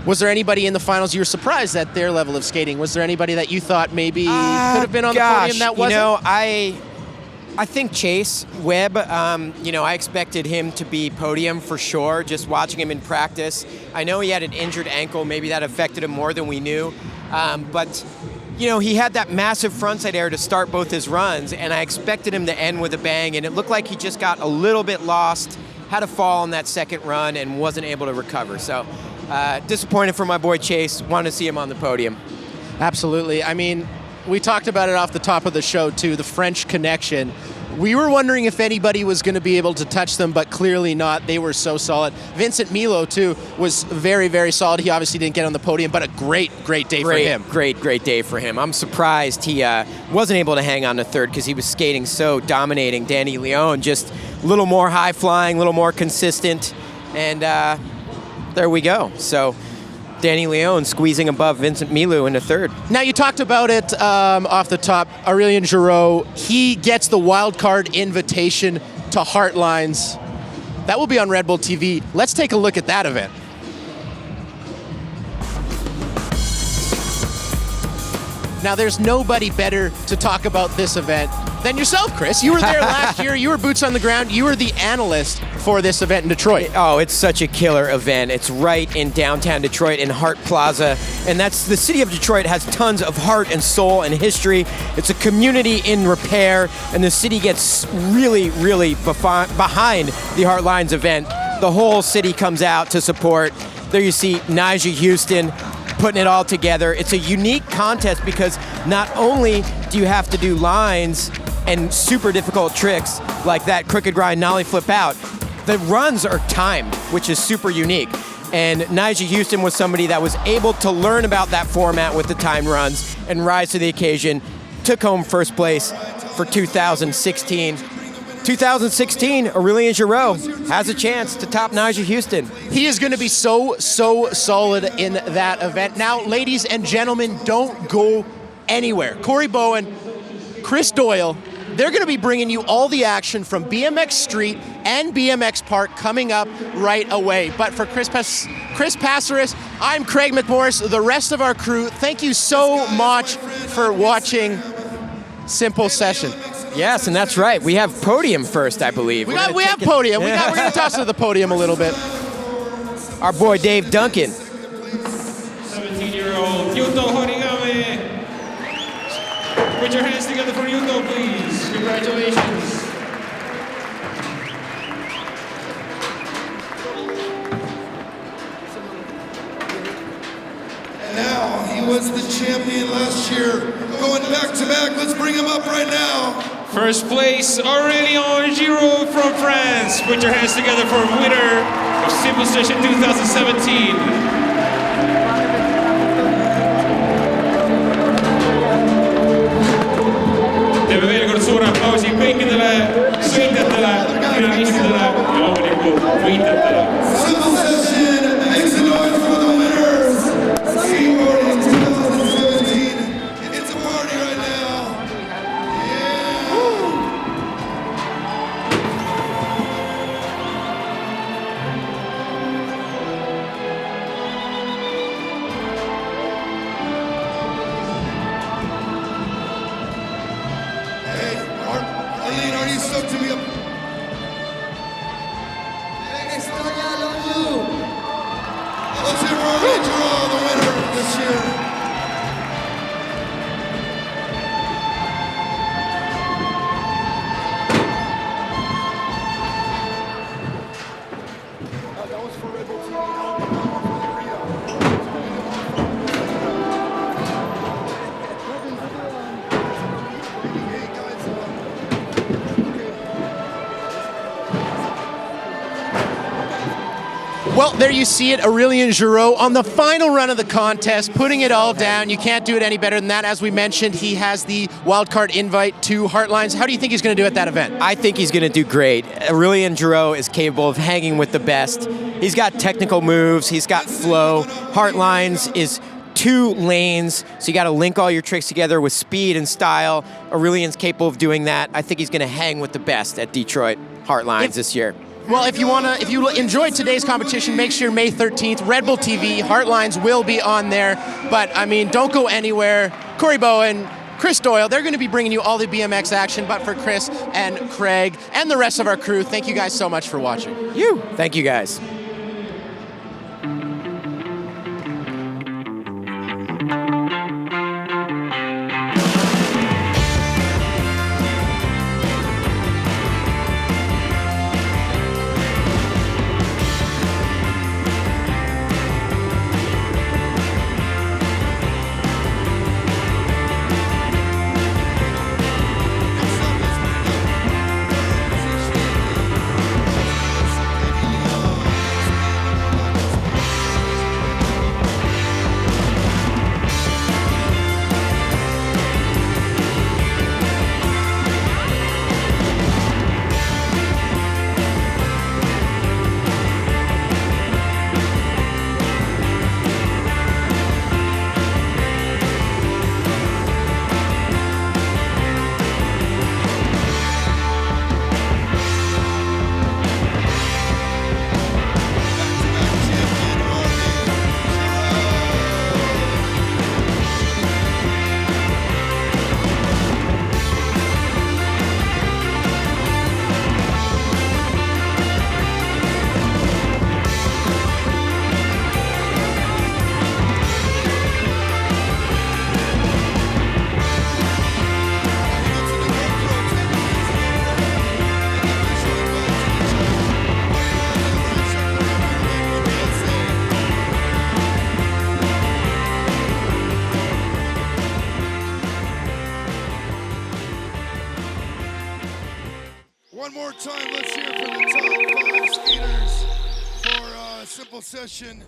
Was there anybody in the finals you were surprised at their level of skating? Was there anybody that you thought maybe could have been on the podium that wasn't? You know, I think Chase Webb, you know, I expected him to be podium for sure, just watching him in practice. I know he had an injured ankle. Maybe that affected him more than we knew. But, you know, he had that massive frontside air to start both his runs, and I expected him to end with a bang, and it looked like he just got a little bit lost, had a fall on that second run, and wasn't able to recover. So, disappointed for my boy Chase. Wanted to see him on the podium. Absolutely. I mean, we talked about it off the top of the show, too, the French connection. We were wondering if anybody was going to be able to touch them, but clearly not. They were so solid. Vincent Milou, too, was very, very solid. He obviously didn't get on the podium, but a great day for him. Great day for him. I'm surprised he wasn't able to hang on to third because he was skating so dominating. Danny León just a little more high-flying, a little more consistent, and there we go. So Danny León squeezing above Vincent Milou into third. Now, you talked about it off the top. Aurelien Giraud, he gets the wild card invitation to Heartlines. That will be on Red Bull TV. Let's take a look at that event. Now, there's nobody better to talk about this event than yourself, Chris. You were there last year. You were boots on the ground. You were the analyst for this event in Detroit. Oh, it's such a killer event. It's right in downtown Detroit in Hart Plaza. And that's the city of Detroit has tons of heart and soul and history. It's a community in repair, and the city gets really behind the Heartlines event. The whole city comes out to support. There you see Nyjah Houston putting it all together. It's a unique contest because not only do you have to do lines and super difficult tricks like that crooked grind nollie flip out, the runs are timed, which is super unique. And Nyjah Houston was somebody that was able to learn about that format with the timed runs and rise to the occasion. Took home first place for 2016. 2016, Aurelien Giraud has a chance to top Nyjah Houston. He is going to be so solid in that event. Now, ladies and gentlemen, don't go anywhere. Corey Bowen, Chris Doyle, They're going to be bringing you all the action from BMX Street and BMX Park coming up right away. But for Chris Pastras, I'm Craig McMorris, the rest of our crew. Thank you so much for watching Simple Session. Yes, and that's right. We have podium first, I believe. We have podium. We're going to toss to the podium a little bit. Our boy Dave Duncan. 17-year-old Yuto Horigome. Put your hands together for Yuto, please. Congratulations. And now, he was the champion last year. Going back to back, let's bring him up right now. First place, Aurelien Giraud from France. Put your hands together for winner of Simple Session 2017. Deve avere con suo applausi, beccatela, sweetatela, finalistela, e omne con tweetatela. Simple Session makes the noise for the winners. Skateboarding 2017. It's a party right now. Aurelien, are you stoked to be up? Let's hear for Aurelien Giraud, the winner this year. That was for Red Bull TV. Well, there you see it, Aurelien Giraud on the final run of the contest, putting it all down. You can't do it any better than that. As we mentioned, he has the wildcard invite to Heartlines. How do you think he's going to do at that event? I think he's going to do great. Aurelien Giraud is capable of hanging with the best. He's got technical moves. He's got flow. Heartlines is 2 lanes, so you got to link all your tricks together with speed and style. Aurelien's capable of doing that. I think he's going to hang with the best at Detroit Heartlines this year. Well, if you enjoyed today's competition, make sure May 13th, Red Bull TV, Heartlines will be on there. But, I mean, don't go anywhere. Corey Bowen, Chris Doyle, they're going to be bringing you all the BMX action. But for Chris and Craig and the rest of our crew, thank you guys so much for watching. Thank you, guys. One more time, let's hear from the top 5 skaters for Simple Session.